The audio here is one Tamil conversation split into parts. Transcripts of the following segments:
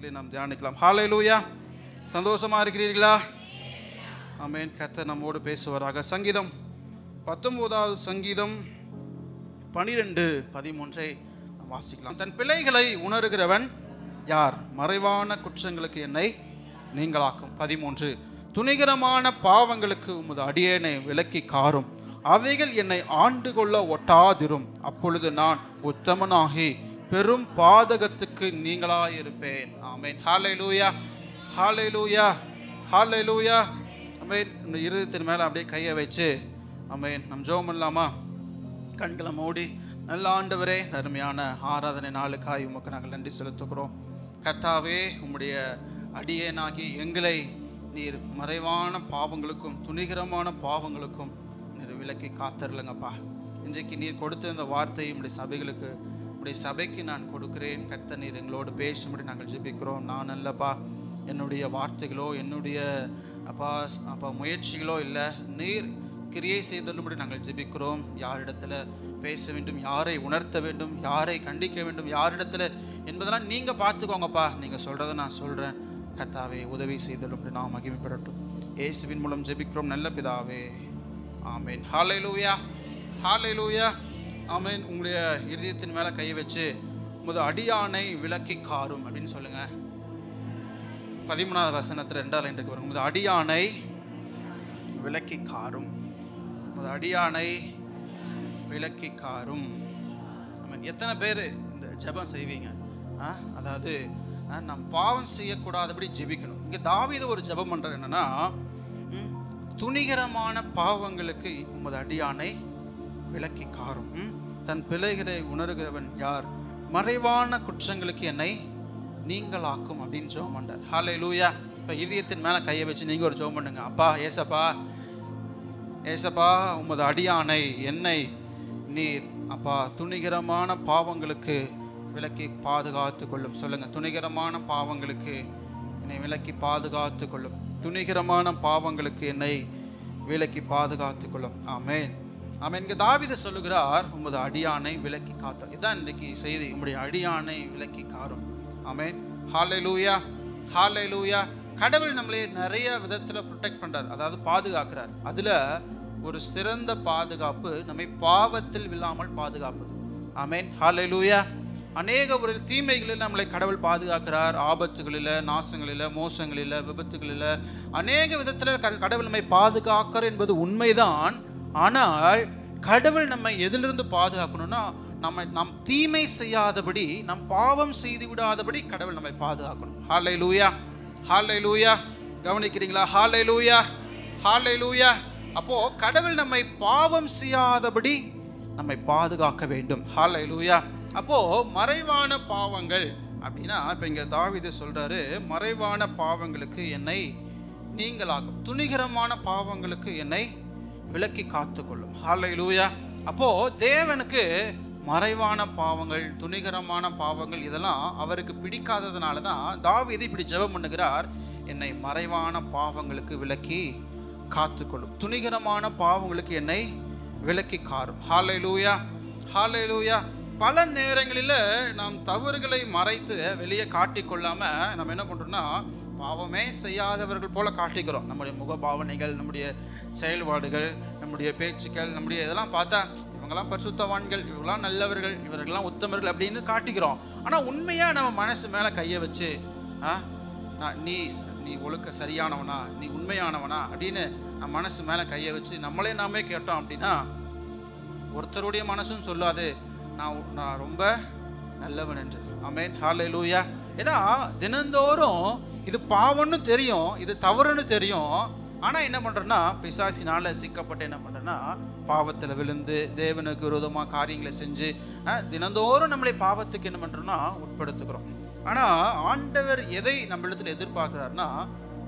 வார்த்தைகளை நாம் தியானிக்கலாம். ஹல்லேலூயா. சந்தோஷமா இருக்கிறீர்களா? ஆமென். கர்த்தர் நம்மோடு பேசுவாராக. சங்கீதம் 19வது சங்கீதம் 12:13 வாசிக்கலாம். தன் பிள்ளைகளை உணர்கிறவன் யார்? மறைவான குற்றங்களுக்கு என்னை நீங்களாக்கும். 13 துணிகரமான பாவங்களுக்கு உமது அடியேனை விலக்கி காரும், அவைகள் என்னை ஆண்டு கொள்ள ஒட்டாதிரும், அப்பொழுது நான் உத்தமனாகி பெரும் பாதகத்துக்கு நீங்களாயிருப்பேன். ஆமென். ஹல்லேலூயா, ஹல்லேலூயா, ஹல்லேலூயா. ஆமென். இந்த இருதயத்தின் மேலே அப்படியே கையை வச்சு ஆமென் நம் ஜெபம் பண்ணலாமா? கண்களை மூடி. நல்ல ஆண்டவரே, அருமையான ஆராதனை நாளுக்காய் உமக்கு நாங்கள் நன்றி செலுத்துகிறோம். கர்த்தாவே, உம்முடைய அடியேனாகி எங்களை நீர் மறைவான பாவங்களுக்கும் துணிகரமான பாவங்களுக்கும் நீர் விலக்கி காத்தரலங்கப்பா. இன்றைக்கு நீர் கொடுத்த இந்த வார்த்தை உம்முடைய சபைகளுக்கு, உம்முடைய சபைக்கு நான் கொடுக்கிறேன். கர்த்தர் நீர் எங்களோடு பேசும்படி நாங்கள் ஜெபிக்கிறோம். நான் அல்லப்பா, என்னுடைய வார்த்தைகளோ என்னுடைய அப்பா முயற்சிகளோ இல்லை, நீர் கிரியை செய்தலும்படி நாங்கள் ஜெபிக்கிறோம். யாரிடத்துல பேச வேண்டும், யாரை உணர்த்த வேண்டும், யாரை கண்டிக்க வேண்டும், யாரிடத்துல என்பதெல்லாம் நீங்கள் பார்த்துக்கோங்கப்பா. நீங்கள் சொல்கிறத நான் சொல்கிறேன். கர்த்தாவே, உதவி செய்தலும்படி நான் மகிமைப்படட்டும். இயேசுவின் மூலம் ஜெபிக்கிறோம் நல்ல பிதாவே, ஆமென். ஹல்லேலூயா, ஹல்லேலூயா, ஆமென். உங்களுடைய இருதயத்தின் மேலே கை வச்சு உமது அடியானை விலக்கி காரும் அப்படின்னு சொல்லுங்க. 13வது வசனத்தில் 2வது லைனுக்கு வரும். உமது அடியானை விலக்கி காரும், உமது அடியானை விலக்கி காரும். ஆமென். எத்தனை பேர் இந்த ஜெபம் செய்வீங்க? அதாவது நம் பாவம் செய்யக்கூடாதபடி ஜெபிக்கணும். இங்கே தாவீது ஒரு ஜெபம் பண்றார். என்னன்னா, துணிகரமான பாவங்களுக்கு உமது அடியானை விலக்கி காரும், தன் பிள்ளைகளை உணர்கிறவன் யார்? மறைவான குற்றங்களுக்கு என்னை நீங்களாக்கும் அப்படின்னு ஜெபம் பண்றார். ஹல்லேலூயா. இப்போ இதயத்தின் மேலே கையை வச்சு நீங்கள் ஒரு ஜெபம் பண்ணுங்க. அப்பா, ஏசப்பா, ஏசப்பா, உமது அடியானை என்னை நீர் அப்பா துணிகரமான பாவங்களுக்கு விலக்கி பாதுகாத்து கொள்ளும். சொல்லுங்க, துணிகரமான பாவங்களுக்கு என்னை விலக்கி பாதுகாத்து கொள்ளும். துணிகரமான பாவங்களுக்கு என்னை விலக்கி பாதுகாத்து கொள்ளும். ஆமென், ஆமென். இங்கே தாவீது சொல்லுகிறார், உமது அடியானை விலக்கி காத்தார். இதுதான் இன்றைக்கு செய்தி, உம்முடைய அடியானை விலக்கி காரும். ஆமென். ஹல்லேலூயா, ஹல்லேலூயா. கடவுள் நம்மளே நிறைய விதத்தில் ப்ரொடெக்ட் பண்றார், அதாவது பாதுகாக்கிறார். அதுல ஒரு சிறந்த பாதுகாப்பு நம்மை பாவத்தில் விழாமல் பாதுகாப்பது. ஆமென். ஹல்லேலூயா. அநேக ஒரு தீமைகளில் நம்மளை கடவுள் பாதுகாக்கிறார். ஆபத்துகளில், நாசங்களில், மோசங்களில், விபத்துகளில், அநேக விதத்தில் கடவுள் நம்மை பாதுகாக்கிறார் என்பது உண்மைதான். ஆனால் கடவுள் நம்மை எதிலிருந்து பாதுகாக்கணும்னா, நம் தீமை செய்யாதபடி, நம் பாவம் செய்து விடாதபடி கடவுள் நம்மை பாதுகாக்கணும். ஹல்லேலூயா, ஹல்லேலூயா. கவனிக்கிறீங்களா? ஹல்லேலூயா, ஹல்லேலூயா. அப்போ கடவுள் நம்மை பாவம் செய்யாதபடி நம்மை பாதுகாக்க வேண்டும். ஹல்லேலூயா. அப்போ மறைவான பாவங்கள் அப்படின்னா, இப்போ இங்கே தாவீது சொல்றாரு, மறைவான பாவங்களுக்கு என்னை நீங்களாக்கும், துணிகரமான பாவங்களுக்கு என்னை விலக்கி காத்துக்கொள்ளும். ஹல்லேலூயா. அப்போ தேவனுக்கு மறைவான பாவங்கள், துணிகரமான பாவங்கள் இதெல்லாம் அவருக்கு பிடிக்காததுனால தான் தாவீது இப்படி ஜெபம் பண்ணுகிறார், என்னை மறைவான பாவங்களுக்கு விலக்கி காத்துக்கொள்ளும், துணிகரமான பாவங்களுக்கு என்னை விலக்கி காரும். ஹல்லேலூயா, ஹல்லேலூயா. பல நேரங்களில் நாம் தவறுகளை மறைத்து வெளியே காட்டிக்கொள்ளாம நம்ம என்ன பண்றோம்னா, பாவமே செய்யாதவர்கள் போல காட்டிக்கிறோம். நம்முடைய முகபாவனைகள், நம்முடைய செயல்பாடுகள், நம்முடைய பேச்சுக்கள், நம்முடைய இதெல்லாம் பார்த்தா இவங்கெல்லாம் பரிசுத்தவான்கள், இவங்கெல்லாம் நல்லவர்கள், இவர்கள்லாம் உத்தமர்கள் அப்படின்னு காட்டிக்கிறோம். ஆனால் உண்மையா நம்ம மனசு மேலே கையை வச்சு நீ ஒழுக்க சரியானவனா, நீ உண்மையானவனா அப்படின்னு நம்ம மனசு மேலே கையை வச்சு நம்மளே நாமே கேட்டோம் அப்படின்னா, ஒருத்தருடைய மனசும் சொல்லாது நான் ரொம்ப நல்லவன் என்று. ஆமென். ஹல்லேலூயா. ஏன்னா தினந்தோறும் இது பாவம்னு தெரியும், இது தவறுன்னு தெரியும். ஆனால் என்ன பண்ணுறேன்னா, பிசாசினால சிக்கப்பட்டு என்ன பண்ணுறேன்னா, பாவத்தில் விழுந்து தேவனுக்கு விரோதமாக காரியங்களை செஞ்சு தினந்தோறும் நம்மளை பாவத்துக்கு என்ன பண்ணுறோன்னா உட்படுத்துக்கிறோம். ஆனால் ஆண்டவர் எதை நம்மளிடத்தில் எதிர்பார்க்கிறார்னா,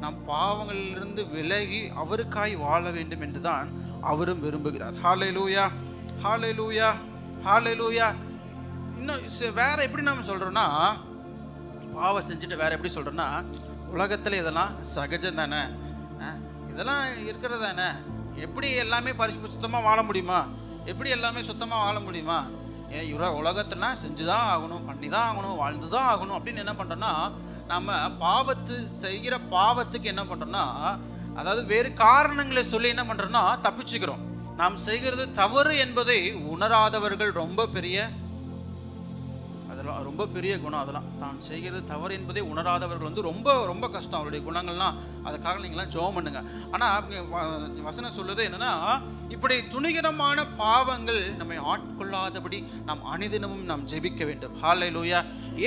நம் பாவங்களிலிருந்து விலகி அவருக்காய் வாழ வேண்டும் என்று தான் அவரும் விரும்புகிறார். ஹல்லேலூயா, ஹல்லேலூயா, ஹல்லேலூயா. இன்னும் வேற எப்படி நம்ம சொல்கிறோன்னா, பாவம் செஞ்சுட்டு வேற எப்படி சொல்கிறோன்னா, உலகத்தில் இதெல்லாம் சகஜம் தானே, இதெல்லாம் இருக்கிறது தானே, எப்படி எல்லாமே சுத்தமாக வாழ முடியுமா, எப்படி எல்லாமே சுத்தமாக வாழ முடியுமா, உலகத்தினா செஞ்சு தான் ஆகணும், பண்ணி தான் ஆகணும், வாழ்ந்து தான் ஆகணும் அப்படின்னு என்ன பண்ணுறோன்னா, நம்ம செய்கிற பாவத்துக்கு என்ன பண்றோம்னா, அதாவது வேறு காரணங்களை சொல்லி என்ன பண்றோம்னா தப்பிச்சுக்கிறோம். நாம் செய்கிறது தவறு என்பதை உணராதவர்கள் ரொம்ப பெரிய குணம். அதெல்லாம் தான் செய்கிறது தவறு என்பதை உணராதவர்கள் ரொம்ப ரொம்ப கஷ்டம். அவருடைய குணங்கள்லாம். அதுக்காக நீங்களாம் ஜெபம் பண்ணுங்க. ஆனால் வசனம் சொல்லுது என்னன்னா, இப்படி துணிகரமான பாவங்கள் நம்மை ஆட்கொள்ளாதபடி நாம் அனுதினமும் நாம் ஜெபிக்க வேண்டும். ஹல்லேலூயா.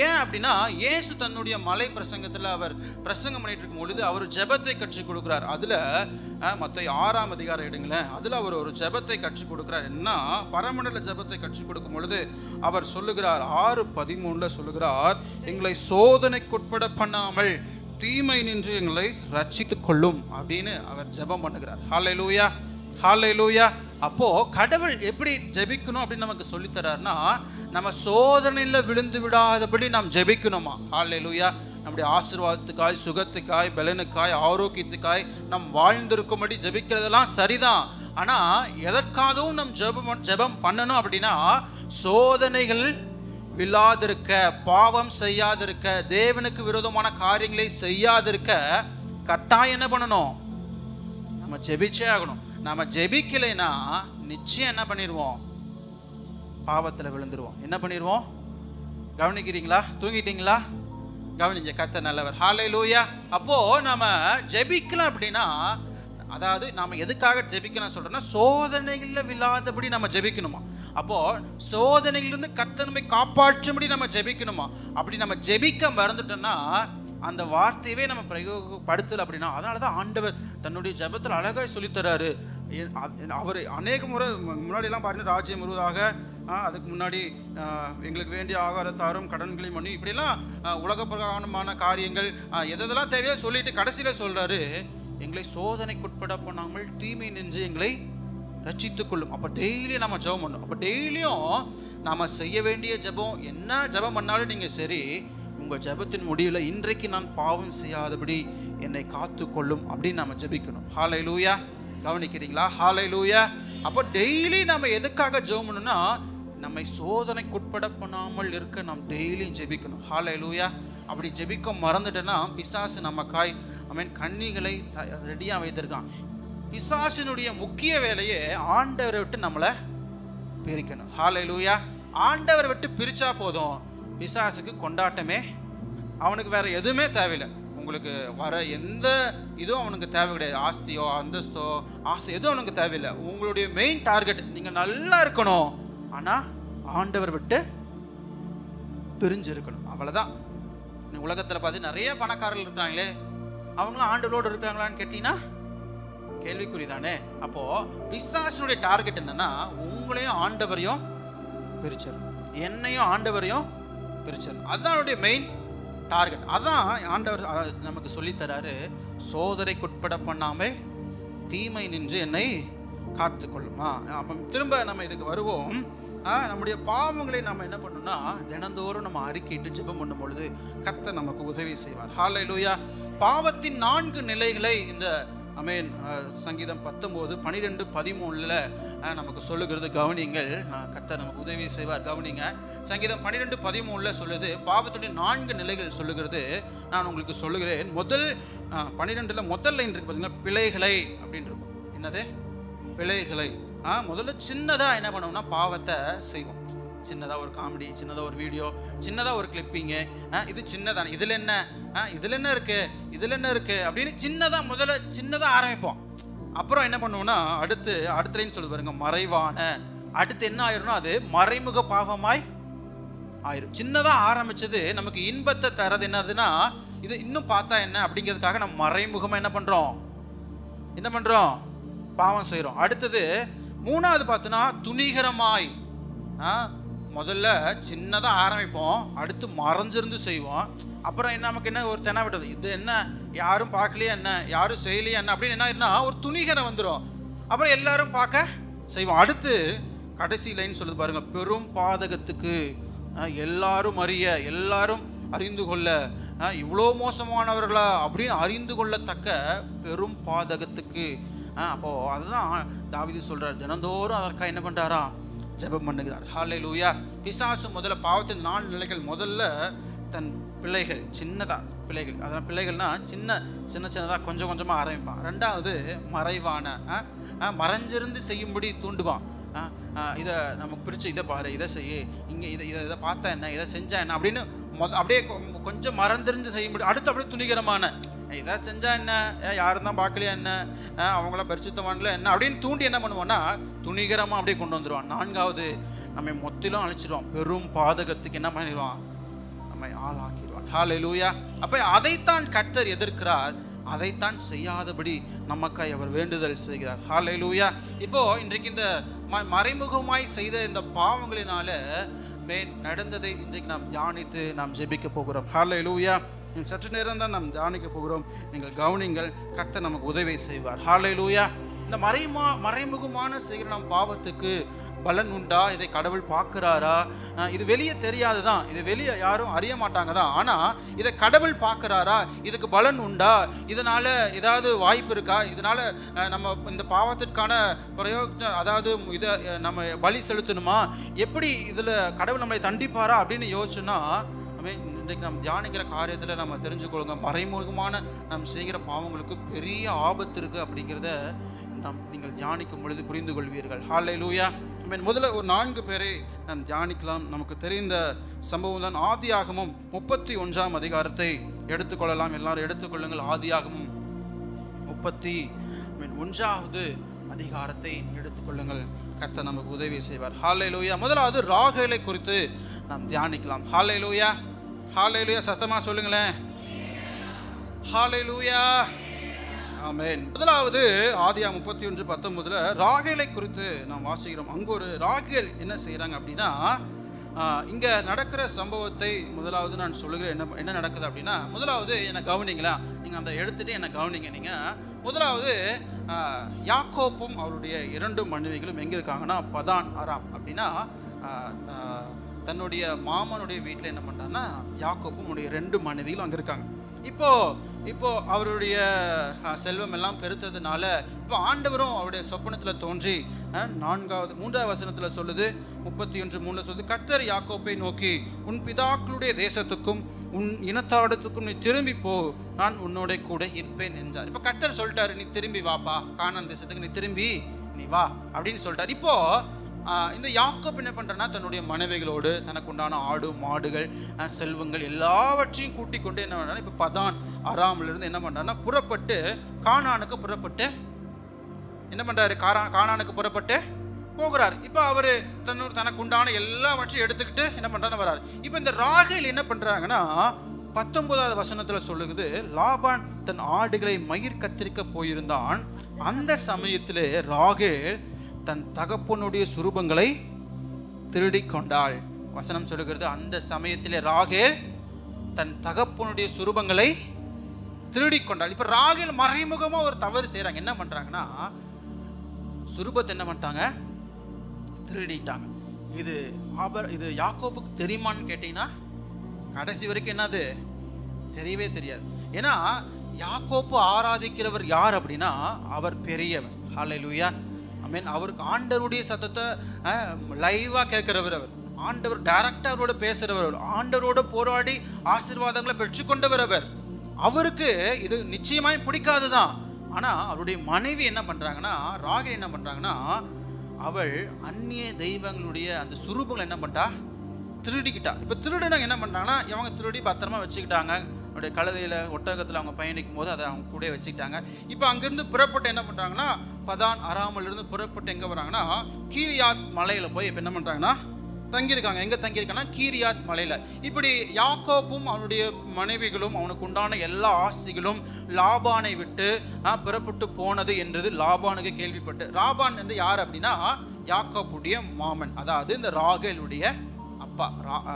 ஏன் அப்படின்னா, இயேசு தன்னுடைய மலை பிரசங்கத்தில் அவர் பிரசங்கம் பண்ணிட்டு இருக்கும் பொழுது அவர் ஜெபத்தை கற்றுக் கொடுக்கிறார். அதுல மத்தேயு 6ஆம் அதிகாரம் எடுங்களேன். அதுல அவர் ஒரு ஜெபத்தை கற்றுக் கொடுக்கிறார். என்ன பரமண்டல ஜெபத்தை கற்றுக் கொடுக்கும் பொழுது அவர் சொல்லுகிறார், 6:13 சொல்லுகிறார், எங்களை சோதனைக்குட்பட பண்ணாமல் தீமை நின்று எங்களை ரட்சித்துக் கொள்ளும் அப்படின்னு அவர் ஜெபம் பண்ணுகிறார். ஹல்லேலூயா, ஹல்லேலூயா. அப்போ கடவுள் எப்படி ஜெபிக்கணும் அப்படின்னு நமக்கு சொல்லித்தரார்னா, நம்ம சோதனையில் விழுந்து விடாதபடி நாம் ஜெபிக்கணுமா. ஹல்லேலூயா. நம்முடைய ஆசீர்வாதத்துக்காய், சுகத்துக்காய், பலனுக்காய், ஆரோக்கியத்துக்காய் நாம் வாழ்ந்திருக்கும்படி ஜெபிக்கிறதெல்லாம் சரிதான். ஆனா எதற்காகவும் நம் ஜெபம் பண்ணணும் அப்படின்னா, சோதனைகள் விழாதிருக்க, பாவம் செய்யாதிருக்க, தேவனுக்கு விரோதமான காரியங்களை செய்யாதிருக்க கட்டாயம் என்ன பண்ணணும், நம்ம ஜெபிச்சே ஆகணும். நம்ம ஜெபிக்கலைன்னா நிச்சயம் என்ன பண்ணிடுவோம், பாவத்தில் விழுந்துருவோம். என்ன பண்ணிடுவோம்? கவனிக்கிறீங்களா? தூங்கிட்டீங்களா? கவனிங்க. கர்த்தர் நல்லவர். ஹல்லேலூயா. அப்போ நம்ம ஜெபிக்கலாம் அப்படின்னா, அதாவது நாம எதுக்காக ஜெபிக்கணும் சொல்றோம்னா, சோதனைகளில் விழாதபடி நம்ம ஜெபிக்கணுமா. அப்போ சோதனையிலிருந்து கர்த்தர் நம்மை காப்பாற்றும்படி நம்ம ஜெபிக்கணுமா. அப்படி நம்ம ஜெபிக்க மறந்துட்டோம்னா அந்த வார்த்தையவே நம்ம பிரயோகப்படுத்தலை அப்படின்னா, அதனாலதான் ஆண்டவர் தன்னுடைய ஜெபத்தில் அழகாய் சொல்லித்தராரு. அவர் அநேக முறை முன்னாடியெல்லாம் பாருங்க, ராஜ்யம் வருவதாக, அதுக்கு முன்னாடி எங்களுக்கு வேண்டிய ஆகாரத்தாரும் கடன்களை மன்னி, இப்படிலாம் உலக பிரகாரமான காரியங்கள் எதெல்லாம் தேவையோ சொல்லிட்டு கடைசியில சொல்றாரு, எங்களை சோதனைக்குட்பட பண்ணாமல் தீமை நின்று எங்களை ரட்சித்துக் கொள்ளும். அப்போ டெய்லியும் நம்ம ஜெபம் பண்ணணும். அப்போ டெய்லியும் நாம செய்ய வேண்டிய ஜெபம் என்ன ஜெபம் பண்ணாலும் நீங்கள் சரி, உங்கள் ஜெபத்தின் முடிவில் இன்றைக்கு நான் பாவம் செய்யாதபடி என்னை காத்து கொள்ளும் அப்படின்னு நம்ம ஜெபிக்கணும். ஹல்லேலூயா. கவனிக்கிறீங்களா? ஹல்லேலூயா. அப்போ டெய்லி நம்ம எதுக்காக ஜெபம் பண்ணணும்னா, நம்மை சோதனைக்குட்பட பண்ணாமல் இருக்க நாம் டெய்லியும் ஜெபிக்கணும். ஹல்லேலூயா. அப்படி ஜெபிக்க மறந்துட்டேன்னா பிசாசு நமக்காய் கன்னிகளை ரெடியாக வைத்திருக்கான். பிசாசினுடைய முக்கிய வேலையே ஆண்டவரை விட்டு நம்மளை பிரிக்கணும். ஹல்லேலூயா. ஆண்டவரை விட்டு பிரிச்சா போதும், பிசாசுக்கு கொண்டாட்டமே, அவனுக்கு வேற எதுவுமே தேவையில்லை. உங்களுக்கு வர எந்த இதுவும் அவனுக்கு தேவை கிடையாது. ஆஸ்தியோ அந்தஸ்தோ ஆசை எதுவும் அவனுக்கு தேவையில்லை. உங்களுடைய மெயின் டார்கெட் நீங்கள் நல்லா இருக்கணும், ஆனால் ஆண்டவர் விட்டு பிரிஞ்சு இருக்கணும். அவ்வளோதான். உலகத்தில் பார்த்து நிறைய பணக்காரர்கள் இருக்காங்களே, அவங்களாம் ஆண்டவரோடு இருக்காங்களான்னு கேட்டீங்கன்னா கேள்விக்குறிதானே. அப்போ பிசாசுடைய டார்கெட் என்னன்னா, உங்களையும் ஆண்டவரையும் பிரிச்சிடணும், என்னையும் ஆண்டவரையும் பிரிச்சிடணும். அதுதான் அவருடைய மெயின் டார்கெட். அதான் ஆண்டவர் நமக்கு சொல்லித்தராரு, சோதனைக்குட்பட பண்ணாமல் தீமை நின்று என்னை காத்துக்கொள்ளுமா. திரும்ப நம்ம இதுக்கு வருவோம். நம்முடைய பாவங்களை நம்ம என்ன பண்ணணும்னா, தினந்தோறும் நம்ம அறிக்கையிட்டு ஜெபம் பண்ணும் பொழுது கர்த்தர் நமக்கு உதவி செய்வார். ஹல்லேலூயா. பாவத்தின் 4 நிலைகளை இந்த சங்கீதம் 19:12-13 நமக்கு சொல்லுகிறது. கவனிங்கள், கர்த்தர் நமக்கு உதவி செய்வார். கவனிங்க. சங்கீதம் 12:13 சொல்லுது, பாவத்துடைய 4 நிலைகள் சொல்லுகிறது. நான் உங்களுக்கு சொல்லுகிறேன். முதல் 12 முதல் லைன் இருக்கு பார்த்தீங்கன்னா, பிழைகளை அப்படின்னு இருக்கும். என்னது? பிழைகளை. முதல்ல சின்னதாக என்ன பண்ணுவோம்னா பாவத்தை செய்வோம். சின்னதாக ஒரு காமெடி, சின்னதாக ஒரு வீடியோ, சின்னதாக ஒரு கிளிப்பிங்கு, இது சின்னதான, இதில் என்ன, இதில் என்ன இருக்குது, இதில் என்ன இருக்குது அப்படின்னு சின்னதாக முதல்ல சின்னதாக ஆரம்பிப்போம். அப்புறம் என்ன பண்ணுவோம்னா அடுத்த லைன் சொல்லுது பாருங்க, மறைவான. அடுத்து என்ன ஆயிரும்னா அது மறைமுக பாவமாய் ஆயிரும். சின்னதாக ஆரம்பிச்சது நமக்கு இன்பத்தை தரது என்னதுன்னா, இது இன்னும் பார்த்தா என்ன அப்படிங்கிறதுக்காக நம்ம மறைமுகமாக என்ன பண்ணுறோம், பாவம் செய்கிறோம். அடுத்தது 3வது பார்த்தோன்னா துணிகரமாய். முதல்ல சின்னதாக ஆரம்பிப்போம், அடுத்து மறைஞ்சிருந்து செய்வோம். அப்புறம் என்ன நமக்கு என்ன ஒரு தென விடுது, இது என்ன யாரும் பார்க்கலையே, என்ன யாரும் செய்யலையே என்ன அப்படின்னு என்ன ஆயிருந்தா ஒரு துணிகரம் வந்துடும். அப்புறம் எல்லாரும் பார்க்க செய்வோம். அடுத்து கடைசி லைன் சொல்லுது பாருங்க, பெரும் பாதகத்துக்கு எல்லாரும் அறிய, எல்லாரும் அறிந்து கொள்ள, இவ்வளோ மோசமானவர்களா அப்படின்னு அறிந்து கொள்ளத்தக்க பெரும் பாதகத்துக்கு. அப்போ அதுதான் தாவீது சொல்றார், தினந்தோறும் அதற்காக என்ன பண்றாரா, ஜெபம் பண்ணுகிறார். ஹல்லேலூயா. பிசாசு முதல்ல பாவத்தின் 4 நிலைகள். முதல்ல தன் பிள்ளைகள் பிள்ளைகள், அதனால் பிள்ளைகள்னா சின்னதாக கொஞ்சம் கொஞ்சமாக ஆரம்பிப்பான். ரெண்டாவது மறைவான மறைஞ்சிருந்து செய்யும்படி தூண்டுவான். இதை நமக்கு பிடிச்ச இதை பாரு, இதை செய்ய, இங்கே இதை பார்த்தா என்ன, இதை செஞ்சா என்ன அப்படின்னு அப்படியே கொஞ்சம் மறந்திருந்து செய்யும்படி. அடுத்து அப்படியே துணிகரமான இதை செஞ்சா என்ன, யாரும் தான் பார்க்கலையா என்ன, அவங்கள பரிசுத்தவான்ல என்ன அப்படின்னு தூண்டி என்ன பண்ணுவோன்னா துணிகரமாக அப்படியே கொண்டு வந்துடுவான். நான்காவது நம்ம மொத்திலும் அழிச்சிடுவான். பெரும் பாதகத்துக்கு என்ன பண்ணிடுவான், நம்மை ஆளாக்கிடுவான். ஹல்லேலூயா. அப்போ அதைத்தான் கர்த்தர் எதிர்க்கிறார், அதைத்தான் செய்யாதபடி நமக்காய் அவர் வேண்டுதல் செய்கிறார். ஹல்லேலூயா. இப்போ இன்றைக்கு இந்த மறைமுகமாய் செய்த இந்த பாவங்களினால நடந்ததை இன்றைக்கு நாம் தியானித்து நாம் ஜெபிக்க போகிறோம். ஹல்லேலூயா. சற்று நேரம் தான் நாம் தியானிக்க போகிறோம். நீங்கள் கவனிங்கள், கர்த்தர் நமக்கு உதவி செய்வார். ஹல்லேலூயா. இந்த மறைமுகமான செய்கிற நம் பாவத்துக்கு பலன் உண்டா? இதை கடவுள் பார்க்கிறாரா? இது வெளியே தெரியாது தான், இது வெளியே யாரும் அறிய மாட்டாங்க தான். ஆனால் இதை கடவுள் பார்க்கிறாரா? இதுக்கு பலன் உண்டா? இதனால ஏதாவது வாய்ப்பு இருக்கா? இதனால நம்ம இந்த பாவத்திற்கான பிரயோக, அதாவது இதை நம்ம பலி செலுத்தணுமா? எப்படி இதில் கடவுள் நம்மளை தண்டிப்பாரா அப்படின்னு யோசிச்சுன்னா இன்றைக்கு நம்ம தியானிக்கிற காரியத்தில் நம்ம தெரிஞ்சுக்கொள்ளுங்க. மறைமுகமான நம்ம செய்கிற பாவங்களுக்கு பெரிய ஆபத்து இருக்குது அப்படிங்கிறத நீங்கள் தியானிக்கும் பொழுது புரிந்து கொள்வீர்கள். ஹல்லேலூயா. முதல்ல ஒரு 4 பேரை நாம் தியானிக்கலாம். நமக்கு தெரிந்த சம்பவம் தான். ஆதியாகமம் 31ஆம் அதிகாரத்தை எடுத்துக்கொள்ளலாம். எல்லாரும் எடுத்துக்கொள்ளுங்கள். ஆதியாகமம் 31வது அதிகாரத்தை எடுத்துக்கொள்ளுங்கள். கர்த்தர் நமக்கு உதவி செய்வார். ஹல்லேலூயா. முதலாவது ராகேலை குறித்து நாம் தியானிக்கலாம். ஹல்லேலூயா. ஹல்லேலூயா. சத்தமா சொல்லுங்களேன். ஹல்லேலூயா. ஆமென். முதலாவது ஆதியாகமம் 31:19 ராகேலை குறித்து நாம் வாசிக்கிறோம். அங்கே ஒரு ராகேல் என்ன செய்கிறாங்க அப்படின்னா, இங்கே நடக்கிற சம்பவத்தை முதலாவது நான் சொல்லுகிறேன். என்ன நடக்குது அப்படின்னா, முதலாவது என்னை கவனிங்களா, நீங்கள் அந்த எடுத்துகிட்டு என்னை கவனிங்க. நீங்கள் முதலாவது யாக்கோப்பும் அவருடைய 2 மனைவிகளும் எங்கே இருக்காங்கன்னா பதான் அராம் அப்படின்னா தன்னுடைய மாமனுடைய வீட்டில் என்ன பண்ணுறாங்கன்னா யாக்கோப்பும் உடைய 2 மனைவிகளும் அங்கே இருக்காங்க. இப்போ அவருடைய செல்வம் எல்லாம் பெருத்ததுனால இப்போ ஆண்டவரும் அவருடைய சொப்பனத்தில் தோன்றி 3வது வசனத்தில் சொல்லுது, 31:3 சொல்லுது, கர்த்தர் யாக்கோப்பை நோக்கி, உன் பிதாக்களுடைய தேசத்துக்கும் உன் இனத்தாடத்துக்கும் நீ திரும்பி போ, நான் உன்னோட கூட இருப்பேன் என்றார். இப்போ கர்த்தர் சொல்லிட்டாரு, நீ திரும்பி வாப்பா, கானான் தேசத்துக்கு நீ திரும்பி நீ வா அப்படின்னு சொல்லிட்டார். இப்போ இந்த யாக்கோப் என்ன பண்ணுறன்னா தன்னுடைய மனைவிகளோடு தனக்கு உண்டான ஆடு மாடுகள் செல்வங்கள் எல்லாவற்றையும் கூட்டிக் கொண்டு என்ன பண்ணுறான்னா இப்போ பதான் அராமிலிருந்து என்ன பண்ணுறான்னா புறப்பட்டு கானானுக்கு புறப்பட்டு என்ன பண்ணுறாரு, கானானுக்கு புறப்பட்டு போகிறார். இப்போ அவர் தனக்கு உண்டான எல்லாவற்றையும் எடுத்துக்கிட்டு என்ன பண்ணுறான்னு வர்றாரு. இப்போ இந்த ராகேல் என்ன பண்ணுறாங்கன்னா 19வது வசனத்தில் சொல்லுது, லாபான் தன் ஆடுகளை மயிர் கத்திரிக்க போயிருந்தான். அந்த சமயத்திலே ராகேல் தன் தகப்பனுடைய சுரூபங்களை திருடி கொண்டாள். வசனம் சொல்லுகிறது, அந்த சமயத்திலே ராகேல் தன் தகப்பனுடைய சுரூபங்களை திருடி கொண்டாள். இப்ப ராகேல் மறைமுகமா ஒரு தவறு செய்யறாங்க. என்ன பண்றாங்கன்னா சுரூபத்தை என்ன பண்ணிட்டாங்க, திருடிட்டாங்க. இது யாக்கோபுக்கு தெரியுமான்னு கேட்டீங்கன்னா கடைசி வரைக்கும் என்னது தெரியவே தெரியாது. ஏன்னா யாக்கோப்பு ஆராதிக்கிறவர் யார் அப்படின்னா அவர் பெரியவர். ஹல்லேலூயா. ஆமென். அவருக்கு ஆண்டவருடைய சத்தத்தை லைவா கேட்கிறவர், அவர் ஆண்டவர் டைரக்டா அவரோட பேசுறவர், ஆண்டவரோட போராடி ஆசீர்வாதங்களை பெற்றுக்கொண்டவர் அவர். அவருக்கு இது நிச்சயமாய் பிடிக்காதுதான். ஆனா அவருடைய மனைவி என்ன பண்றாங்கன்னா, ராகேல் என்ன பண்றாங்கன்னா, அவள் அந்நிய தெய்வங்களுடைய அந்த சுரூபங்களை என்ன பண்ணிட்டா, திருடிக்கிட்டா. இப்போ திருடுனாங்க என்ன பண்ணுறாங்கன்னா, இவங்க திருடி பத்திரமா வச்சுக்கிட்டாங்க. அவருடைய கழுதையில் ஒட்டகத்தில் அவங்க பயணிக்கும் போது அதை அவங்க கூட வச்சுக்கிட்டாங்க. இப்போ அங்கேருந்து புறப்பட்டு என்ன பண்ணுறாங்கன்னா, பதான் அராமிலிருந்து புறப்பட்டு எங்கே வராங்கன்னா கீரியாத் மலையில் போய் இப்போ என்ன பண்ணுறாங்கன்னா தங்கியிருக்காங்க. எங்கே தங்கியிருக்காங்கன்னா கீரியாத் மலையில். இப்படி யாக்கோப்பும் அவனுடைய மனைவிகளும் அவனுக்கு உண்டான எல்லா ஆஸ்திகளும் லாபானை விட்டு புறப்பட்டு போனது என்றது லாபானுக்கு கேள்விப்பட்டு. லாபான் வந்து யார் அப்படின்னா யாக்கோப்புடைய மாமன், அதாவது இந்த ராகேலுடைய அப்பா.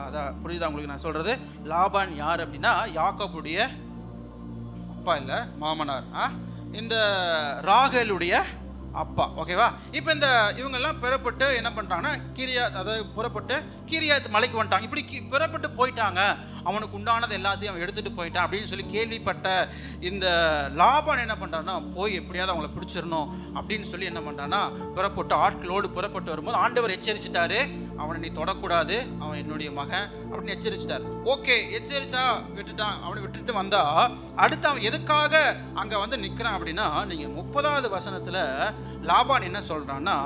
அதான் புரியுதா உங்களுக்கு நான் சொல்றது? லாபான் யார் அப்படின்னா யாக்கோப்புடைய அப்பா இல்லை, மாமனார். இந்த ராகேலுடைய அப்பா. ஓகேவா? இப்போ இந்த இவங்கெல்லாம் புறப்பட்டு என்ன பண்ணுறாங்கன்னா கீரியாத், அதாவது புறப்பட்டு கீரியாத் மலைக்கு வந்துட்டாங்க. இப்படி புறப்பட்டு போயிட்டாங்க, அவனுக்கு உண்டானது எல்லாத்தையும் அவன் எடுத்துகிட்டு போயிட்டான் அப்படின்னு சொல்லி கேள்விப்பட்ட இந்த லாபான் என்ன பண்ணுறான்னா, போய் எப்படியாவது அவங்கள பிடிச்சிடணும் அப்படின்னு சொல்லி என்ன பண்ணுறான்னா புறப்பட்டு ஆட்களோடு புறப்பட்டு வரும்போது ஆண்டவர் எச்சரிச்சிட்டாரு, அவனை நீ தொடக்கூடாது, அவன் என்னுடைய மகன் அப்படின்னு எச்சரிச்சிட்டார். ஓகே, எச்சரிச்சா விட்டுட்டான். அவனை விட்டுட்டு வந்தா அடுத்து அவன் எதுக்காக அங்க வந்து நிக்கிறான் அப்படின்னா, நீங்க 30வது வசனத்துல லாபான் என்ன சொல்றான்னா,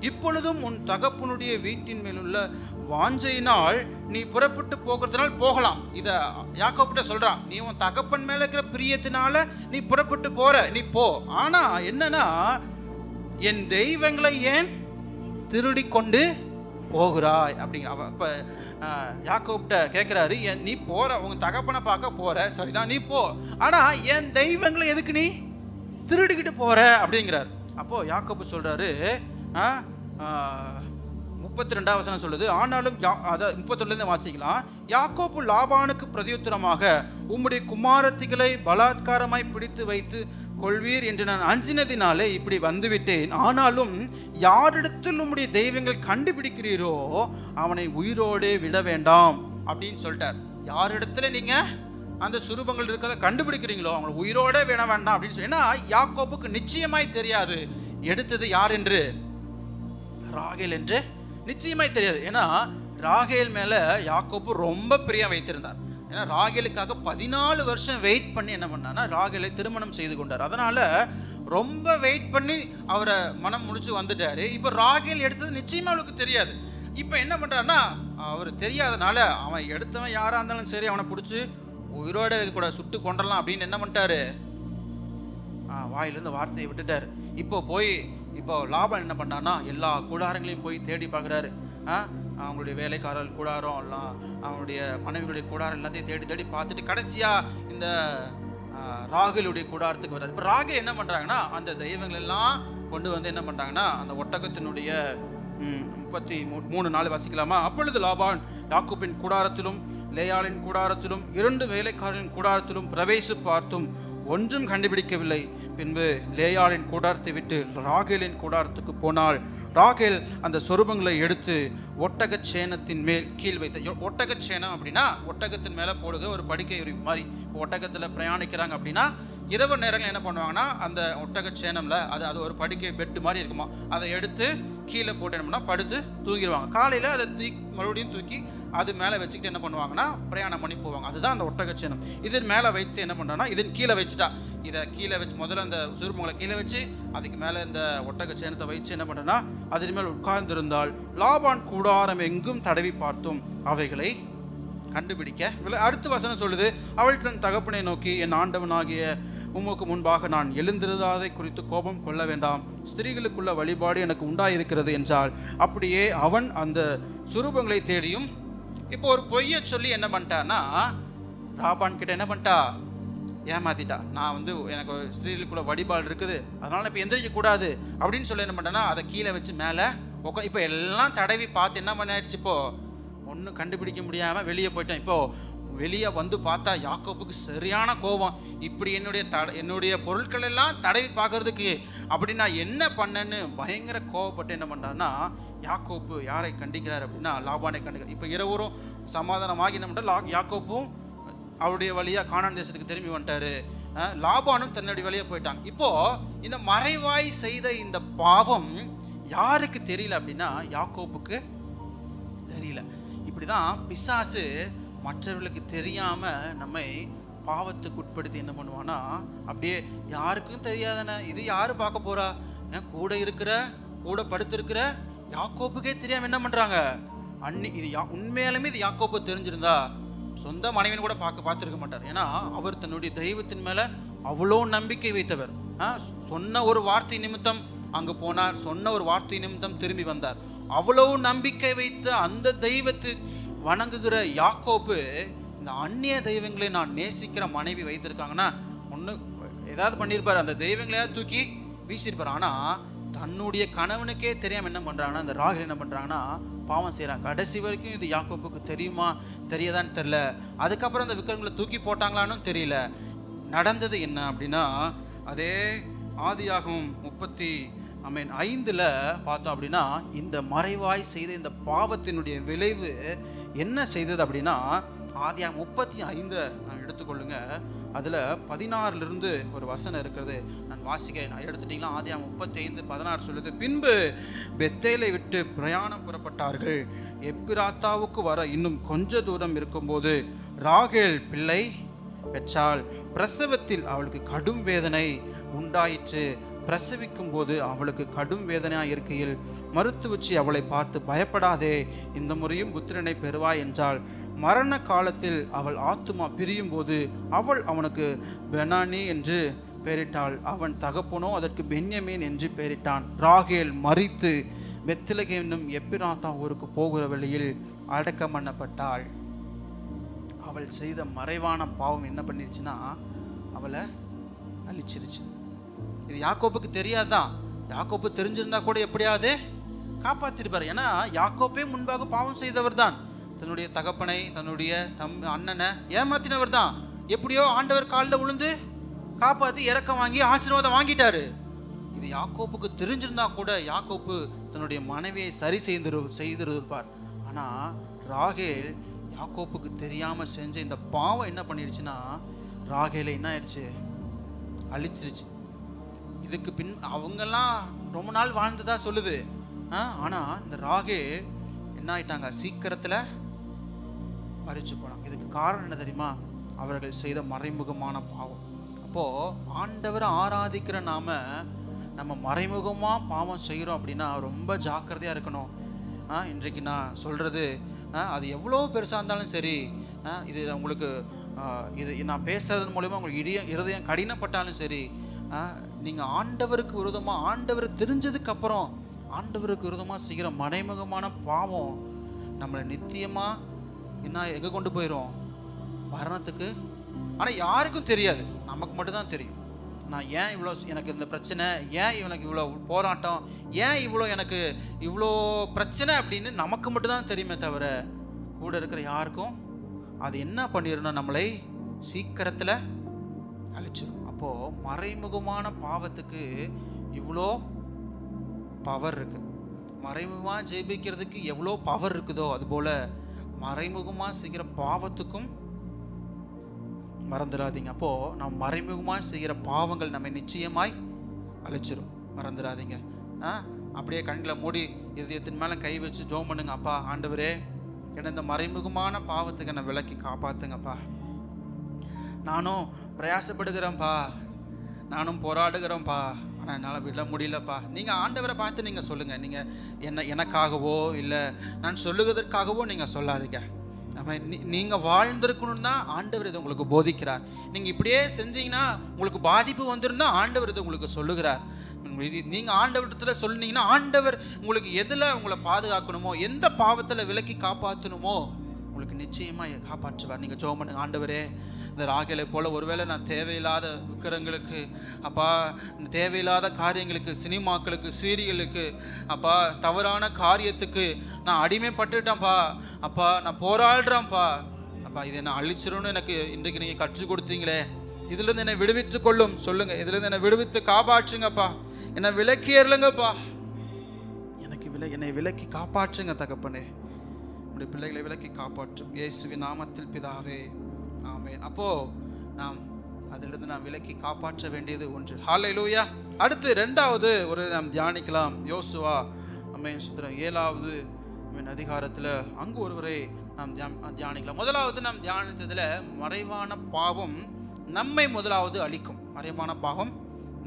இப்பொழுதும் உன் தகப்பனுடைய வீட்டின் மேலுள்ள வாஞ்சையினால் நீ புறப்பட்டு போகிறதுனால் போகலாம். இத யாக்கோபிட்ட சொல்றான். நீ உன் தகப்பன் மேல இருக்கிற பிரியத்தினால நீ புறப்பட்டு போற, நீ போ. ஆனா என்னன்னா, என் தெய்வங்களை ஏன் திருடி கொண்டு போகிறாய் அப்படிங்கிற. அப்ப யாக்கோபிட்ட கேட்கிறாரு, நீ போற, உங்க தகப்பனை பார்க்க போற, சரிதான், நீ போ. ஆனா என் தெய்வங்களை எதுக்கு நீ திருடிக்கிட்டு போற அப்படிங்கிறார். அப்போ யாக்கோபு சொல்றாரு, 32வது வசனம் சொல்லுது, ஆனாலும் 31 வாசிக்கலாம். யாக்கோபு லாபானுக்கு பிரதியுத்தரமாக, உம்முடைய குமாரத்திகளை பலாத்காரமாய் பிடித்து வைத்து கொள்வீர் என்று நான் அஞ்சினதினாலே இப்படி வந்துவிட்டேன். ஆனாலும் யாரிடத்தில் உம்முடைய தெய்வங்கள் கண்டுபிடிக்கிறீரோ அவனை உயிரோடே விட வேண்டாம் அப்படின்னு சொல்லிட்டார். யாரிடத்துல நீங்க அந்த சுரூபங்கள் இருக்கிறத கண்டுபிடிக்கிறீங்களோ அவங்களை உயிரோட விட வேண்டாம் அப்படின்னு சொல்லி. ஏன்னா யாக்கோபுக்கு நிச்சயமாய் தெரியாது எடுத்தது யார் என்று, ராகேல் என்று நிச்சயமாய் தெரியாது. ஏன்னா ராகேல் மேல யாக்கோபு ரொம்ப பிரியம் வைத்திருந்தார். ஏன்னா ராகேலுக்காக 14 வருஷம் வெயிட் பண்ணி என்ன பண்ணான்னா ராகேலை திருமணம் செய்து கொண்டார். அதனால ரொம்ப வெயிட் பண்ணி அவரை மனம் முடிச்சு வந்துட்டாரு. இப்போ ராகேல் எடுத்தது நிச்சயமா அவளுக்கு தெரியாது. இப்போ என்ன பண்றாருன்னா, அவர் தெரியாதனால அவன் எடுத்தவன் யாரா இருந்தாலும் சரி அவனை பிடிச்சி உயிரோட கூட சுட்டு கொண்டலாம் அப்படின்னு என்ன பண்ணிட்டாரு, வாயிலிருந்து வார்த்தையை விட்டுட்டாரு. இப்போ லாபான் என்ன பண்ணான்னா எல்லா கூடாரங்களையும் போய் தேடி பார்க்குறாரு. அவங்களுடைய வேலைக்காரர்கள் கூடாரம் எல்லாம், அவங்களுடைய மனைவிகளுடைய கூடாரம் எல்லாத்தையும் தேடி தேடி பார்த்துட்டு கடைசியா இந்த ராகேலுடைய கூடாரத்துக்கு வர்றாரு. இப்போ ராகேல் என்ன பண்றாங்கன்னா அந்த தெய்வங்கள் எல்லாம் கொண்டு வந்து என்ன பண்றாங்கன்னா அந்த ஒட்டகத்தினுடைய 33 வாசிக்கலாமா. அப்பொழுது லாபான் யாக்கோபின் கூடாரத்திலும் லேயாளின் கூடாரத்திலும் 2 வேலைக்காரர்களின் கூடாரத்திலும் பிரவேசி பார்த்தும் ஒன்றும் கண்டுபிடிக்கவில்லை. பின்பு லேயாளின் கூடாரத்தை விட்டு ராகேலின் கூடாரத்துக்கு போனாள். ராகேல் அந்த சொரூபங்களை எடுத்து ஒட்டகச்சேனத்தின் மேல் கீழ் வைத்த. ஒட்டகச்சேனம் அப்படின்னா ஒட்டகத்தின் மேலே போடுகிற ஒரு படுக்கை மாதிரி. ஒட்டகத்தில் பிரயாணிக்கிறாங்க அப்படின்னா இரவு நேரங்கள் என்ன பண்ணுவாங்கன்னா அந்த ஒட்டகச்சேனம்ல அது ஒரு படுக்கை பெட்டு மாதிரி இருக்குமா, அதை எடுத்து கீழே போட்டு என்ன பண்ணா படுத்து தூங்கிடுவாங்க. காலையில் அதை மறுபடியும் தூக்கி அது மேலே வச்சுக்கிட்டு என்ன பண்ணுவாங்கன்னா பிரயாணம் பண்ணி போவாங்க. அதுதான் அந்த ஒட்டகச்சேனம். இதன் மேலே வைத்து என்ன பண்ணுறான்னா இதன் கீழே வச்சுட்டா, இதை கீழே வச்சு முதல்ல அந்த சுருமங்களை கீழே வச்சு அதுக்கு மேலே இந்த ஒட்டகச்சேனத்தை வச்சு என்ன பண்ணுறேன்னா அதன் மேல் உட்கார்ந்திருந்தால் லாபான் கூடாரம் எங்கும் தடவி பார்த்தும் அவைகளை கண்டுபிடிக்க. அடுத்த வசனம் சொல்லுது, அவள் தன் தகப்பனை நோக்கி, என் ஆண்டவனாகிய உமக்கு முன்பாக நான் எழுந்திருந்தாதை குறித்து கோபம் கொள்ள வேண்டாம், ஸ்திரீகளுக்குள்ள வழிபாடு எனக்கு உண்டாயிருக்கிறது என்றால். அப்படியே அவன் அந்த சுரூபங்களை தேடியும். இப்போ ஒரு பொய்ய சொல்லி என்ன பண்ணிட்டான்னா லாபான் கிட்ட என்ன பண்ணிட்டா, ஏமாத்திட்டா. நான் வந்து எனக்கு ஸ்திரீகளுக்குள்ள வழிபாடு இருக்குது, அதனால இப்போ எந்திரிக்க கூடாது அப்படின்னு சொல்லி என்ன பண்ணிட்டேன்னா அதை கீழே வச்சு மேலே இப்போ எல்லாம் தடவி பார்த்து என்ன பண்ணிடுச்சு, இப்போ ஒன்றும் கண்டுபிடிக்க முடியாமல் வெளியே போயிட்டேன். இப்போது வெளியே வந்து பார்த்தா யாக்கோபுக்கு சரியான கோபம். இப்படி என்னுடைய பொருட்கள் எல்லாம் தடவி பார்க்கறதுக்கு அப்படி நான் என்ன பண்ணேன்னு பயங்கர கோவப்பட்டு என்ன பண்ணுறான்னா யாக்கோபு யாரை கண்டிக்கிறார் அப்படின்னா லாபானை கண்டிக்கிறார். இப்போ இருவரும் சமாதானமாகி என்ன பண்ணுறா, யாக்கோப்பும் அவருடைய வழியாக கானான் தேசத்துக்கு திரும்பி வந்துட்டாரு, லாபானும் தன்னுடைய வழியாக போயிட்டாங்க. இப்போது இந்த மறைவாய் செய்த இந்த பாவம் யாருக்கு தெரியல அப்படின்னா யாக்கோபுக்கு தெரியல. இப்படிதான் பிசாசு மற்றவர்களுக்கு தெரியாம நம்மை பாவத்துக்கு உட்படுத்தி என்ன பண்ணுவானா, அப்படியே யாருக்கும் தெரியாதானே, இது யாரு பார்க்க போறா, கூட படுத்திருக்கிற யாக்கோப்புக்கே தெரியாம என்ன பண்றாங்க இது உண்மையாலுமே இது யாக்கோப்பு தெரிஞ்சிருந்தா சொந்த மனைவின்னு கூட பார்த்துருக்க மாட்டார். ஏன்னா அவர் தன்னுடைய தெய்வத்தின் மேல அவ்வளோ நம்பிக்கை வைத்தவர். சொன்ன ஒரு வார்த்தை நிமித்தம் அங்க போனார், சொன்ன ஒரு வார்த்தை நிமித்தம் திரும்பி வந்தார். அவ்வளவு நம்பிக்கை வைத்த அந்த தெய்வத்தை வணங்குகிற யாக்கோபு இந்த அந்நிய தெய்வங்களை நான் நேசிக்கிற மனைவி வைத்திருக்காங்கன்னா ஒன்று ஏதாவது பண்ணியிருப்பார், அந்த தெய்வங்களையாவது தூக்கி வீசியிருப்பார். ஆனால் தன்னுடைய கணவனுக்கே தெரியாமல் என்ன பண்ணுறாங்கன்னா இந்த ராகேல் என்ன பண்ணுறாங்கன்னா பாவம் செய்கிறாங்க. கடைசி வரைக்கும் இது யாக்கோபுக்கு தெரியுமா தெரியாதான்னு தெரியல. அதுக்கப்புறம் அந்த விக்கிரங்களை தூக்கி போட்டாங்களான்னு தெரியல. நடந்தது என்ன அப்படின்னா அதே ஆதியாகமம் 35 பார்த்தோம் அப்படின்னா இந்த மறைவாய் செய்த இந்த பாவத்தினுடைய விளைவு என்ன செய்தது அப்படின்னா ஆதியாகமம் 35 நான் எடுத்துக்கொள்ளுங்க. அதில் 16 ஒரு வசனம் இருக்கிறது, நான் வாசிக்கிறேன். எடுத்துட்டீங்களா? ஆதியாகமம் 35:16 சொல்லுது, பின்பு பெத்தேலை விட்டு பிரயாணம் புறப்பட்டார்கள். எப்பிராத்தாவுக்கு வர இன்னும் கொஞ்ச தூரம் இருக்கும்போது ராகேல் பிள்ளை பெற்றாள். பிரசவத்தில் அவளுக்கு கடும் வேதனை உண்டாயிற்று. பிரசவிக்கும் போது அவளுக்கு கடும் வேதனையாக இருக்கையில் மருத்துவச்சி அவளை பார்த்து, பயப்படாதே, இந்த முறையும் புத்திரனை பெறுவாய் என்றாள். மரண காலத்தில் அவள் ஆத்துமா பிரியும் போது அவள் அவனுக்கு பெனானி என்று பெயரிட்டாள். அவன் தகப்பனோ அதற்கு பென்யமீன் என்று பெயரிட்டான். ராகேல் மரித்து பெத்லகேம் என்னும் எப்பிராத்தா ஊருக்கு போகிற வழியில் அடக்கம் பண்ணப்பட்டாள். அவள் செய்த மறைவான பாவம் என்ன பண்ணிருச்சுன்னா அவளை அழிச்சிருச்சு. இது யாக்கோப்புக்கு தெரியாதான். யாக்கோப்பு தெரிஞ்சிருந்தா கூட எப்படியாவது காப்பாத்திருப்பார். ஏன்னா யாக்கோப்பே முன்பாக பாவம் செய்தவர் தான். தன்னுடைய தகப்பனை, தன்னுடைய அண்ணனை ஏமாத்தினவர் தான். எப்படியோ ஆண்டவர் காலில் விழுந்து காப்பாற்றி இறக்கம் வாங்கி ஆசீர்வாதம் வாங்கிட்டாரு. இது யாக்கோப்புக்கு தெரிஞ்சிருந்தா கூட யாக்கோப்பு தன்னுடைய மனைவியை சரி செய்திருப்பார். ஆனால் ராகேல் யாக்கோப்புக்கு தெரியாமல் செஞ்ச இந்த பாவம் என்ன பண்ணிடுச்சுன்னா ராகேலை என்ன ஆயிடுச்சு, அழிச்சிருச்சு. இதுக்கு பின் அவங்கெல்லாம் ரொம்ப நாள் வாழ்ந்ததா சொல்லுது. ஆனால் இந்த ராகேல் என்ன ஆயிட்டாங்க, சீக்கிரத்தில் மரிச்சு போனாங்க. இதுக்கு காரணம் என்ன தெரியுமா? அவர்கள் செய்த மறைமுகமான பாவம். அப்போது ஆண்டவரை ஆராதிக்கிற நம்ம மறைமுகமாக பாவம் செய்கிறோம் அப்படின்னா ரொம்ப ஜாக்கிரதையாக இருக்கணும். இன்றைக்கு நான் சொல்கிறது அது எவ்வளோ பெருசாக இருந்தாலும் சரி, இது உங்களுக்கு இது நான் பேசுறது மூலமா உங்களுக்கு இருதயம் கடினப்பட்டாலும் சரி, நீங்கள் ஆண்டவருக்கு விரோதமாக, ஆண்டவர் தெரிஞ்சதுக்கப்புறம் ஆண்டவருக்கு விரோதமாக செய்கிற மறைமுகமான பாவம் நம்மளை நித்தியமாக என்ன எங்கே கொண்டு போயிடும்? மரணத்துக்கு. ஆனால் யாருக்கும் தெரியாது, நமக்கு மட்டும்தான் தெரியும். நான் ஏன் இவ்வளோ, எனக்கு இந்த பிரச்சனை, ஏன் எனக்கு இவ்வளோ போராட்டம், ஏன் எனக்கு இவ்வளோ பிரச்சனை அப்படின்னு நமக்கு மட்டும்தான் தெரியுமே தவிர கூட இருக்கிற யாருக்கும் அது என்ன பண்ணிடணும், நம்மளை சீக்கிரத்தில் அழிச்சிடும். அப்போது மறைமுகமான பாவத்துக்கு இவ்வளோ பவர் இருக்குது. மறைமுகமாக ஜெயிக்கிறதுக்கு எவ்வளோ பவர் இருக்குதோ அதுபோல் மறைமுகமாக செய்கிற பாவத்துக்கும் மறந்துடாதீங்க. அப்போது நம்ம மறைமுகமாக செய்கிற பாவங்கள் நம்ம நிச்சயமாய் அழிச்சிடும், மறந்துடாதீங்க. அப்படியே கண்ணில் மூடி இதயத்தின் மேலே கை வச்சு ஜெபம் பண்ணுங்க. அப்பா ஆண்டவரே, என்ன இந்த மறைமுகமான பாவத்துக்கு என்னை விலக்கி காப்பாற்றுங்கப்பா. நானும் பிரயாசப்படுகிறேன்ப்பா, நானும் போராடுகிறேன்ப்பா, ஆனால் என்னால் விட முடியலப்பா. நீங்கள் ஆண்டவரை பார்த்து நீங்கள் சொல்லுங்கள். நீங்கள் எனக்காகவோ இல்லை நான் சொல்லுவதற்காகவோ நீங்கள் சொல்லாதீங்க. நீங்கள் வாழ்ந்திருக்கணும் தான் ஆண்டவர் இதை உங்களுக்கு போதிக்கிறார். நீங்கள் இப்படியே செஞ்சீங்கன்னா உங்களுக்கு பாதிப்பு வந்துருந்தா ஆண்டவர் இதை உங்களுக்கு சொல்லுகிறார். நீங்கள் ஆண்டவரத்தில் சொன்னீங்கன்னா ஆண்டவர் உங்களுக்கு எதில் உங்களை பாதுகாக்கணுமோ, எந்த பாவத்தில் விலக்கி காப்பாற்றணுமோ உங்களுக்கு நிச்சயமாக காப்பாற்றுவார். நீங்கள் ஜெபம் பண்ணுங்க. ஆண்டவரே, இந்த ராகேலை போல் ஒருவேளை நான் தேவையில்லாத விக்கிரங்களுக்கு, அப்பா தேவையில்லாத காரியங்களுக்கு, சினிமாக்களுக்கு, சீரியலுக்கு, அப்பா தவறான காரியத்துக்கு நான் அடிமைப்பட்டுட்டேன்ப்பா. அப்பா நான் போராடுறேன்ப்பா. அப்பா இதை நான் அழிச்சிரும்னு எனக்கு இன்றைக்கு நீங்கள் கற்றுக் கொடுத்தீங்களே, இதுலேருந்து என்னை விடுவித்து கொள்ளும் சொல்லுங்கள். இதுலேருந்து என்னை விடுவித்து காப்பாற்றுங்கப்பா. என்னை விலக்கியறலுங்கப்பா. என்னை விலக்கி காப்பாற்றுங்க தகப்பனே. நம்முடைய பிள்ளைகளை விலக்கி காப்பாற்றும் இயேசுவின் நாமத்தில் பிதாவே, ஆமென். அப்போது நாம் அதிலிருந்து நாம் விலக்கி காப்பாற்ற வேண்டியது ஒன்று. ஹல்லேலூயா. அடுத்து ரெண்டாவது ஒரு நாம் தியானிக்கலாம். யோசுவா சுத்திரம் 7வது அதிகாரத்தில் அங்கு ஒருவரை நாம் தியானிக்கலாம். முதலாவது நாம் தியானித்ததில் மறைவான பாவம் நம்மை முதலாவது அழிக்கும். மறைவான பாவம்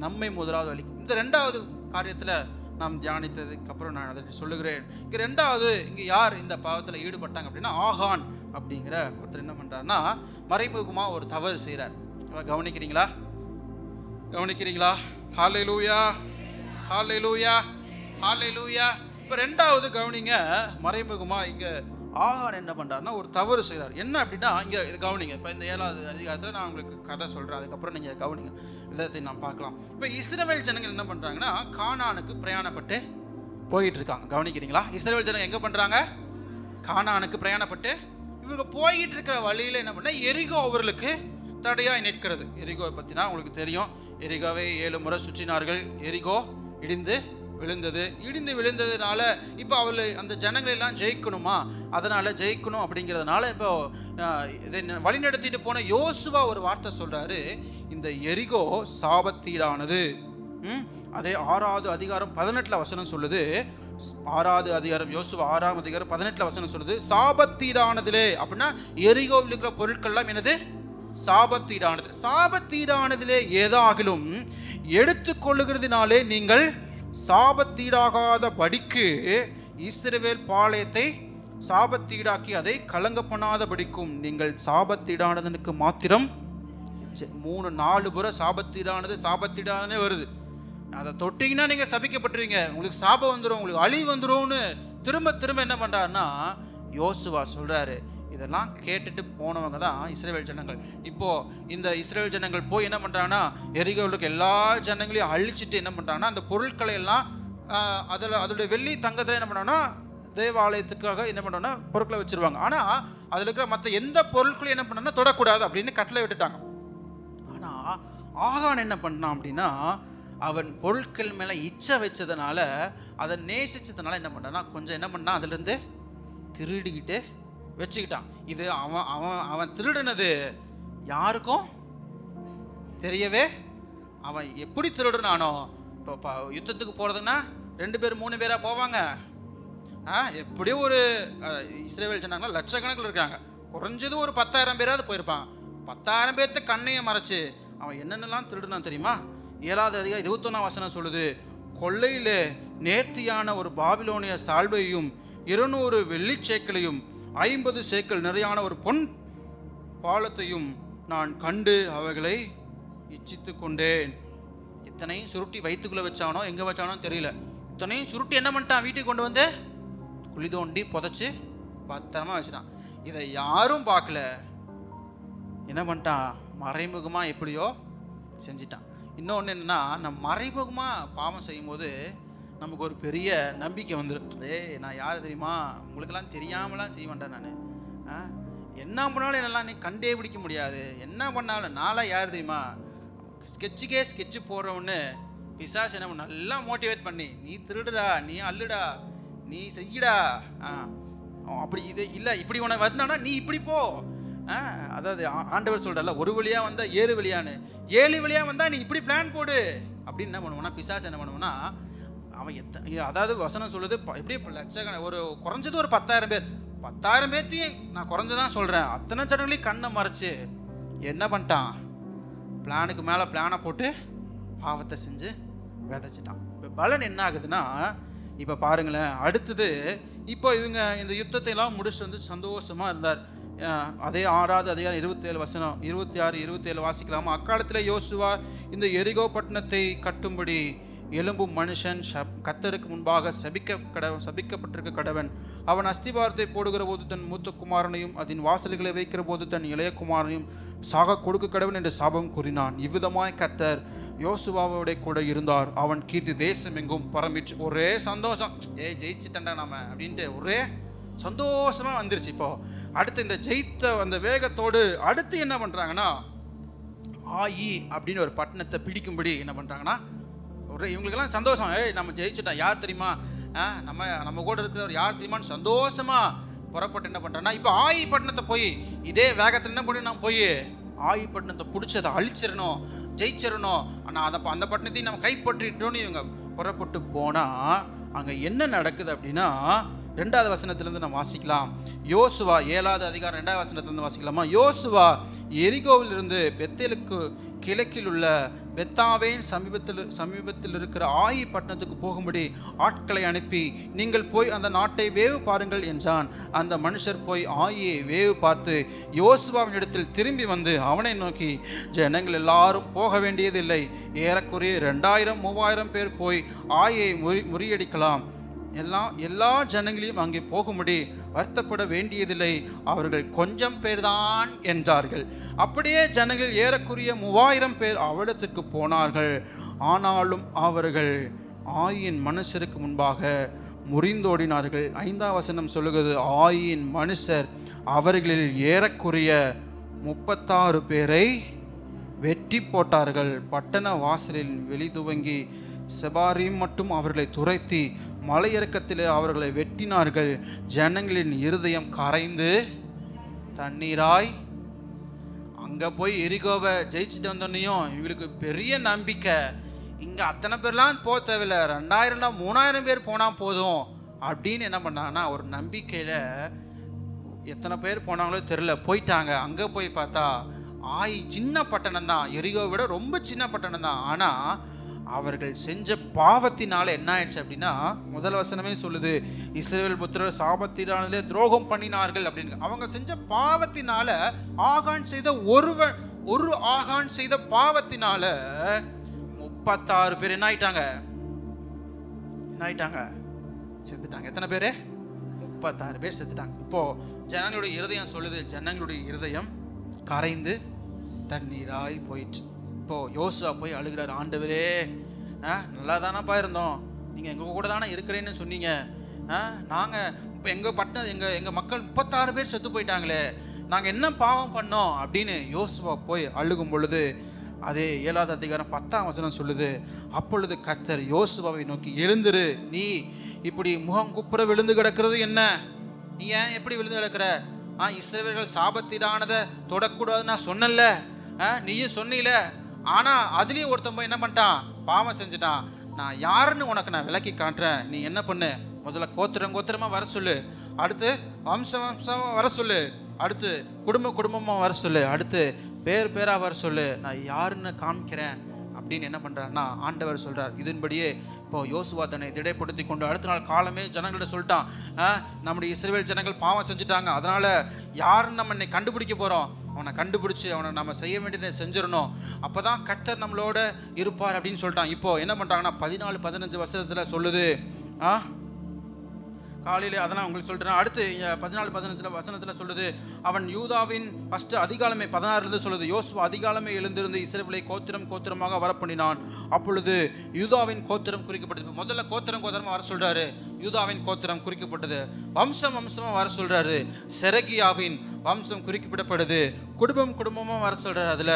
நம்மை முதலாவது அழிக்கும். இந்த ரெண்டாவது காரியத்தில் நாம் தியானித்ததுக்கு அப்புறம் நான் அதை சொல்லுகிறேன். இங்கே ரெண்டாவது, இங்கே யார் இந்த பாவத்தில் ஈடுபட்டாங்க அப்படின்னா ஆகான் அப்படிங்கிற ஒருத்தர் என்ன பண்ணுறாருன்னா மறைமுகமாக ஒரு தவறு செய்கிறார். கவனிக்கிறீங்களா? ஹல்லேலூயா, ஹல்லேலூயா, ஹல்லேலூயா. இப்போ ரெண்டாவது கவனிங்க. மறைமுகமாக இங்கே ஆகான் என்ன பண்ணுறாருன்னா ஒரு தவறு செய்கிறார். என்ன அப்படின்னா இங்கே இது கவனிங்க. இப்போ இந்த 7வது அதிகாரத்தில் நான் உங்களுக்கு கதை சொல்கிறேன், அதுக்கப்புறம் நீங்கள் கவனிங்க, விதத்தை நாம் பார்க்கலாம். இப்போ இஸ்ரவேல் ஜனங்கள் என்ன பண்ணுறாங்கன்னா கானானுக்கு பிரயாணப்பட்டு போயிட்டு இருக்காங்க. கவனிக்கிறீங்களா? இஸ்ரவேல் ஜனங்கள் எங்கே பண்ணுறாங்க? கானானுக்கு பிரயாணப்பட்டு இவங்க போயிட்டு இருக்கிற வழியில் என்ன பண்ண, எரிகோ அவர்களுக்கு தடையாய் நிற்கிறது. எரிகோவை பற்றினா உங்களுக்கு தெரியும். எரிகோவை 7 முறை சுற்றினார்கள். எரிகோ இடிந்து விழுந்தது. இடிந்து விழுந்ததுனால இப்போ அவள் அந்த ஜனங்களை எல்லாம் ஜெயிக்கணுமா, அதனால ஜெயிக்கணும் அப்படிங்கிறதுனால இப்போ இதை வழிநடத்திட்டு போன யோசுவா ஒரு வார்த்தை சொல்றாரு, இந்த எரிகோ சாபத்தீடானது. அதே 6வது அதிகாரம் 18 வசனம் சொல்லுது, 6வது அதிகாரம் யோசுவா 6ஆம் அதிகாரம் 18 வசனம் சொல்லுது, சாபத்தீடானதிலே அப்படின்னா எரிகோவில் இருக்கிற பொருட்கள்லாம் என்னது, சாபத்தீடானது. சாபத்தீடானதிலே ஏதாகிலும் எடுத்துக்கொள்ளுகிறதுனாலே நீங்கள் சாபத்தீடாகாத படிக்கு இஸ்ரவேல் பாளையத்தை சாபத்தீடாக்கி அதை கலங்க பண்ணாத படிக்கும் நீங்கள் சாபத்தீடானதனுக்கு மாத்திரம் 3-4 புற சாபத்தீடானதே வருது. அதை தொட்டிங்கன்னா நீங்க சபிக்கப்பட்டுருவீங்க, உங்களுக்கு சாபம் வந்துடும், உங்களுக்கு அழிவு வந்துடும்னு திரும்ப திரும்ப என்ன பண்றாருன்னா யோசுவா சொல்றாரு. இதெல்லாம் கேட்டுட்டு போனவங்க தான் இஸ்ரவேல் ஜனங்கள். இப்போ இந்த இஸ்ரவேல் ஜனங்கள் போய் என்ன பண்றாங்கன்னா எரிகோவுக்கு எல்லா ஜனங்களையும் அழிச்சிட்டு என்ன பண்றாங்கன்னா அந்த பொருட்களை எல்லாம் அதோட வெள்ளி தங்கத்தை என்ன பண்ணாங்கன்னா தேவாலயத்துக்காக என்ன பண்ணோன்னா பொருட்களை வச்சிருவாங்க. ஆனா அதுல இருக்கிற மற்ற எந்த பொருட்களையும் என்ன பண்ணா தொடக்கூடாது அப்படின்னு கட்டளை விட்டுட்டாங்க. ஆனா ஆகான் என்ன பண்ணான் அப்படின்னா அவன் பொருட்கள் மேல இச்சை வச்சதுனால, அதை நேசிச்சதுனால என்ன பண்ணான்னா கொஞ்சம் என்ன பண்ணா அதுல இருந்து திருடிக்கிட்டு வச்சுக்கிட்டான். இது அவன் திருடுனது யாருக்கும் தெரியவே. அவன் எப்படி திருடுனானோ, இப்போ யுத்தத்துக்கு போறதுன்னா 2 பேர் 3 பேரா போவாங்க. எப்படியும் ஒரு இஸ்ரவேல் ஜனங்கள் லட்சக்கணக்கில் இருக்காங்க, குறைஞ்சது ஒரு 10,000 பேராவது போயிருப்பாங்க. 10,000 பேர்த்த கண்ணையை மறைச்சு அவன் என்னென்னலாம் திருடுனான் தெரியுமா? 7வது அதிகாரம் 21ஆம் வசனம் சொல்லுது, கொள்ளையிலே நேர்த்தியான ஒரு பாபிலோனிய சால்வையும் 200 வெள்ளி சேக்கலையும் 50 சேக்கல் நிறையான ஒரு பொன் பாலத்தையும் நான் கண்டு அவைகளை இச்சித்து கொண்டேன். இத்தனையும் சுருட்டி வயிற்றுக்குள்ள வச்சானோ எங்க வச்சானோ தெரியல. இத்தனையும் சுருட்டி என்ன பண்ணிட்டான், வீட்டுக்கு கொண்டு வந்து குழி தோண்டி புதைச்சு பத்திரமா வச்சுட்டான். இதை யாரும் பார்க்கல. என்ன பண்ணிட்டான், மறைமுகமா எப்படியோ செஞ்சிட்டான். இன்னொன்று என்னன்னா, நம்ம மறைமுகமா பாவம் செய்யும் போது நமக்கு ஒரு பெரிய நம்பிக்கை வந்துடும். நான் யார் தெரியுமா, உங்களுக்கெல்லாம் தெரியாமலாம் செய்வேன்டா நான். என்ன பண்ணாலும் என்னெல்லாம் நீ கண்டே பிடிக்க முடியாது, என்ன பண்ணாலும் நாளாக யார் தெரியுமா, ஸ்கெட்சுக்கே ஸ்கெட்சு போடுறவொன்னு பிசாசு என்ன பண்ண நல்லா மோட்டிவேட் பண்ணி, நீ திருடுடா, நீ அல்லுடா, நீ செய்யடா, அப்படி இது இல்லை இப்படி உனக்கு வந்தானா நீ இப்படி போ. அதாவது ஆண்டவர் சொல்கிறல்ல, ஒரு வழியாக வந்தால் 7 வழியான்னு, 7 வழியாக வந்தால் நீ இப்படி பிளான் போடு அப்படின்னு என்ன பண்ணுவோன்னா பிசாசு என்ன பண்ணுவோன்னா அவன் அதாவது வசனம் சொல்லுது எப்படி லட்சக்கணக்கு ஒரு குறைஞ்சது ஒரு 10,000 பேர், 10,000 பேர்த்தையும் நான் குறைஞ்சதான் சொல்கிறேன், அத்தனை சடங்குலையும் கண்ணை மறைச்சு என்ன பண்ணிட்டான், பிளானுக்கு மேலே பிளானை போட்டு பாவத்தை செஞ்சு விதைச்சிட்டான். இப்போ பலன் என்ன ஆகுதுன்னா, இப்போ பாருங்களேன், அடுத்தது இப்போ இவங்க இந்த யுத்தத்தை எல்லாம் முடிச்சுட்டு வந்து சந்தோஷமாக இருந்தார். அதே 6வது அதிகாரம் 27 வசனம் 26, 27 வாசிக்கலாமா? அக்காலத்தில் யோசுவா இந்த எரிகோ பட்டணத்தை கட்டும்படி எலும்பும் மனுஷன் கர்த்தருக்கு முன்பாக சபிக்கப்பட்டிருக்க கடவன். அவன் அஸ்திபாரத்தை போடுகிற போது தன் மூத்த குமாரனையும் அதன் வாசல்களை வைக்கிற போது தன் இளைய குமாரனையும் சாக கொடுக்க கடவன் என்று சாபம் கூறினான். இவ்விதமாய் கர்த்தர் யோசுவாவோட கூட இருந்தார். அவன் கீர்த்தி தேசம் எங்கும் பரம்பிச்சு. ஒரே சந்தோஷம், ஜெயிச்சுட்டா நாம அப்படின்ட்டு ஒரே சந்தோஷமா வந்துருச்சு. இப்போ அடுத்து இந்த ஜெயித்த அந்த வேகத்தோடு அடுத்து என்ன பண்றாங்கன்னா, ஆயி அப்படின்னு ஒரு பட்டணத்தை பிடிக்கும்படி என்ன பண்றாங்கன்னா, ஒரு இவங்களுக்கெல்லாம் சந்தோஷம், நம்ம ஜெயிச்சுட்டோம், யார் தெரியுமா, நம்ம கூட இருக்கிறவர் யார் தெரியுமான்னு சந்தோஷமா புறப்பட்டு என்ன பண்றாங்கன்னா, இப்போ ஆயி பட்டணத்தை போய் இதே வேகத்தில் என்ன பண்ணி நான் போய் ஆயி பட்டணத்தை பிடிச்சதை அழிச்சிடணும், ஜெயிச்சிடணும், ஆனால் அந்த பட்டணத்தையும் நம்ம கைப்பற்றிட்டோன்னு இவங்க புறப்பட்டு போனா அங்கே என்ன நடக்குது அப்படின்னா, 2வது வசனத்திலிருந்து நம்ம வாசிக்கலாம். யோசுவா 7வது அதிகாரம் 2வது வசனத்திலிருந்து வாசிக்கலாமா? யோசுவா எரிகோவிலிருந்து பெத்தேலுக்கு கிழக்கில் உள்ள பெத்தாவேன் சமீபத்தில் இருக்கிற ஆயி பட்டணத்துக்கு போகும்படி ஆட்களை அனுப்பி, நீங்கள் போய் அந்த நாட்டை வேவு பாருங்கள் என்றான். அந்த மனுஷர் போய் ஆயியை வேவு பார்த்து யோசுவாவின் இடத்தில் திரும்பி வந்து அவனை நோக்கி, ஜனங்கள் எல்லாரும் போக வேண்டியதில்லை, ஏறக்குறைய 2000-3000 பேர் போய் ஆயை முறியடிக்கலாம், எல்லா ஜனங்களையும் அங்கே போகும்படி வருத்தப்பட வேண்டியதில்லை, அவர்கள் கொஞ்சம் பேர்தான் என்றார்கள். அப்படியே ஜனங்கள் ஏறக்குறைய 3000 பேர் அவரிடத்துக்கு போனார்கள். ஆனாலும் அவர்கள் ஆயின் மனுஷருக்கு முன்பாக முறிந்தோடினார்கள். 5ஆம் வசனம் சொல்லுகிறது, ஆயின் மனுஷர் அவர்களில் ஏறக்குறைய 36 பேரை வெட்டி போட்டார்கள். பட்டண வாசலில் வெளி துவங்கி செபாரீம் மட்டும் அவர்களை துரைத்தி மலையிறக்கத்திலே அவர்களை வெட்டினார்கள். ஜனங்களின் இருதயம் கரைந்து தண்ணீராய். அங்க போய் எரிகோவை ஜெயிச்சுட்டு வந்தோன்னையும் இவங்களுக்கு பெரிய நம்பிக்கை, இங்க அத்தனை பேர்லாம் போக தேவையில்லை, 2000 3000 பேர் போனா போதும் அப்படின்னு என்ன பண்ணாங்கன்னா ஒரு நம்பிக்கையில எத்தனை பேர் போனாங்களோ தெரியல, போயிட்டாங்க. அங்க போய் பார்த்தா சின்ன பட்டணம் தான், எரிகோவை விட ரொம்ப சின்ன பட்டணம் தான். ஆனா அவர்கள் செஞ்ச பாவத்தினால என்ன ஆயிடுச்சு அப்படின்னா, முதல் வசனமே சொல்லுது, இஸ்ரவேல் புத்திரர் சாபத்தினாலே துரோகம் பண்ணினார்கள் அப்படின்னு. அவங்க செஞ்ச பாவத்தினால, ஆகான் செய்த ஒரு ஆகான் செய்த பாவத்தினால 36 பேர் என்ன ஆயிட்டாங்க? செத்துட்டாங்க. எத்தனை பேரு? 36 பேர் செத்துட்டாங்க. இப்போ ஜனங்களுடைய இருதயம் சொல்லுது, ஜனங்களுடைய இருதயம் கரைந்து தண்ணீராய் போயிடுச்சு. இப்போ யோசுவா போய் அழுகிறார், ஆண்டவரே நல்லா தானப்பா இருந்தோம், நீங்க எங்க கூட தானே இருக்கிறேன்னு சொன்னீங்க, நாங்க இப்போ எங்க பட்டணம் எங்க மக்கள் 36 பேர் செத்து போயிட்டாங்களே, நாங்க என்ன பாவம் பண்ணோம் அப்படின்னு யோசுவா போய் அழுகும் பொழுது, அதே 7ஆவது அதிகாரம் 10ஆம் வசனம் சொல்லுது, அப்பொழுது கர்த்தர் யோசுவாவை நோக்கி, எழுந்திரு, நீ இப்படி முகம் குப்புற விழுந்து கிடக்கிறது என்ன? நீ ஏன் எப்படி விழுந்து கிடக்கிற? இஸ்ரவேலர்கள் சாபத்திலானதை தொடக்கூடாதுன்னு நான் சொன்னல, நீயும் சொன்னீல. ஆனா அதுலயும் ஒருத்தன் போய் என்ன பண்ணிட்டான்? பாவம் செஞ்சுட்டான். நான் யாருன்னு உனக்கு நான் விளக்கி காட்டுறேன். நீ என்ன பண்ணு, முதல்ல கோத்திரமா வர சொல்லு, அடுத்து வம்சமா வர சொல்லு, அடுத்து குடும்பமா வர சொல்லு, அடுத்து பேரா வர சொல்லு, நான் யாருன்னு காமிக்கிறேன் அப்படின்னு என்ன பண்றாருன்னா ஆண்டவர் சொல்றார். இதன்படியே இப்போ யோசுவா தன்னை திடைப்படுத்தி கொண்டு அடுத்த நாள் காலமே ஜனங்கள்ட்ட சொல்லிட்டான், நம்முடைய இஸ்ரவேல் ஜனங்கள் பாவம் செஞ்சுட்டாங்க, அதனால யாருன்னு நம்ம இன்னைக்கு கண்டுபிடிக்க போறோம், அவனை கண்டுபிடிச்சு அவனை நம்ம செய்ய வேண்டியதை செஞ்சிடணும், அப்பதான் கர்த்தர் நம்மளோட இருப்பார் அப்படின்னு சொல்லிட்டான். இப்போ என்ன பண்றாங்கன்னா 14-15 வருஷத்துல சொல்லுது, காலையிலே அதெல்லாம் உங்களுக்கு சொல்றேன். அடுத்து 14-15 வசனத்துல சொல்லுது, அவன் யூதாவின் ஃபர்ஸ்ட் அதிகாலமே 16 சொல்லுது, யோசுவா அதிகாலமே எழுந்திருந்து இஸ்ரவேலை கோத்திரமாக வர பண்ணினான். அப்பொழுது யூதாவின் கோத்திரம் குறிக்கப்பட்டது. முதல்ல கோத்திரமா வர சொல்றாரு, யூதாவின் கோத்திரம் குறிக்கப்பட்டது. வம்சமா வர சொல்றாரு, செரகியாவின் வம்சம் குறிப்பிடப்படுது. குடும்பமா வர சொல்றாரு, அதுல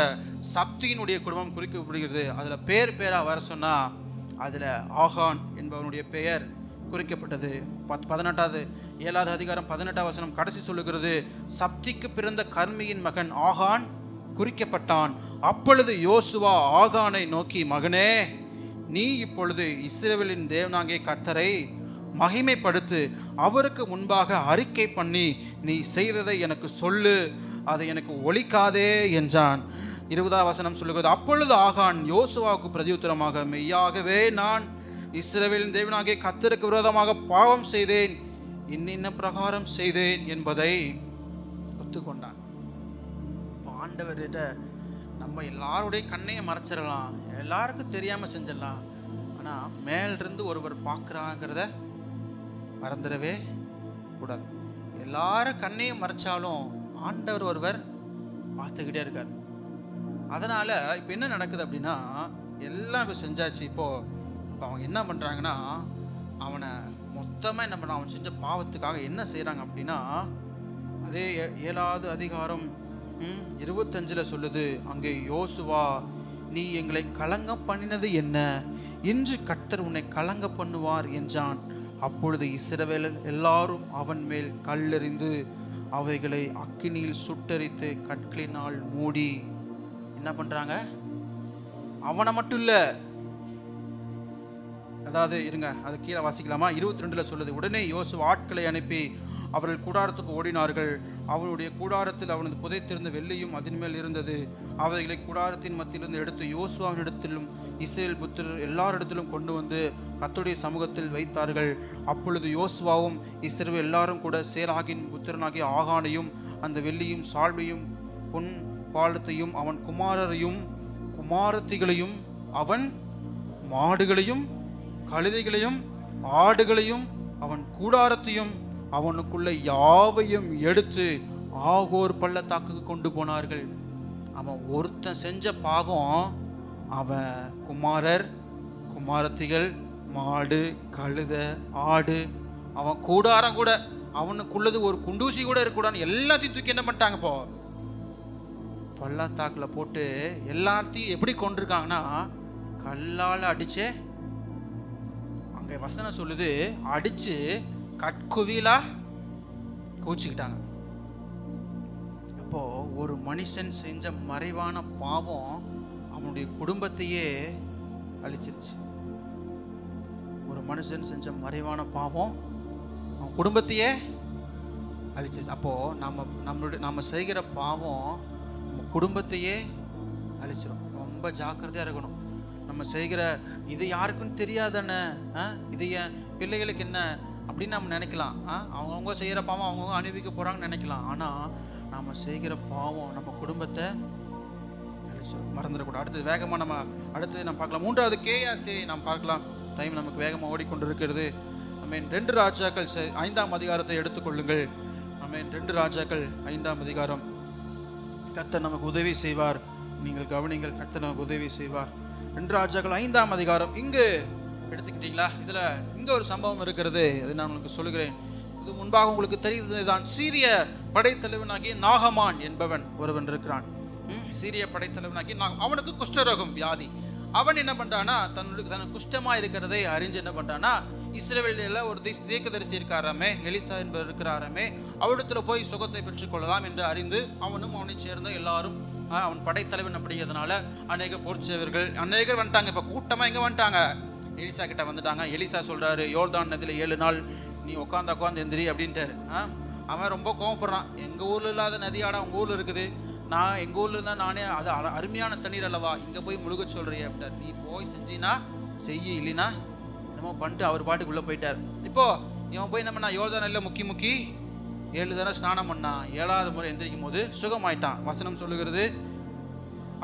சப்தியினுடைய குடும்பம் குறிக்கப்படுகிறது. அதுல பேரா வர சொன்னா அதுல ஆகான் என்பவனுடைய பெயர் குறிக்கப்பட்டது. 18வது 7வது அதிகாரம் 18ஆம் வசனம் கடைசி சொல்லுகிறது, சப்திக்கு பிறந்த கர்மியின் மகன் ஆகான் குறிக்கப்பட்டான். அப்பொழுது யோசுவா ஆகானை நோக்கி, மகனே, நீ இப்பொழுது இஸ்ரவேலின் தேவனாகிய கர்த்தரை மகிமைப்படுத்து, அவருக்கு முன்பாக அறிக்கை பண்ணி நீ செய்ததை எனக்கு சொல்லு, அதை எனக்கு ஒழிக்காதே என்றான். 20ஆம் வசனம் சொல்லுகிறது, அப்பொழுது ஆகான் யோசுவாவுக்கு பிரதியுத்தரமாக, மெய்யாகவே நான் இஸ்ரவேலின் தேவனாகிய கர்த்தருக்கு விரோதமாக பாவம் செய்தேன், இன்ன பிரகாரம் செய்தேன் என்பதை ஒத்துக்கொண்டான். ஆண்டவர்கிட்ட நம்ம எல்லாருடைய கண்ணையை மறைச்சிடலாம், எல்லாருக்கும் தெரியாம செஞ்சிடலாம், ஆனா மேலிருந்து ஒருவர் பார்க்குறாங்கிறத மறந்துடவே கூடாது. எல்லாரும் கண்ணையும் மறைச்சாலும் ஆண்டவர் ஒருவர் பார்த்துக்கிட்டே இருக்கார். அதனால இப்போ என்ன நடக்குது அப்படின்னா, எல்லாம் இப்போ செஞ்சாச்சு. இப்போ அவங்க என்ன பண்ணுறாங்கன்னா, அவனை மொத்தமாக என்ன பண்ணுறான், அவன் செஞ்ச பாவத்துக்காக என்ன செய்கிறாங்க அப்படின்னா, அதே 7வது அதிகாரம் 25 சொல்லுது, அங்கே யோசுவா, நீ எங்களை கலங்க பண்ணினது என்ன? இன்று கர்த்தர் உன்னை கலங்க பண்ணுவார் என்றான். அப்பொழுது இஸ்ரவேலர் எல்லாரும் அவன் மேல் கல்லெறிந்து அவைகளை அக்கினியில் சுட்டரித்து கற்களினால் மூடி என்ன பண்றாங்க? அவனை மட்டும் இல்லை, அதாவது இருங்க அது கீழே வாசிக்கலாமா? 22 சொல்லுது, உடனே யோசுவா ஆட்களை அனுப்பி அவர்கள் கூடாரத்துக்கு ஓடினார்கள். அவனுடைய கூடாரத்தில் அவனது புதைத்திருந்த வெள்ளியும் அதன் மேல் இருந்தது. அவைகளை கூடாரத்தின் மத்தியிலிருந்து எடுத்து யோசுவாவினிடத்திலும் இஸ்ரவேல் புத்திரர் எல்லாரிடத்திலும் கொண்டு வந்து கர்த்தருடைய சமூகத்தில் வைத்தார்கள். அப்பொழுது யோசுவாவும் இஸ்ரவேல் எல்லாரும் கூட சேராகின் புத்திரனாகிய ஆகானையும் அந்த வெள்ளியும் சால்வையும் பொன் பாலத்தையும் அவன் குமாரரையும் குமாரத்திகளையும் அவன் மாடுகளையும் கழுதைகளையும் ஆடுகளையும் அவன் கூடாரத்தையும் அவனுக்குள்ள யாவையும் எடுத்து ஆகோர் பள்ளத்தாக்குக்கு கொண்டு போனார்கள். அவன் ஒருத்தன் செஞ்ச பாவம், அவன் குமாரர் குமாரத்திகள் மாடு கழுதை ஆடு அவன் கூடாரம் கூட அவனுக்குள்ளது ஒரு குண்டூசி கூட இருக்கக்கூடாதுன்னு எல்லாத்தையும் தூக்கி என்ன பண்ணிட்டாங்க? இப்போ பள்ளத்தாக்குல போட்டு எல்லாத்தையும் எப்படி கொண்டிருக்காங்கன்னா, கல்லால் அடிச்சே இப்போ வசனம் சொல்லுது, அடிச்சு கட்குவிலா கூச்சிக்கிட்டாங்க. அப்போ ஒரு மனுஷன் செஞ்ச மறைவான பாவம் அவனுடைய குடும்பத்தையே அழிச்சிருச்சு. ஒரு மனுஷன் செஞ்ச மறைவான பாவம் அவன் குடும்பத்தையே அழிச்சிருச்சு. அப்போ நம்ம செய்கிற பாவம் நம்ம குடும்பத்தையே அழிச்சிடும். ரொம்ப ஜாக்கிரதையா இருக்கணும். நம்ம செய்கிற இது யாருக்குன்னு தெரியாதானே, இது என் பிள்ளைகளுக்கு என்ன அப்படின்னு நம்ம நினைக்கலாம். அவங்கவுங்க செய்கிற பாவம் அவங்கவுங்க அனுபவிக்க போகிறாங்கன்னு நினைக்கலாம். ஆனால் நம்ம செய்கிற பாவம் நம்ம குடும்பத்தை அழிச்சிடும். மறந்துடக்கூடாது. அடுத்தது வேகமாக நம்ம பார்க்கலாம். 3வது கேயாசி நாம் பார்க்கலாம். டைம் நமக்கு வேகமாக ஓடிக்கொண்டு இருக்கிறது. ஆமென். 2 ராஜாக்கள் 5ஆம் அதிகாரத்தை எடுத்துக்கொள்ளுங்கள். ஆமென். 2 ராஜாக்கள் 5ஆம் அதிகாரம். கர்த்தர் நமக்கு உதவி செய்வார். நீங்கள் கவனிங்கள், கர்த்தர் நமக்கு உதவி செய்வார். 2 ராஜாக்கள் 5ஆம் அதிகாரம். இங்கு எடுத்துக்கிட்டீங்களா? இதில் இங்கே ஒரு சம்பவம் இருக்கிறது. அது நான் உங்களுக்கு சொல்லுகிறேன். இது முன்பாக உங்களுக்கு தெரிந்ததுதான். சீரிய படைத்தலைவனாகிய நாகமான் என்பவன் ஒருவன் இருக்கிறான். சீரிய படைத்தலைவனாகிய அவனுக்கு குஷ்டரோகம் வியாதி. அவன் என்ன பண்றானா, தன் குஷ்டமா இருக்கிறதை அறிஞ்சு என்ன பண்றானா, இஸ்ரவேலில் ஒரு தீர்க்கதரிசி இருக்காராமே, எலிசா என்பவர் இருக்கிறாராமே, அவரிடத்துல போய் சுகத்தை பெற்றுக்கொள்ளலாம் என்று அறிந்து அவனும் அவனை சேர்ந்த எல்லாரும், அவன் படைத்தலைவன் அப்படிங்கிறதுனால அநேக போர்ச்சேவர்கள் அநேகர் வந்துட்டாங்க. இப்போ கூட்டமாக எங்கே வந்துட்டாங்க? எலிசா கிட்ட வந்துட்டாங்க. எலிசா சொல்றாரு, யோர்தான் நதியில் 7 நாள் நீ உட்காந்து எந்திரி அப்படின்ட்டாரு. அவன் ரொம்ப கோவப்படுறான். எங்கள் ஊரில் இல்லாத நதியாடா உங்கள் ஊரில் இருக்குது, நான் எங்கள் ஊரில் இருந்தால் நானே, அது அருமையான தண்ணீர் அல்லவா, இங்கே போய் முழுக சொல்கிறிய அப்படின்ட்டார். நீ போய் செஞ்சினா செய்ய, இல்லைன்னா என்னமோ பண்ணிட்டு அவர் பாட்டுக்குள்ளே போயிட்டார். இப்போ இவன் போய் நம்ம யோர்தான் நதியில் முக்கி 7 தடவை ஸ்நானம் பண்ணான். 7வது முறை எந்திரிக்கும் போது சுகமாயிட்டான். வசனம் சொல்லுகிறது,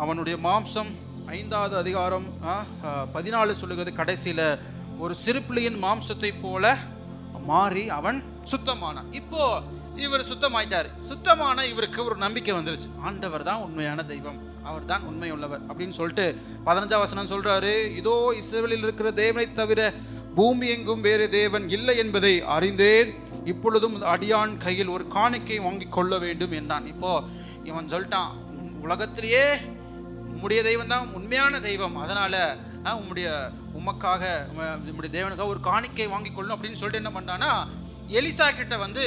அவனுடைய மாம்சம் 5வது அதிகாரம் 14 சொல்லுகிறது, கடைசியில் ஒரு சிறுப்பிள்ளையின் மாம்சத்தை போல மாறி அவன் சுத்தமானான். இப்போ இவர் சுத்தமாயிட்டார். சுத்தமான இவருக்கு ஒரு நம்பிக்கை வந்துருச்சு, ஆண்டவர் தான் உண்மையான தெய்வம், அவர் தான் உண்மை உள்ளவர் அப்படின்னு சொல்லிட்டு 15ஆம் வசனம் சொல்றாரு, இதோ இஸ்ரவேலில் இருக்கிற தேவனை தவிர பூமி எங்கும் வேறு தேவன் இல்லை என்பதை அறிந்தேன். இப்பொழுதும் அடியான் கையில் ஒரு காணிக்கை வாங்கி கொள்ள வேண்டும் என்றான். இப்போ இவன் சொல்லிட்டான், உலகத்திலேயே உம்முடைய தெய்வம் தான் உண்மையான தெய்வம், அதனால உமக்காக உம்முடைய தேவனுக்காக ஒரு காணிக்கை வாங்கி கொள்ளணும் அப்படின்னு சொல்லிட்டு என்ன பண்ணான்னா, எலிசா கிட்ட வந்து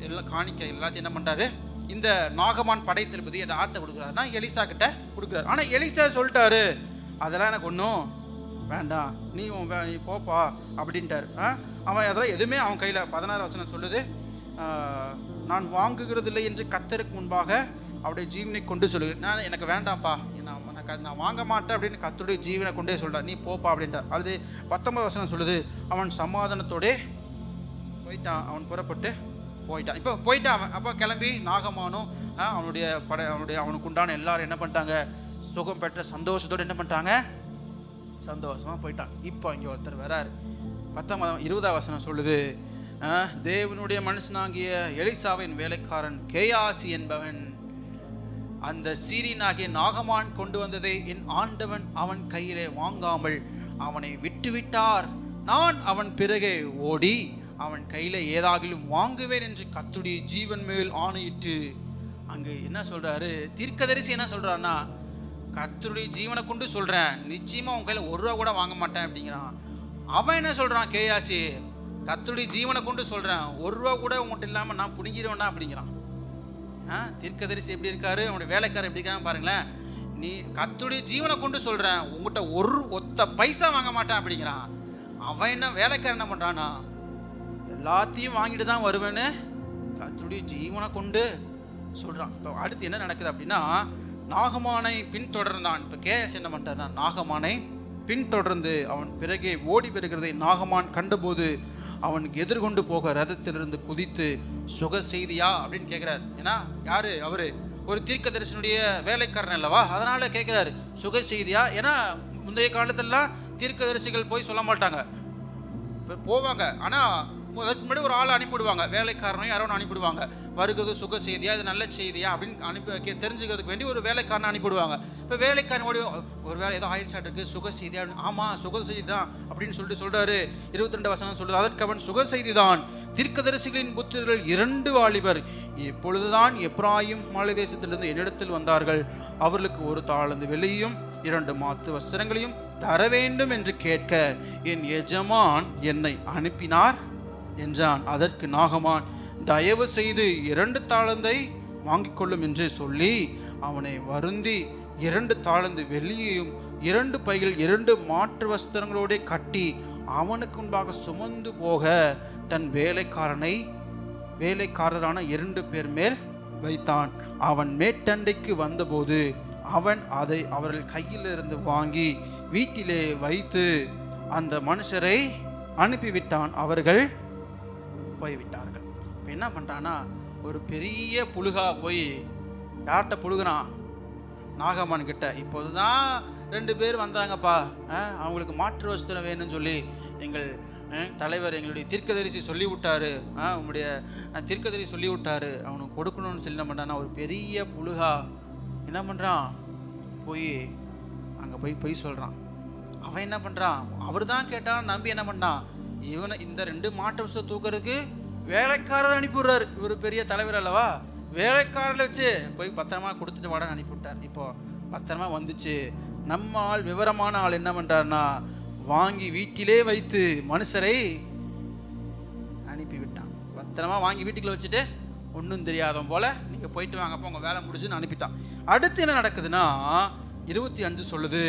எல்லாம் காணிக்கை எல்லாத்தையும் என்ன பண்றாரு, இந்த நாகமான் படைத்தளபதி என்ற ஆட்டை கொடுக்குறாருன்னா எலிசா கிட்ட கொடுக்குறாரு. ஆனால் எலிசா சொல்லிட்டாரு, அதெல்லாம் எனக்கு ஒன்றும் வேண்டாம், நீ போப்பா அப்படின்ட்டார். அவன் அதெல்லாம் எதுவுமே அவன் கையில் 16 வசனம் சொல்லுது, நான் வாங்குகிறது இல்லை என்று கர்த்தருக்கு முன்பாக அவருடைய ஜீவனை கொண்டு சொல்லுகிறேன். நான் எனக்கு வேண்டாம்ப்பா, நான் வாங்க மாட்டேன் அப்படின்னு கர்த்தருடைய ஜீவனை கொண்டே சொல்கிறார், நீ போப்பா அப்படின்ட்டார். அது 19 வசனம் சொல்லுது, அவன் சமாதானத்தோடே போயிட்டான், அவன் புறப்பட்டு போயிட்டான். இப்போ போயிட்டான் அவன். அப்போ கிளம்பி நாகமானும் அவனுக்கு உண்டான எல்லாரும் என்ன பண்ணிட்டாங்க, சுகம் பெற்ற சந்தோஷத்தோடு என்ன பண்ணிட்டாங்க, சந்தோஷமாக போயிட்டான். இப்போ இங்கே ஒருத்தர் வராரு. 20ஆம் வசனம் சொல்லுது, தேவனுடைய மனுஷனாகிய எலிசாவின் வேலைக்காரன் கேயாசி என்பவன் அந்த சீரியனாகிய நாகமான் கொண்டு வந்ததை என் ஆண்டவன் அவன் கையிலே வாங்காமல் அவனை விட்டுவிட்டார். நான் அவன் பிறகே ஓடி அவன் கையில ஏதாகிலும் வாங்குவேன் என்று கர்த்தருடைய ஜீவன் மேல் ஆணையிட்டு. அங்கு என்ன சொல்றாரு தீர்க்கதரிசி, என்ன சொல்றாருன்னா, கர்த்தருடைய ஜீவனை கொண்டு சொல்றேன், நிச்சயமா உன் கையில 1 ரூபா கூட வாங்க மாட்டேன் அப்படிங்கிறான். அவன் என்ன சொல்றான், கேயாசி, கர்த்தருடைய ஜீவனை கொண்டு சொல்றேன், 1 ரூபா கூட உங்கள்கிட்ட இல்லாம நான் புடுங்கிடுவேன்டா அப்படிங்கிறான். தீர்க்கதரிசி எப்படி இருக்காரு, அவனுடைய வேலைக்காரர் எப்படி இருக்கான்னு பாருங்களேன். நீ கர்த்தருடைய ஜீவனை கொண்டு சொல்றேன், உங்ககிட்ட ஒத்த பைசா வாங்க மாட்டேன் அப்படிங்கிறான். அவன் என்ன வேலைக்காரன் என்ன பண்றானா, எல்லாத்தையும் வாங்கிட்டு தான் வருவேன்னு கர்த்தருடைய ஜீவனை கொண்டு சொல்றான். இப்போ அடுத்து என்ன நடக்குது அப்படின்னா, நாகமானை பின்தொடர்ந்தான். இப்போ கேஎஸ் என்ன பண்ணிட்டார்னா, நாகமானை பின்தொடர்ந்து அவன் பிறகே ஓடி வருகிறதை நாகமான் கண்டபோது அவனுக்கு எதிர்கொண்டு போக ரதத்திலிருந்து குதித்து, சுக செய்தியா அப்படின்னு கேட்கிறார். ஏன்னா யாரு அவரு, ஒரு தீர்க்கதரிசனுடைய வேலைக்காரன் அல்லவா, அதனால கேட்கிறாரு சுக செய்தியா. ஏன்னா முந்தைய காலத்திலலாம் தீர்க்கதரிசிகள் போய் சொல்ல மாட்டாங்க, போவாங்க. ஆனால் அதுக்கு முன்னாடி ஒரு ஆளை அனுப்பிவிடுவாங்க, வேலைக்காரனையும் யாரோ அனுப்பிவிடுவாங்க, வருகிறது சுக செய்தியா, இது நல்ல செய்தியா அப்படின்னு தெரிஞ்சுக்கிறதுக்கு வேண்டி ஒரு வேலைக்காரனை அனுப்பிவிடுவாங்க. இப்போ வேலைக்காரனோட ஒரு வேலை ஏதோ ஆயிடுச்சாட்டு இருக்குது, சுக செய்தியா, ஆமாம் சுக செய்தி தான் அப்படின்னு சொல்றாரு. 22 வசனம் சொல்லுது, அதற்கு அவன் சுக செய்தி தான், தீர்க்கதரிசிகளின் புத்திரர்கள் 2 வாலிபர் இப்பொழுதுதான் எப்ராயிம் மாலை தேசத்திலிருந்து என்னிடத்தில் வந்தார்கள், அவர்களுக்கு 1 தாளந்து வெள்ளியும் 2 மாத்து வஸ்திரங்களையும் தர வேண்டும் என்று கேட்க என் எஜமான் என்னை அனுப்பினார் என்றான். அதற்கு நாகமான், தயவு செய்து 2 தாலந்தை வாங்கிக் கொள்ளும் என்று சொல்லி அவனை வருந்தி 2 தாலந்து வெள்ளியையும் 2 பைகள் 2 மாற்று வஸ்திரங்களோட கட்டி அவனுக்கு முன்பாக சுமந்து போக தன் வேலைக்காரரான 2 பேர் மேல் வைத்தான். அவன் மேட்டண்டைக்கு வந்தபோது அவன் அதை அவர்கள் கையிலிருந்து வாங்கி வீட்டிலே வைத்து அந்த மனுஷரை அனுப்பிவிட்டான். அவர்கள் போய்விட்டார்கள். இப்போ என்ன பண்ணுறான்னா, ஒரு பெரிய புழுகா போய் யார்கிட்ட புழுகுறான்? நாகமான் கிட்ட. இப்போதுதான் 2 பேர் வந்தாங்கப்பா, அவங்களுக்கு மாற்று வஸ்திரம் வேணும்னு சொல்லி எங்கள் தலைவர், எங்களுடைய தீர்க்கதரிசி சொல்லி விட்டாரு, உங்களுடைய தீர்க்கதரிசி சொல்லி விட்டாரு, அவனுக்கு கொடுக்கணும்னு சொல்லி என்ன பண்ணுறான்னா, ஒரு பெரிய புழுகா என்ன பண்ணுறான், போய் அங்கே போய் சொல்கிறான். அவன் என்ன பண்ணுறான், அவர் தான் கேட்டான் நம்பி என்ன பண்ணான், இவனை இந்த 2 மாற்று வஸ்திரம் தூக்கிறதுக்கு வேலைக்காரர் அனுப்பிவிடுறாரு. இவர் பெரிய தலைவர் அல்லவா, வேலைக்காரர்களை வச்சு போய் பத்திரமா கொடுத்துட்டு வாடன்னு அனுப்பிவிட்டார். இப்போ பத்திரமா வந்துச்சு. நம்ம ஆள், விவரமான ஆள் என்ன பண்ணுறாருன்னா, வாங்கி வீட்டிலே வைத்து மனுஷரை அனுப்பிவிட்டான். பத்திரமா வாங்கி வீட்டுக்குள்ள வச்சுட்டு ஒன்றும் தெரியாதவன் போல நீங்கள் போயிட்டு வாங்கப்போ உங்கள் வேலை முடிச்சுன்னு அனுப்பிட்டான். அடுத்து என்ன நடக்குதுன்னா 25 சொல்லுது,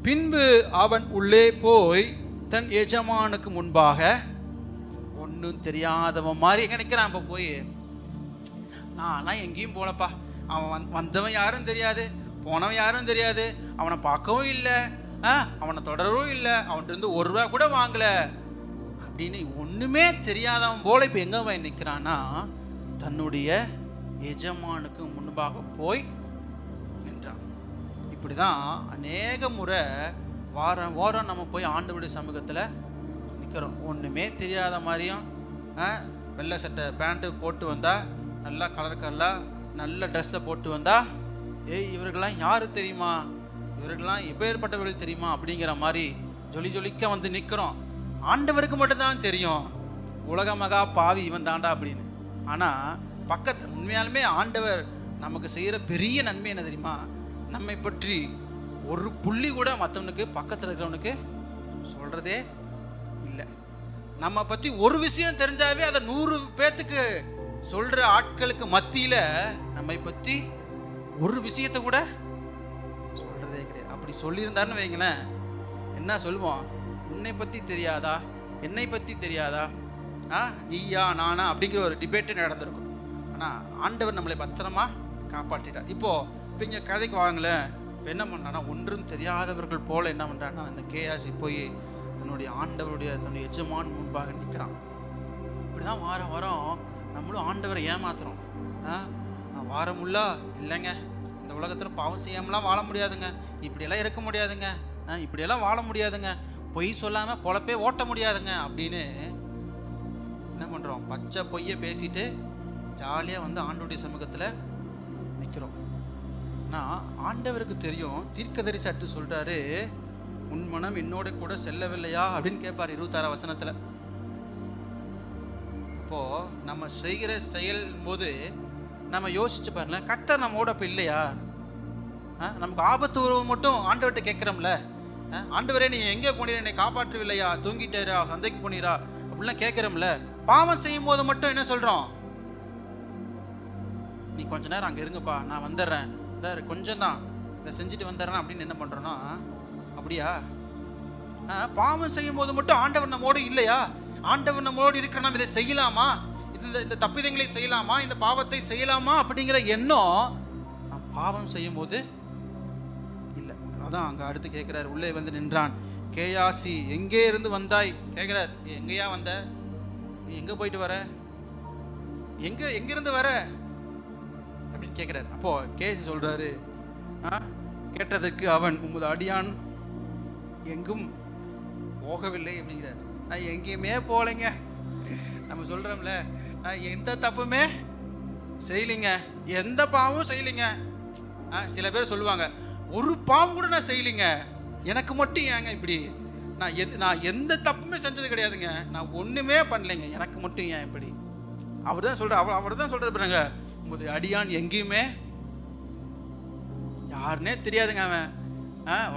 பின்பு அவன் உள்ளே போய் தன் எஜமானுக்கு முன்பாக ஒன்றும் தெரியாதவன் மாதிரி எங்கே நிற்கிறான். இப்போ போய் நான்லாம் எங்கேயும் போனப்பா, அவன் வந்தவன் யாரும் தெரியாது, போனவன் யாரும் தெரியாது, அவனை பார்க்கவும் இல்லை, அவனை தொடரவும் இல்லை, அவன்கிட்ட 1 ரூபா கூட வாங்கலை அப்படின்னு ஒன்றுமே தெரியாதவன் போல இப்போ எங்கே போய் நிற்கிறான்னா, தன்னுடைய எஜமானுக்கு முன்பாக போய் நின்றான். இப்படி தான் அநேக முறை வாரம் நம்ம போய் ஆண்டவருடைய சமூகத்தில் நிற்கிறோம். ஒன்றுமே தெரியாத மாதிரியும், வெள்ளை சட்டை பேண்ட்டு போட்டு வந்தால், நல்லா கலர் நல்ல ட்ரெஸ்ஸை போட்டு வந்தால், இவர்கள்லாம் யார் தெரியுமா, இவர்கள்லாம் எப்பேற்பட்டவர்கள் தெரியுமா அப்படிங்கிற மாதிரி ஜொலிக்க வந்து நிற்கிறோம். ஆண்டவருக்கு மட்டும்தான் தெரியும் உலக மகா பாவி இவன் தாண்டா அப்படின்னு. ஆனால் பக்கத்து உண்மையாலுமே ஆண்டவர் நமக்கு செய்கிற பெரிய நன்மை என்ன தெரியுமா, நம்மை பற்றி ஒரு புள்ளி கூட மற்றவனுக்கு பக்கத்தில் இருக்கிறவனுக்கு சொல்கிறதே இல்லை. நம்ம பற்றி ஒரு விஷயம் தெரிஞ்சாவே அதை 100 பேர்த்துக்கு சொல்கிற ஆட்களுக்கு மத்தியில் நம்மை பற்றி ஒரு விஷயத்தை கூட சொல்கிறதே கிடையாது. அப்படி சொல்லியிருந்தாருன்னு வைங்களேன், என்ன சொல்லுவோம், உன்னை பற்றி தெரியாதா, என்னை பற்றி தெரியாதா, நீயா நானா அப்படிங்கிற ஒரு டிபேட்டே நடந்திருக்கும். ஆனால் ஆண்டவர் நம்மளை பத்திரமா காப்பாற்றிட்டார். இப்போ இங்கே கதைக்கு வாங்கலேன். இப்போ என்ன பண்ணுறான்னா, ஒன்றும் தெரியாதவர்கள் போல் என்ன பண்ணுறான்னா, அந்த கேயாசி போய் தன்னுடைய தன்னுடைய எஜமான் முன்பாக நிற்கிறான். இப்படி தான் வாரம் நம்மளும் ஆண்டவரை ஏமாத்துறோம். வாரமுள்ளா இல்லைங்க, இந்த உலகத்தில் பாவம் செய்யாமலாம் வாழ முடியாதுங்க, இப்படியெல்லாம் இருக்க முடியாதுங்க, இப்படியெல்லாம் வாழ முடியாதுங்க, பொய் சொல்லாமல் பொழப்பே ஓட்ட முடியாதுங்க அப்படின்னு என்ன பண்ணுறோம், பச்சை பொய்யை பேசிட்டு ஜாலியாக வந்து ஆண்டவருடைய சமூகத்தில் நிற்கிறோம். ஆனால் ஆண்டவருக்கு தெரியும். தீர்க்கதரிசி அடுத்து சொல்கிறாரு, உன் மனம் என்னோட கூட செல்லவில்லையா அப்படின்னு கேட்பார் 26 வசனத்தில். இப்போது நம்ம செய்கிற செயல் போது நம்ம யோசிச்சு பாருங்களேன், கர்த்தர் நம்மோட இப்போ இல்லையா? நமக்கு ஆபத்து உறவு மட்டும் ஆண்டவர்கிட்ட கேட்குறோம்ல, ஆண்டவரே நீ எங்கே போனீரா, என்னை காப்பாற்றவில்லையா, தூங்கிட்டாரா, சந்தைக்கு போனீரா அப்படிலாம் கேட்குறோம்ல. பாவம் செய்யும் போது மட்டும் என்ன சொல்கிறோம், நீ கொஞ்ச நேரம் அங்கே இருங்கப்பா, நான் வந்துடுறேன், கொஞ்சம் தான் இதை செஞ்சுட்டு வந்துடுறேன் அப்படின்னு என்ன பண்ணுறோன்னா, அப்படியா? பாவம் செய்யும் போது மட்டும் ஆண்டவர் நம்மோடு இல்லையா? ஆண்டவர் நம்மோடு இருக்கிற நாம் இதை செய்யலாமா, இந்த தப்பிதங்களை செய்யலாமா, இந்த பாவத்தை செய்யலாமா அப்படிங்கிற எண்ணம் நான் பாவம் செய்யும் போது இல்லை. அதான் அங்கே அடுத்து கேட்குறாரு, உள்ளே வந்து நின்றான். கேயாசி, எங்கே இருந்து வந்தாய் கேட்குறார். எங்கேயா வந்த, நீ எங்கே போயிட்டு வர, எங்கிருந்து வர அப்படின்னு கேட்குறாரு. அப்போ கேசி சொல்றாரு, கேட்டதற்கு அவன், உமது அடியான் எங்கும் போகவில்லை அப்படிங்கிறார். நான் எங்கேயுமே போகலைங்க. நம்ம சொல்றோம்ல, நான் எந்த தப்புமே செய்யலைங்க, எந்த பாவமும் செய்யலைங்க. சில பேர் சொல்லுவாங்க, ஒரு பாவம் கூட நான் செய்யலைங்க, எனக்கு மட்டும் ஏங்க இப்படி, நான் எந்த தப்புமே செஞ்சது கிடையாதுங்க, நான் ஒன்றுமே பண்ணலைங்க, எனக்கு மட்டும் ஏன் இப்படி. அவர் தான் சொல்கிறார், அவர் தான் சொல்கிறது பாருங்க, உமது அடியான் எங்கேயுமே யாருன்னே தெரியாதுங்க அவன்.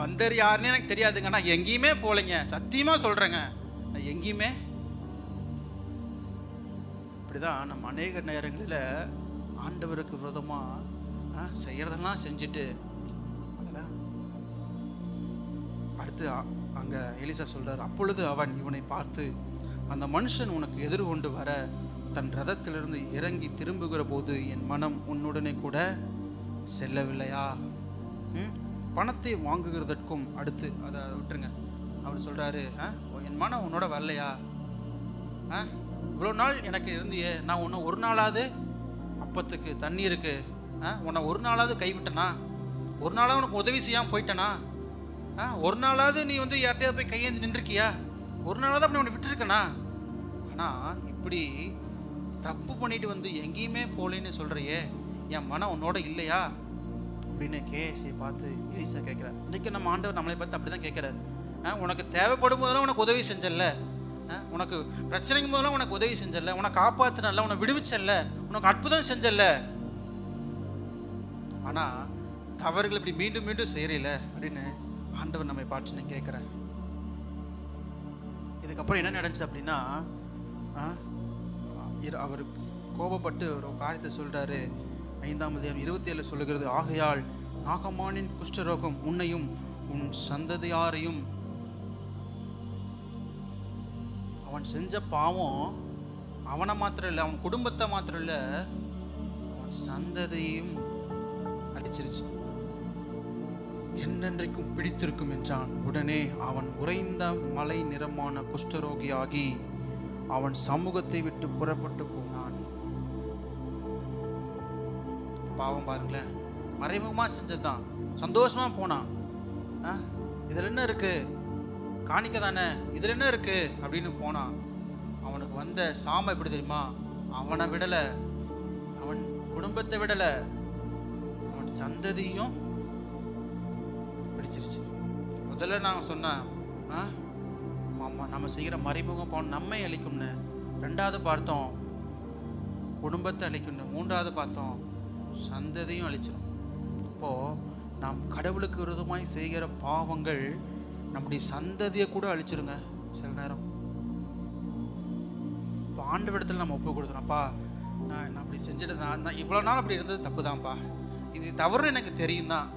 வந்தார் யாருன்னு எனக்கு தெரியாதுங்க, நான் எங்கேயுமே போகலைங்க, சத்தியமாக சொல்கிறேங்க, நான் எங்கேயுமே. இப்படிதான் நம்ம அநேக நேரங்களில் ஆண்டவருக்கு விரோதமாக செய்கிறதெல்லாம் செஞ்சுட்டு அடுத்து அங்கே எலிசா சொல்கிறார், அப்பொழுது அவன் இவனை பார்த்து, அந்த மனுஷன் உனக்கு எதிர்கொண்டு வர தன் ரதத்திலிருந்து இறங்கி திரும்புகிற போது என் மனம் உன்னுடனே கூட செல்லவில்லையா? பணத்தை வாங்குகிறதற்கும் அடுத்து அதை விட்டுருங்க. அவர் சொல்கிறாரு, என் மனம் உன்னோட வரலையா? இவ்வளோ நாள் எனக்கு இருந்தியே, நான் உன்னை ஒரு நாளாவது அப்பத்துக்கு தண்ணீருக்கு உன்னை ஒரு நாளாவது கைவிட்டனா? ஒரு நாளாவது உனக்கு உதவி செய்யாமல் போயிட்டனா? ஒரு நாளாவது நீ வந்து யார்கிட்டயாவது போய் கையேந்து நின்றுருக்கியா? ஒரு நாளாவது அப்படி உன்னை விட்டுருக்கனா? ஆனால் இப்படி தப்பு பண்ணிட்டு வந்து எங்கேயுமே போகலன்னு சொல்கிறையே, என் மனம் உன்னோட இல்லையா அப்படின்னு கேஸை பார்த்து எலிசா கேட்குறார். இன்றைக்கி நம்ம ஆண்டவர் நம்மளை பார்த்து அப்படி தான் கேட்குறாரு. உனக்கு தேவைப்படும் போதெல்லாம் உனக்கு உதவி செஞ்சல, உனக்கு பிரச்சனைக்கும் போதெல்லாம் உனக்கு உதவி செஞ்சல, உனக்கு காப்பாற்றினல, உனக்கு விடுவிச்சல்ல, உனக்கு அற்புதம் செஞ்சல. ஆனால் தவறுகள் இப்படி மீண்டும் மீண்டும் செய்யறீல அப்படின்னு ஆண்டவர் நம்மை பார்த்து கேட்குறார். இதுக்கப்புறம் என்ன நடந்துச்சு அப்படின்னா, அவர் கோபப்பட்டு ஒரு காரியத்தை சொல்கிறாரு. 5ஆம் அதிகாரம் 27 சொல்லுகிறது, ஆகையால் நாகமானின் குஷ்டரோகம் உன்னையும் உன் சந்ததியாரையும், அவன் செஞ்ச பாவம் அவனை மாத்திரம் இல்லை, அவன் குடும்பத்தை மாத்திரம் இல்லை, அவன் சந்ததியையும் அடிச்சிருச்சு, என்னென்றைக்கும் பிடித்திருக்கும் என்றான். உடனே அவன் உறைந்த மலை நிறமான குஷ்டரோகியாகி அவன் சமூகத்தை விட்டு புறப்பட்டு போனான். பாவம் பாருங்களேன், மறைமுகமாக செஞ்சதுதான், சந்தோஷமா போனான். இதில் என்ன இருக்கு, காணிக்க தானே, இதில் என்ன இருக்கு அப்படின்னு போனான். அவனுக்கு வந்த சாமம் எப்படி தெரியுமா? அவனை விடலை, அவன் குடும்பத்தை விடலை, அவன் சந்ததியும் பிடிச்சிருச்சு. முதல்ல நான் சொன்னேன், நம்ம செய்கிற மறைமுகம் பாவம் நம்மை அழிக்கும்னு. 2வது பார்த்தோம் குடும்பத்தை அழிக்கும்னு. 3வது பார்த்தோம் சந்ததியும் அழிச்சிடும். அப்போது நாம் கடவுளுக்கு விரோதமாய் செய்கிற பாவங்கள் நம்முடைய சந்ததியை கூட அழிச்சிருங்க சில நேரம். இப்போ ஆண்டவரிடத்தில் நம்ம ஒப்பு கொடுக்குறோம்ப்பா, நான் அப்படி செஞ்சுட்டு நான் இவ்வளோ நாள் அப்படி இருந்தது தப்பு தான்ப்பா, இது தவறு எனக்கு தெரியும் தான்,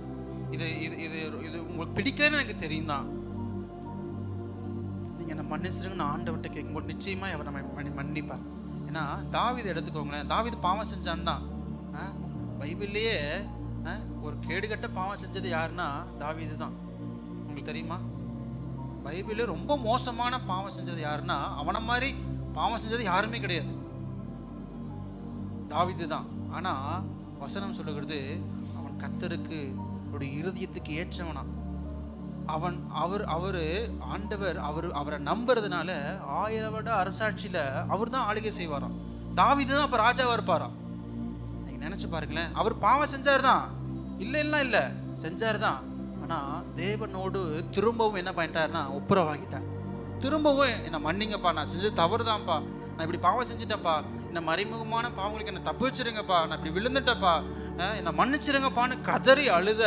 இது இது இது இது உங்களுக்கு பிடிக்கலன்னு எனக்கு தெரியும் தான், நீங்கள் என்ன மன்னிச்சிருங்கன்னு ஆண்டவர்கிட்ட கேட்கும்போது நிச்சயமாக அவர் நம்ம மன்னிப்பார். ஏன்னா தாவீது எடுத்துக்கோங்களேன், தாவீது பாவம் செஞ்சான் தான். பைபிள்லேயே ஒரு கேடுகட்ட பாவம் செஞ்சது யாருன்னா தாவீது தான். உங்களுக்கு தெரியுமா? பைபிளில் ரொம்ப மோசமான பாவம் செஞ்சது யாருன்னா, அவனை மாதிரி பாவம் செஞ்சது யாருமே கிடையாது, தாவீது தான். ஆனால் வசனம் சொல்லுகிறது, அவன் கர்த்தருக்கு அவருடைய இருதயத்துக்கு ஏற்றவனா. அவர் ஆண்டவர் அவரை நம்புறதுனால 1000 வருட அரசாட்சியில் அவர் தான் ஆளுகை செய்வாராம். தாவீது தான் அப்போ ராஜாவாக இருப்பாராம். நீங்கள் நினச்சி பாருங்களேன், அவர் பாவம் செஞ்சார் தான், இல்லை செஞ்சார் தான். ஆனால் தேவனோடு திரும்பவும் என்ன பண்ணிட்டாருன்னா ஒப்புரவாகிட்டார். திரும்பவும் என்னை மன்னிங்கப்பா, நான் செஞ்சது தவறு தான்ப்பா, நான் இப்படி பாவம் செஞ்சுட்டேன்ப்பா, இந்த மறைமுகமான பாவங்களுக்கு என்னை தப்பு வச்சிருங்கப்பா, நான் இப்படி விழுந்துட்டப்பா, என்னை மன்னிச்சிருங்கப்பான்னு கதறி அழுத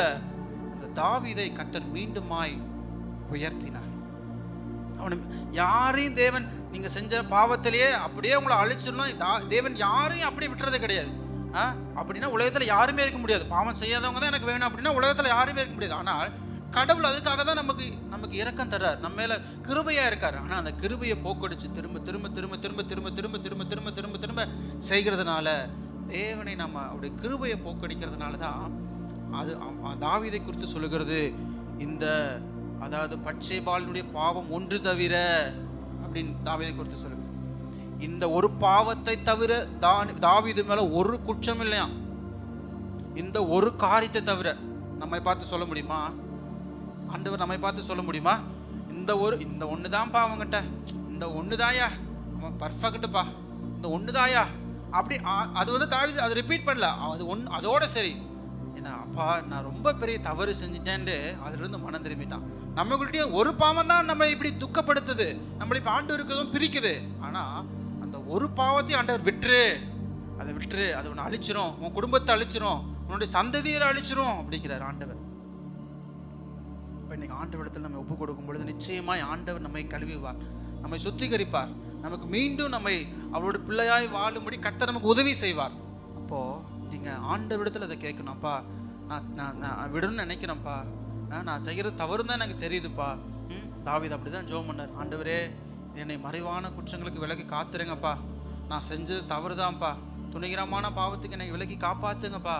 அந்த தாவீதை கர்த்தர் மீண்டுமாய் உயர்த்தினார். அவனு யாரையும் தேவன் நீங்கள் செஞ்ச பாவத்திலேயே அப்படியே உங்களை அழிச்சிடணும், தேவன் யாரையும் அப்படியே விட்டுறது கிடையாது. அப்படின்னா உலகத்தில் யாருமே இருக்க முடியாது. பாவம் செய்யாதவங்க தான் எனக்கு வேணும் அப்படின்னா உலகத்தில் யாருமே இருக்க முடியாது. ஆனால் கடவுள் அதுக்காக தான் நமக்கு இரக்கம் தர்றார், நம்ம மேல கிருபையா இருக்காரு. ஆனால் அந்த கிருபையை போக்கடிச்சு திரும்ப திரும்ப திரும்ப திரும்ப திரும்ப திரும்ப திரும்ப திரும்ப திரும்ப திரும்ப செய்கிறதுனால, தேவனை நம்ம அவருடைய கிருபையை போக்கடிக்கிறதுனால தான் அது தாவீதை குறித்து சொல்லுகிறது. அதாவது பட்சேபாலினுடைய பாவம் ஒன்று தவிர அப்படின்னு தாவீதை குறித்து சொல்லுகிறது. இந்த ஒரு பாவத்தை தவிர தாவீது மேல ஒரு குற்றம் இல்லையா. இந்த ஒரு காரியத்தை தவிர நம்மை பார்த்து சொல்ல முடியுமா? ஆண்டவர் நம்மை பார்த்து சொல்ல முடியுமா? இந்த ஒன்று தான் பாவங்கிட்ட, இந்த ஒன்று தாயா அவன் பர்ஃபெக்ட்டுப்பா, இந்த ஒன்று தாயா அப்படி அது வந்து தாவீது அதை ரிப்பீட் பண்ணல. அதோட சரி, ஏன்னா அப்பா நான் ரொம்ப பெரிய தவறு செஞ்சுட்டேன்ட்டு அதிலிருந்து மனம் திரும்பிட்டான். நம்மகிட்டே ஒரு பாவம் தான் நம்மளை இப்படி துக்கப்படுத்துது, நம்மளை இப்போ ஆண்டு இருக்கிறதும் பிரிக்குது. ஆனால் அந்த ஒரு பாவத்தையும் ஆண்டவர் விட்டுரு, அதை உன்னை அழிச்சிரும், உன் குடும்பத்தை அழிச்சிரும், உன்னுடைய சந்ததியை அழிச்சிரும் அப்படிங்கிறார் ஆண்டவர். இன்னைக்கு ஆண்டவரிடத்தில் நம்ம ஒப்பு கொடுக்கும் பொழுது நிச்சயமாய் ஆண்டவர் நம்மை கழுவிவார், நம்மை சுத்திகரிப்பார், நமக்கு மீண்டும் நம்மை அவரோட பிள்ளையாய் வாழும்படி கர்த்தர் நமக்கு உதவி செய்வார். அப்போது நீங்கள் ஆண்டவரிடத்தில் அதை கேட்கணும். அப்பா நான் விடணும்னு நினைக்கிறேன்ப்பா, நான் செய்கிறது தவறு தான் எனக்கு தெரியுதுப்பா. தாவீது அப்படி தான் ஜெபம் பண்ணார். ஆண்டவரே, என்னை மறைவான குற்றங்களுக்கு விலக்கி காத்துருங்கப்பா, நான் செஞ்சது தவறு தான்ப்பா, துணிகரமான பாவத்துக்கு என்னை விலக்கி காப்பாற்றுங்கப்பா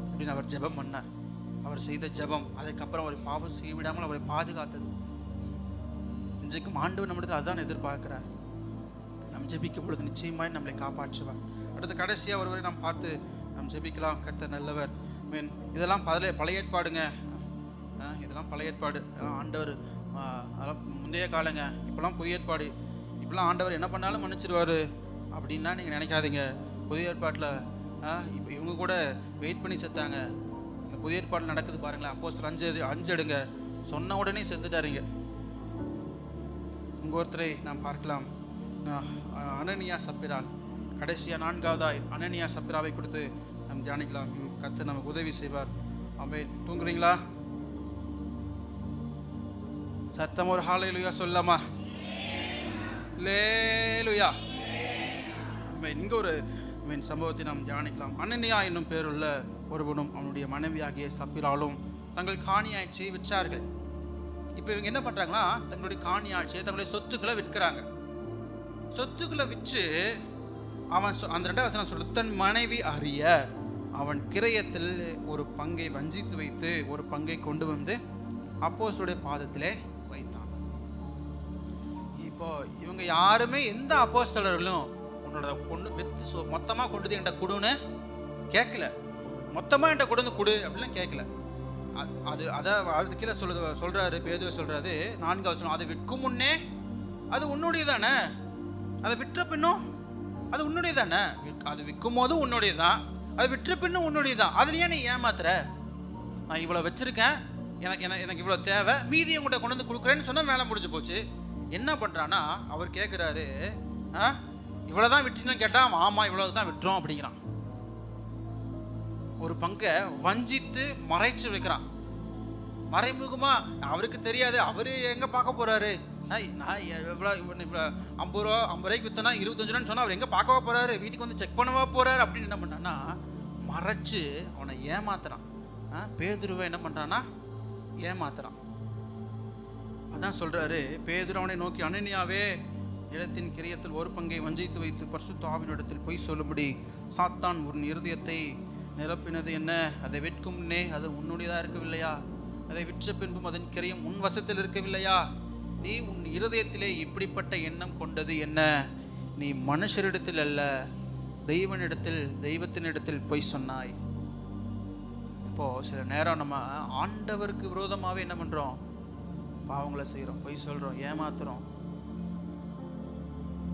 அப்படின்னு அவர் ஜெபம் பண்ணார். அவர் செய்த ஜெபம் அதுக்கப்புறம் அவர் பாவம் செய்ய விடாமல் அவரை பாதுகாத்தது. இன்றைக்கும் ஆண்டவர் நம்மிடத்தில் அதுதான் எதிர்பார்க்கிறார். நம் ஜெபிக்கும் பொழுது நிச்சயமாய் நம்மளை காப்பாற்றுவார். அடுத்து கடைசியாக ஒருவரை நாம் பார்த்து நாம் ஜெபிக்கலாம். கர்த்தர் நல்லவர். மீன் இதெல்லாம் பழைய ஏற்பாடுங்க, இதெல்லாம் பழைய ஏற்பாடு. ஆண்டவர் அதெல்லாம் முந்தைய காலங்க, இப்போலாம் புதிய ஏற்பாடு. இப்போலாம் ஆண்டவர் என்ன பண்ணாலும் மன்னிச்சிடுவார் அப்படின்லாம் நீங்கள் நினைக்காதீங்க. புதிய ஏற்பாட்டில் இப்போ இவங்க கூட வெயிட் பண்ணி செத்தாங்க. இந்த புதிய ஏற்பாட்டில் நடக்குது பாருங்களேன். அப்போஸ்தலர் 5 எடுங்க, சொன்ன உடனே செத்துட்டாருங்க. இங்கே ஒருத்தரை நாம் பார்க்கலாம், அனனியா சப்பிரால். கடைசியாக 4வதாய் அனனியா சப்பிராவை கொடுத்து நம்ம தியானிக்கலாம். கர்த்தர் நமக்கு உதவி செய்வார். ஆமென். தூங்குறீங்களா? சத்தம் ஒரு ஹல்லேலூயா சொல்லாமா? லேலுயா. இங்கே ஒரு சம்பவத்தை நாம் தியானிக்கலாம். அனனியா என்னும் பேருள்ள ஒருவனும் அவனுடைய மனைவியாகிய சப்பிராலும் தங்கள் காணியாட்சியை விற்றார்கள். இப்போ இவங்க என்ன பண்ணுறாங்கன்னா, தங்களுடைய காணியாட்சியை, தங்களுடைய சொத்துக்களை விற்கிறாங்க. சொத்துக்களை விற்று அவன் அந்த 2வது வசனம் சொல்ற, தன் மனைவி அறிய அவன் கிரயத்தில் ஒரு பங்கை வஞ்சித்து வைத்து ஒரு பங்கை கொண்டு வந்து அப்போஸ்தலருடைய பாதத்திலே வைத்தான். இப்போ இவங்க யாருமே எந்த அப்போஸ்தலர்களும் உன்னோட கொண்டு வித்து மொத்தமாக கொண்டு என்கிட்ட கொடுன்னு கேட்கல. மொத்தமாக என்கிட்ட கொண்டு கொடு அப்படிலாம் கேட்கல. அது கீழே சொல்றாரு பேதுரு சொல்றாரு 4வது வசனம், அதை விற்கும் முன்னே அது உன்னுடைய தானே, அதை விற்ற பின்னும் அது உன்னுடைய தானே, அது விற்கும் போதும் உன்னுடைய தான், அது விற்ற பின்னும் உன்னுடைய தான். அதுலையே நீ ஏமாத்துற. நான் இவ்வளோ வச்சிருக்கேன், எனக்கு இவ்வளோ தேவை, மீதியை உங்கள்கிட்ட கொண்டு வந்து கொடுக்குறேன்னு சொன்னால் வேலை முடிஞ்சு போச்சு. என்ன பண்ணுறான்னா, அவர் கேட்குறாரு, இவ்வளோ தான் விட்டுன்னு கேட்டால் ஆமாம் இவ்வளோ தான் விட்டுறோம் அப்படிங்கிறான். ஒரு பங்கை வஞ்சித்து மறைச்சு வைக்கிறான். மறைமுகமா அவருக்கு தெரியாது. அவரு எங்க பார்க்க போறாரு? நான் எவ்வளோ 50 ரூபாய்க்கு வித்தனா 25 ரூபான்னு சொன்னா அவர் எங்க பார்க்கவா போறாரு? வீட்டுக்கு வந்து செக் பண்ணவா போறாரு? அப்படின்னு என்ன பண்ணான்னா மறைச்சு அவனை ஏமாத்துறான். பேதுருவை என்ன பண்றான்னா ஏமாத்துறான். அதான் சொல்றாரு, பேதுரு அவனை நோக்கி, அனனியாவே, நிலத்தின் கிரியத்தில் ஒரு பங்கை வஞ்சித்து வைத்து பரிசுத்த ஆவியினிடத்தில் பொய் சொல்லும்படி சாத்தான் உன் இருதயத்தை நிரப்பினது என்ன? அதை விற்கும் முன்னே அது உன்னுடையதாக இருக்கவில்லையா? அதை விற்ற பின்பும் அதன் கிரியம் உன் வசத்தில் இருக்கவில்லையா? நீ உன் இருதயத்திலே இப்படிப்பட்ட எண்ணம் கொண்டது என்ன? நீ மனுஷரிடத்தில் அல்ல, தெய்வத்தினிடத்தில் பொய் சொன்னாய். இப்போ சில நேரம் நம்ம ஆண்டவருக்கு விரோதமாகவே என்ன பண்றோம்? பாவங்களை செய்கிறோம், பொய் சொல்றோம், ஏமாத்துறோம்.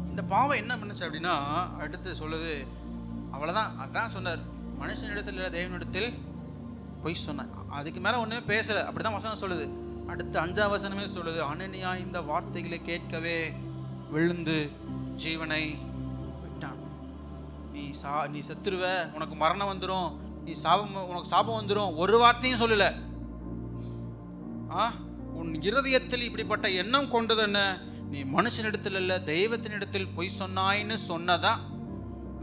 இந்த பாவம் என்ன பண்ணுச்சு அப்படின்னா, அடுத்து சொல்லுது, அவ்வளோதான். அதான் சொன்னார், மனுஷனிடத்தில் இல்லை தேவனிடத்தில் பொய் சொன்னான். அதுக்கு மேலே ஒன்றுமே பேசலை. அப்படி தான் வசனம் சொல்லுது. அடுத்து 5வது வசனமே சொல்லுது, அனனியா இந்த வார்த்தைகளை கேட்கவே விழுந்து ஜீவனை விட்டான். நீ செத்துருவ, உனக்கு மரணம் வந்துடும், உனக்கு சாபம் வந்துடும், ஒரு வார்த்தையும் சொல்லல. உன் இருதயத்தில் இப்படிப்பட்ட எண்ணம் கொண்டது என்ன? நீ மனுஷனிடத்தில் இல்லை தெய்வத்தினிடத்தில் பொய் சொன்னாயின்னு சொன்னதான்,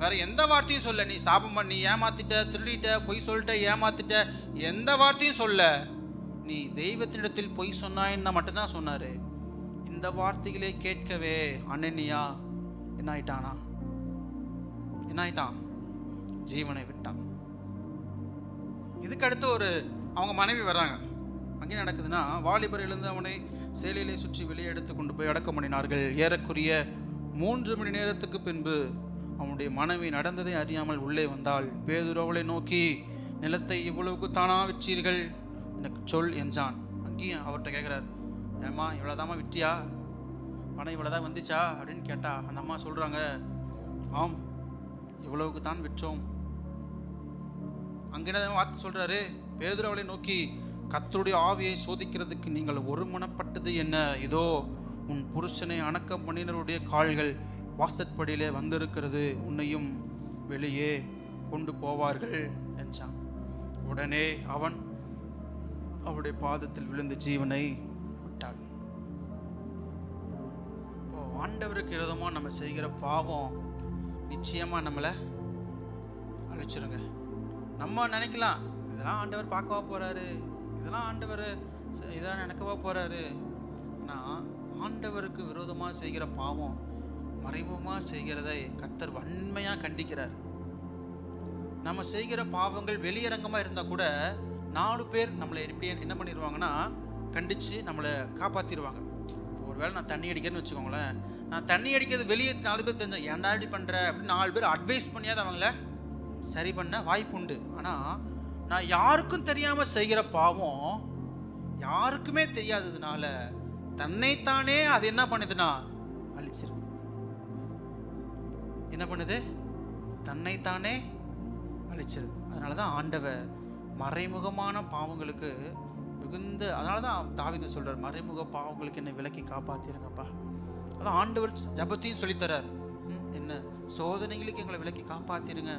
வேற எந்த வார்த்தையும் சொல்ல. நீ சாபம் பண்ணி ஏமாத்திட்ட, திருடிட்ட, பொய் சொல்லிட்ட, ஏமாத்திட்ட, எந்த வார்த்தையும் சொல்ல. நீ தெய்வத்தினிடத்தில் பொய் சொன்னாயின்னு மட்டும்தான் சொன்னாரு. இந்த வார்த்தைகளே கேட்கவே அனனியா என்ன ஆயிட்டான்? ஜீவனை விட்டான். இதுக்கு அடுத்து அவங்க மனைவி வராங்க. அங்கே நடக்குதுன்னா, வாலிபர் எழுந்து அவனை சேலையிலே சுற்றி வெளியே எடுத்து கொண்டு போய் அடக்கம் பண்ணினார்கள். ஏறக்குறைய 3 மணி நேரத்துக்கு பின்பு அவனுடைய மனைவி நடந்ததை அறியாமல் உள்ளே வந்தாள். பேதுரு அவளை நோக்கி, நிலத்தை இவ்வளவுக்கு தானா விற்றீர்கள்? எனக்கு சொல் என்றான். அங்கேயும் அவர்கிட்ட கேட்குறாரு, ஏம்மா இவ்வளோதாம்மா விற்றியா? பணம் இவ்வளோதான் வந்துச்சா அப்படின்னு கேட்டா, அந்த அம்மா சொல்கிறாங்க, ஆம் இவ்வளவுக்கு தான் விற்றோம். அங்கே என்ன வார்த்தை சொல்கிறாரு? பேதுரு அவளை நோக்கி, கர்த்தருடைய ஆவியை சோதிக்கிறதுக்கு நீங்கள் ஒருமனப்பட்டது என்ன? இதோ உன் புருஷனை அடக்கம் பண்ணினருடைய கால்கள் வாசற்படியிலே வந்திருக்கிறது, உன்னையும் வெளியே கொண்டு போவார்கள் என்றான். உடனே அவன் அவருடைய பாதத்தில் விழுந்து ஜீவனை விட்டாள். இப்போ ஆண்டவருக்கு விரோதமாக நம்ம செய்கிற பாவம் நிச்சயமாக நம்மளை அழிச்சிருங்க. நம்ம நினைக்கலாம், இதெல்லாம் ஆண்டவர் பார்க்கவா போகிறாரு, இதெல்லாம் ஆண்டவர் இதெல்லாம் நினைக்கவா போகிறாரு. ஆனால் ஆண்டவருக்கு விரோதமாக செய்கிற பாவம், மறைமுகமாக செய்கிறதை கர்த்தர் வன்மையாக கண்டிக்கிறார். நம்ம செய்கிற பாவங்கள் வெளியரங்கமாக இருந்தால் கூட 4 பேர் நம்மளை எப்படி என்ன பண்ணிடுவாங்கன்னா கண்டித்து நம்மளை காப்பாற்றிடுவாங்க. ஒருவேளை நான் தண்ணி அடிக்கிறேன்னு வச்சுக்கோங்களேன், நான் தண்ணி அடிக்கிறது வெளியே 4 பேர் தெரிஞ்சேன், ஏன்டா இப்படி பண்ணுற அப்படின்னு 4 பேர் அட்வைஸ் பண்ணியாவது அவங்கள சரி பண்ண வாய்ப்பு உண்டு. ஆனால் நான் யாருக்கும் தெரியாமல் செய்கிற பாவம் யாருக்குமே தெரியாததுனால தன்னைத்தானே அது என்ன பண்ணுதுன்னா அழிச்சிருது. என்ன பண்ணுது? தன்னைத்தானே அழிச்சிருது. அதனால தான் ஆண்டவர் மறைமுகமான பாவங்களுக்கு மிகுந்த, அதனால தான் தாவீது சொல்றார், மறைமுக பாவங்களுக்கு என்னை விலக்கி காப்பாத்திருங்கப்பா. அதான் ஆண்டவர் ஜபத்தையும் சொல்லித்தரார், என்ன சோதனைகளுக்கு எங்களை விலக்கி காப்பாத்திருங்க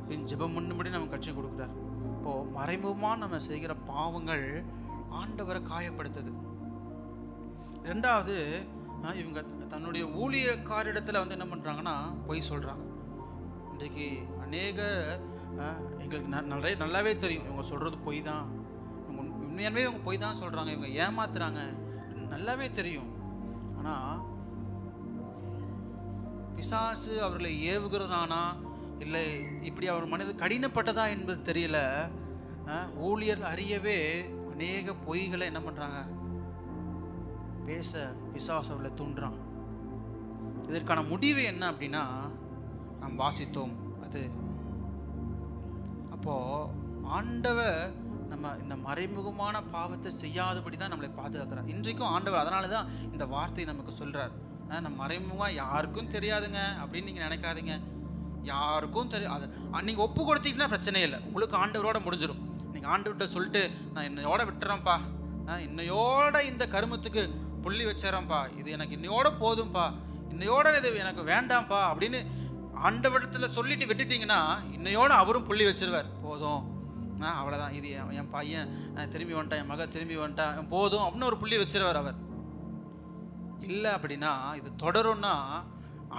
அப்படின்னு ஜெபம் பண்ணும்படி நம்ம கற்றுக் கொடுக்குறார். இப்போ மறைமுகமாக நம்ம செய்கிற பாவங்கள் ஆண்டவரை காயப்படுத்துது. 2வது, இவங்க தன்னுடைய ஊழியக்காரிடத்துல வந்து என்ன பண்றாங்கன்னா பொய் சொல்றாங்க. இன்றைக்கு அநேக எங்களுக்கு நல்லாவே தெரியும் இவங்க சொல்றது பொய் தான், இவங்க உண்மையானவே இவங்க பொய் தான் சொல்றாங்க, இவங்க ஏமாத்துறாங்க, நல்லாவே தெரியும். ஆனா பிசாசு அவர்களை ஏவுகிறதானா இல்லை இப்படி அவர் மனது கடினப்பட்டதா என்பது தெரியல. ஊழியர் அறியவே அநேக பொய்களை என்ன பண்றாங்க பேச பிசாசு அவர்களை தூண்டுறான். இதற்கான முடிவு என்ன அப்படின்னா நாம் வாசித்தோம். அது அப்போ ஆண்டவர் நம்ம இந்த மறைமுகமான பாவத்தை செய்யாதபடி தான் நம்மளை பாதுகாக்கிறார். இன்றைக்கும் ஆண்டவர் அதனால தான் இந்த வார்த்தையை நமக்கு சொல்றார். நம்ம மறைமுகமாக யாருக்கும் தெரியாதுங்க அப்படின்னு நீங்கள் நினைக்காதீங்க. யாருக்கும் தெரியும், அது நீங்கள் ஒப்பு கொடுத்தீங்கன்னா பிரச்சனை இல்லை, உங்களுக்கு ஆண்டவரோட முடிஞ்சிடும். நீங்கள் ஆண்டவர்கிட்ட சொல்லிட்டு நான் இன்னையோட விட்டுறேன்ப்பா, இன்னையோட இந்த கருமத்துக்கு புள்ளி வச்சிடறேன்ப்பா, இது எனக்கு இன்னையோட போதும்ப்பா, இன்னையோட இது எனக்கு வேண்டாம்ப்பா அப்படின்னு ஆண்டவரிடத்தில் சொல்லிட்டு விட்டுட்டீங்கன்னா இன்னையோட அவரும் புள்ளி வச்சிருவார். போதும், அவ்வளோதான், இது என் பையன் திரும்பி வந்துட்டான், என் மக திரும்பி வந்துட்டான், போதும் அப்படின்னு ஒரு புள்ளி வச்சிருவார் அவர். இல்லை அப்படின்னா இது தொடரும்னா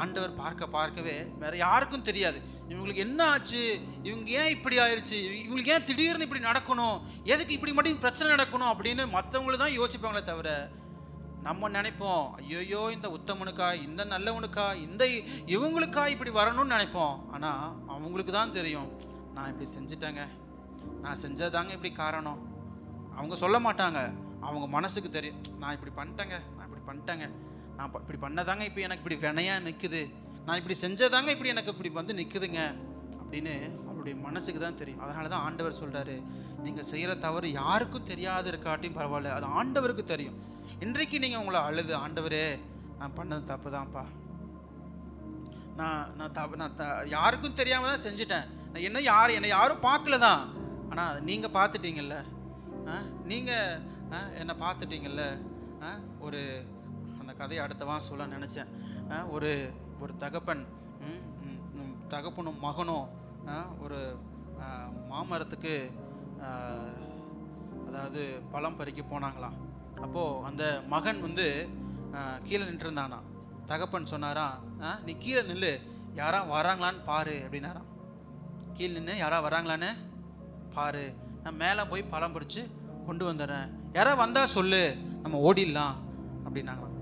ஆண்டவர் பார்க்கவே வேற யாருக்கும் தெரியாது இவங்களுக்கு என்ன ஆச்சு, இவங்க ஏன் இப்படி ஆயிடுச்சு, இவங்களுக்கு ஏன் திடீர்னு இப்படி நடக்கணும், எதுக்கு இப்படி மட்டும் பிரச்சனை நடக்கணும் அப்படின்னு மற்றவங்கள தான் யோசிப்பாங்களே தவிர நம்ம நினைப்போம் ஐயோ இந்த உத்தமனுக்கா, இந்த நல்லவனுக்கா, இந்த இவங்களுக்கா இப்படி வரணும்னு நினைப்போம். ஆனால் அவங்களுக்கு தான் தெரியும், நான் இப்படி செஞ்சுட்டேங்க, நான் செஞ்சதாங்க இப்படி காரணம். அவங்க சொல்ல மாட்டாங்க, அவங்க மனசுக்கு தெரியும், நான் இப்படி பண்ணிட்டேங்க, நான் இப்படி பண்ணதாங்க இப்போ எனக்கு இப்படி வினையா நிற்குது, நான் இப்படி செஞ்சதாங்க இப்படி எனக்கு இப்படி வந்து நிற்குதுங்க அப்படின்னு அவருடைய மனசுக்கு தான் தெரியும். அதனால தான் ஆண்டவர் சொல்கிறாரு, நீங்கள் செய்கிற தவறு யாருக்கும் தெரியாது இருக்காட்டியும் பரவாயில்ல, அது ஆண்டவருக்கு தெரியும். இன்றைக்கு நீங்கள் உங்களை அழுது, ஆண்டவரே நான் பண்ணது தப்பு தான்ப்பா, நான் யாருக்கும் தெரியாமல் தான் செஞ்சுட்டேன், நான் என்னை யாரும் பார்க்கல தான், ஆனால் நீங்கள் பார்த்துட்டீங்கல்ல, நீங்கள் என்னை பார்த்துட்டீங்கல்ல. ஒரு அந்த கதையை அடுத்தவா சொல்ல நினச்சேன். ஒரு தகப்பனும் மகனும் ஒரு மாமரத்துக்கு அதாவது பழம் பறிக்க போனாங்களாம். அப்போது அந்த மகன் வந்து கீழே நின்றுருந்தானா. தகப்பன் சொன்னாரா, நீ கீழே நில்லு, யாரா வராங்களான்னு பாரு அப்படின்னாராம். கீழே நின்று யாரா வராங்களான்னு பாரு, நான் மேலே போய் பழம் பறித்து கொண்டு வந்துடுறேன், யாராவது வந்தால் சொல்லு, நம்ம ஓடிடலாம் அப்படின்னாங்களாம்.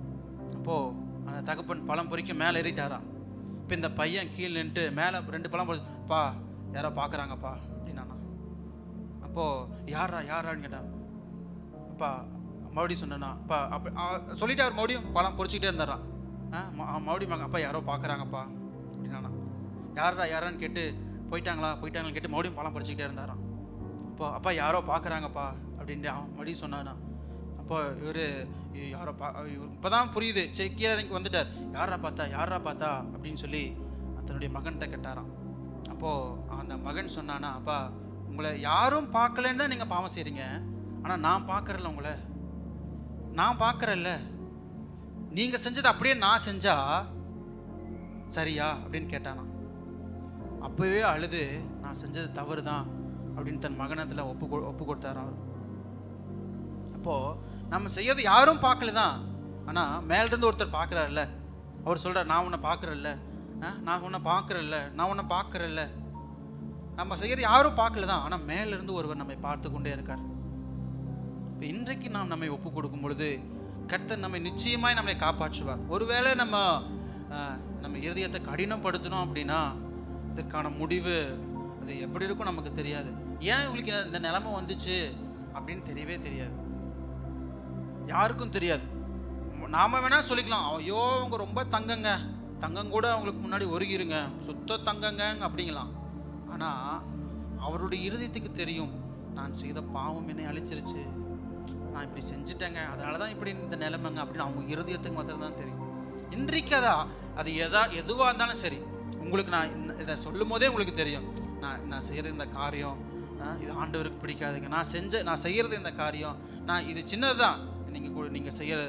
அப்போது அந்த தகப்பன் பழம் பொறிக்க மேலே ஏறிட்டாராம். இப்போ இந்த பையன் கீழே நின்றுட்டு மேலே 2 பழம் பா யாரோ பார்க்குறாங்கப்பா அப்படின்னானா. அப்போது யாரான்னு கேட்டான். அப்பா மறுபடியும் சொன்னா, அப்பா அப்போ சொல்லிட்டு அவர் மறுபடியும் பழம் பொறிச்சிக்கிட்டே இருந்தாரான். மறுபடியும் அப்பா யாரோ பார்க்குறாங்கப்பா அப்படின்னானா. யாரான்னு கேட்டு போயிட்டாங்களான்னு கேட்டு மறுபடியும் பழம் பறிச்சிக்கிட்டே இருந்தாரான். அப்பா யாரோ பார்க்குறாங்கப்பா அப்படின்ட்டு அவன் மறுபடியும் சொன்னானா. அப்போ இவர் இப்போ தான் புரியுது, கீழே இறங்கி வந்துட்டார், யாரா பார்த்தா அப்படின்னு சொல்லி தன்னுடைய மகன்கிட்ட கேட்டாராம். அப்போது அந்த மகன் சொன்னானா, அப்பா உங்களை யாரும் பார்க்கலன்னு தான் நீங்கள் பாவம் செய்கிறீங்க, ஆனால் நான் பார்க்குறேன்ல, உங்களை நான் பார்க்குறேன்ல, நீங்கள் செஞ்சது அப்படியே நான் செஞ்சா சரியா அப்படின்னு கேட்டானா. அப்போவே அழுது நான் செஞ்சது தவறு தான் அப்படின்னு தன் மகனத்தில் ஒப்பு கொடுத்தாராம் அவர். அப்போது நம்ம செய்யறது யாரும் பார்க்கல தான், ஆனால் மேலிருந்து ஒருத்தர் பார்க்குறாருல்ல, அவர் சொல்கிறார் நான் உன்னை பார்க்குறேன்ல, நான் உன்னை பார்க்குறேன்ல, நான் உன்னை பார்க்குறேன்ல. நம்ம செய்யறது யாரும் பார்க்கல தான், ஆனால் மேலிருந்து ஒருவர் நம்மை பார்த்து கொண்டே இருக்கார். இப்போ இன்றைக்கு நாம் நம்மை ஒப்பு கொடுக்கும் பொழுது கர்த்தர் நம்மை நிச்சயமாய் நம்மளை காப்பாற்றுவார். ஒருவேளை நம்ம இருதயத்தை கடினப்படுத்தணும் அப்படின்னா இதற்கான முடிவு அது எப்படி இருக்கும் நமக்கு தெரியாது. ஏன் உங்களுக்கு இந்த நிலைமை வந்துச்சு அப்படின்னு தெரியவே தெரியாது, யாருக்கும் தெரியாது. நாம வேணா சொல்லிக்கலாம், ஐயோ அவங்க ரொம்ப தங்கங்க, தங்கம் கூட அவங்களுக்கு முன்னாடி ஒருகிருங்க, சுத்த தங்கங்க அப்படிங்கலாம். ஆனால் அவருடைய இருதயத்துக்கு தெரியும், நான் செய்த பாவம் என்னை அழிச்சிருச்சு, நான் இப்படி செஞ்சுட்டேங்க, அதனால தான் இப்படி இந்த நிலைமைங்க அப்படின்னு அவங்க இருதயத்துக்கு மாத்திரம் தான் தெரியும். இன்றைக்கு அது எதுவாக இருந்தாலும் சரி, உங்களுக்கு நான் இதை சொல்லும் போதே உங்களுக்கு தெரியும், நான் செய்கிறது இந்த காரியம் இது ஆண்டவருக்கு பிடிக்காதுங்க, நான் செய்கிறது இந்த காரியம், நான் இது சின்னது தான், நீங்கள் செய்கிற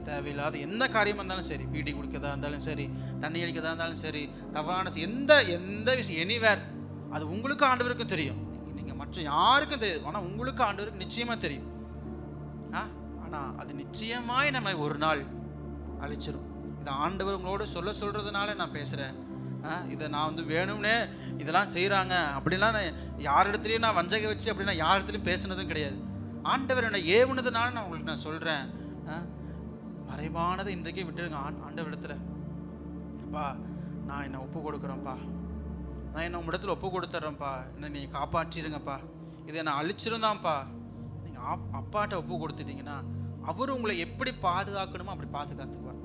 தேவையில்லாத எந்த காரியமாக இருந்தாலும் சரி, பீடி குடிக்கிறதா இருந்தாலும் சரி, தண்ணி அடிக்கிறதா இருந்தாலும் சரி, தவறான எந்த விஷயம் எனிவேர், அது உங்களுக்கு ஆண்டவருக்கும் தெரியும், நீங்கள் மற்ற யாருக்கும் தெரியும், ஆனால் உங்களுக்கு ஆண்டவருக்கு நிச்சயமாக தெரியும். ஆனால் அது நிச்சயமாய் நம்ம ஒரு நாள் அழிச்சிடும். இந்த ஆண்டவர் உங்களோட சொல்கிறதுனால நான் பேசுகிறேன். இதை நான் வேணும்னே இதெல்லாம் செய்கிறாங்க அப்படின்லாம் யார் இடத்துலையும் நான் வஞ்சகை வச்சு அப்படின்னா யார் இடத்துலையும் பேசுனதும் கிடையாது. ஆண்டவர் என்னை ஏவுனதுனால நான் உங்களுக்கு சொல்கிறேன், மறைவானதை இன்றைக்கே விட்டுருங்க. ஆண்டவர் இடத்துல, அப்பா நான் என்னை ஒப்பு கொடுக்குறேன்ப்பா, நான் என்ன உங்களிடத்துல ஒப்பு கொடுத்துட்றேன்ப்பா, என்ன நீங்கள் காப்பாற்றிடுங்கப்பா, இதை நான் அழிச்சிருந்தான்ப்பா. நீங்கள் அப்பாட்ட ஒப்பு கொடுத்துட்டீங்கன்னா அவர் உங்களை எப்படி பாதுகாக்கணுமோ அப்படி பாதுகாத்துக்குவார்.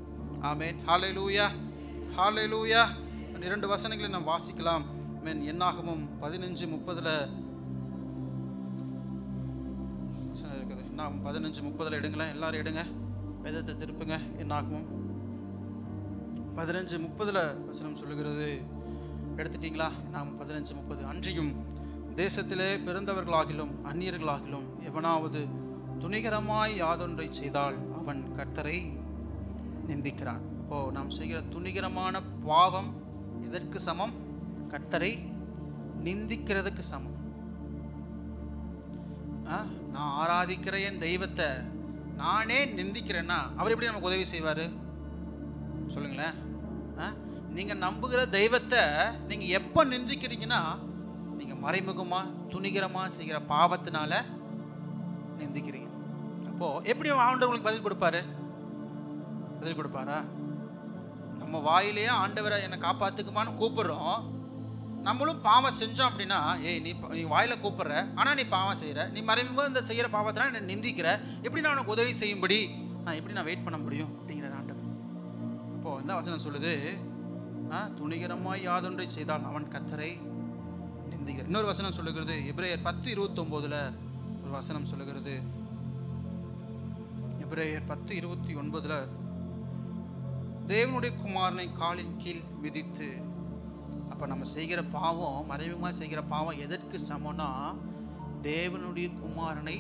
ஆமென். ஹல்லேலூயா, ஹல்லேலூயா. 2 வசனங்களை நாம் வாசிக்கலாம். ஆமென். என்னாகமும் 15:30 இருக்குது. என்னாகும் 15:30 எடுங்களேன், எல்லாரும் எடுங்க, வேதத்தை திருப்புங்க. என்னாகமும் 15:30 வசனம் சொல்லுகிறது, எடுத்துட்டீங்களா? நாம் 15:30. அன்றியும் தேசத்திலே பிறந்தவர்களாகிலும் அந்நியர்களாகிலும் எவனாவது துணிகரமாய் யாதொன்றை செய்தால் அவன் கர்த்தரை நிந்திக்கிறான். இப்போ நாம் செய்கிற துணிகரமான பாவம் எதற்கு சமம்? கர்த்தரை நிந்திக்கிறதுக்கு சமம். நான் ஆராதிக்கிற என் தெய்வத்தை நானே நிந்திக்கிறேன்னா அவர் எப்படி நமக்கு உதவி செய்வாரு சொல்லுங்களேன்? நீங்க நம்புகிற தெய்வத்தை நீங்க எப்ப நிந்திக்கிறீங்கன்னா, நீங்க மறைமுகமா துணிகரமா செய்கிற பாவத்தினால நிந்திக்கிறீங்க. அப்போ எப்படி ஆண்டவர் உங்களுக்கு பதில் கொடுப்பாரு? பதில் கொடுப்பாரா? நம்ம வாயிலேயே ஆண்டவரை என்னை காப்பாத்துக்குமான்னு கூப்பிடுறோம், நம்மளும் பாவம் செஞ்சோம் அப்படின்னா, நீ வாயில கூப்பிடுற, ஆனா நீ பாவம் செய்யற, நீ மறைமுகம் இந்த செய்யற பாவத்தினால என்னை நிந்திக்கிற, எப்படி நான் உனக்கு உதவி செய்யும்படி எப்படி நான் வெயிட் பண்ண முடியும் அப்படிங்கிற ஆண்டவர். இப்போ இந்த வசனம் சொல்லுது, துணிகரமாய் யாதொன்றை செய்தால் அவன் கர்த்தரை நிந்திக்கிறார். இன்னொரு வசனம் சொல்லுகிறது, எபிரேயர் 10:29 ஒரு வசனம் சொல்லுகிறது, எபிரேயர் 10:29 தேவனுடைய குமாரனை காலின் கீழ் மிதித்து. அப்ப நம்ம செய்கிற பாவம், மறைமுகமாக செய்கிற பாவம் எதற்கு சமம்னா, தேவனுடைய குமாரனை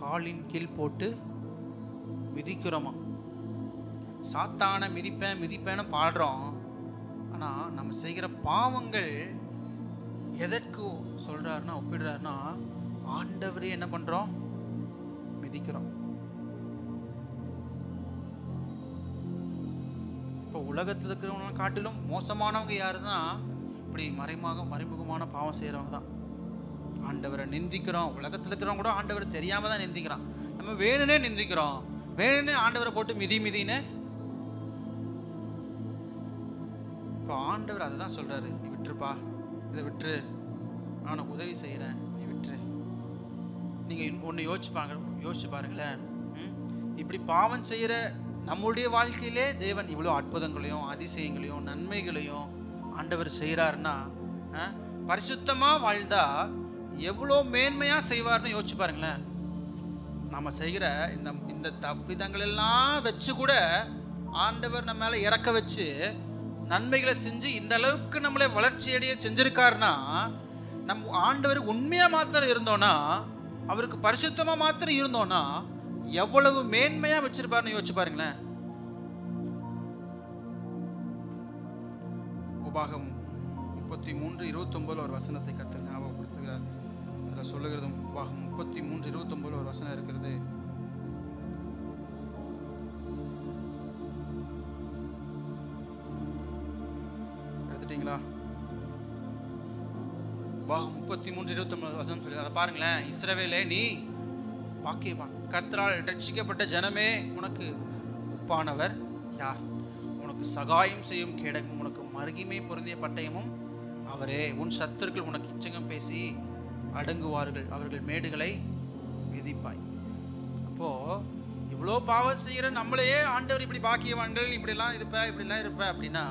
காலின் கீழ் போட்டு மிதிக்கிறோமா. சாத்தான மிதிப்பேன்னு பாடுறோம், ஆனா நம்ம செய்கிற பாவங்கள் எதற்கு சொல்றாருன்னா, ஒப்பிடுறாருன்னா, ஆண்டவரே என்ன பண்றோம்? மிதிக்கிறோம். இப்போ உலகத்தில் இருக்கிறவங்க காட்டிலும் மோசமானவங்க யாருன்னா, இப்படி மறைமுகமான பாவம் செய்யறவங்க தான். ஆண்டவரை நிந்திக்கிறோம். உலகத்தில் இருக்கிறவங்க கூட ஆண்டவரை தெரியாம தான் நிந்திக்கிறான். நம்ம வேணுனே நிந்திக்கிறோம், வேணுனே ஆண்டவரை போட்டு மிதின்னு. இப்போ ஆண்டவர் அதை தான் சொல்றாரு, நீ விட்டுருப்பா, இதை விட்டுரு, நான் உனக்கு உதவி செய்யறேன், நீ விட்டுரு. நீங்க ஒன்று யோசிச்சு பாருங்களேன். இப்படி பாவம் செய்யற நம்முடைய வாழ்க்கையிலே தேவன் இவ்வளோ அற்புதங்களையும் அதிசயங்களையும் நன்மைகளையும் ஆண்டவர் செய்கிறாருன்னா, பரிசுத்தமா வாழ்ந்தா எவ்வளோ மேன்மையா செய்வார்னு யோசிச்சு பாருங்களேன். நம்ம செய்கிற இந்த தப்பிதங்கள் எல்லாம் வச்சு கூட ஆண்டவர் நம்ம மேல இறக்க வச்சு நன்மைகளை செஞ்சு இந்த அளவுக்கு நம்மளை வளர்ச்சி அடைய செஞ்சிருக்காருன்னா, நம்ம ஆண்டவர் உண்மையா மாத்திரம் இருந்தோம்னா, அவருக்கு பரிசுத்தமா மாத்திரம் இருந்தோம்னா எவ்வளவு மேன்மையா வச்சிருப்பாருன்னு யோசிச்சு பாருங்களேன். உபாகம் 33:29 ஒரு வசனத்தை கர்த்தர் ஞாபகப்படுத்துகிறார். அதுல அங்கே சொல்லுகிறது 33:29 ஒரு வசனம் இருக்கிறது. எடுத்துட்டீங்களா? 33:29 வசனம் சொல்லி அதை பாருங்களேன். இஸ்ரவேலே, நீ பாக்கியவான், கர்த்தரால் ரட்சிக்கப்பட்ட ஜனமே, உனக்கு ஒப்பானவர் யார்? உனக்கு சகாயம் செய்யும் கேடகம், உனக்கு மகிமை பொருந்திய பட்டயமும் அவரே. உன் சத்துருக்கள் உனக்கு இச்சகம் பேசி அடங்குவார்கள், அவர்கள் மேடுகளை மிதிப்பாய். அப்போ இவ்வளோ பாவம் செய்கிற நம்மளையே ஆண்டவர் இப்படி பாக்கியவான்கள், இப்படிலாம் இருப்ப அப்படின்னா,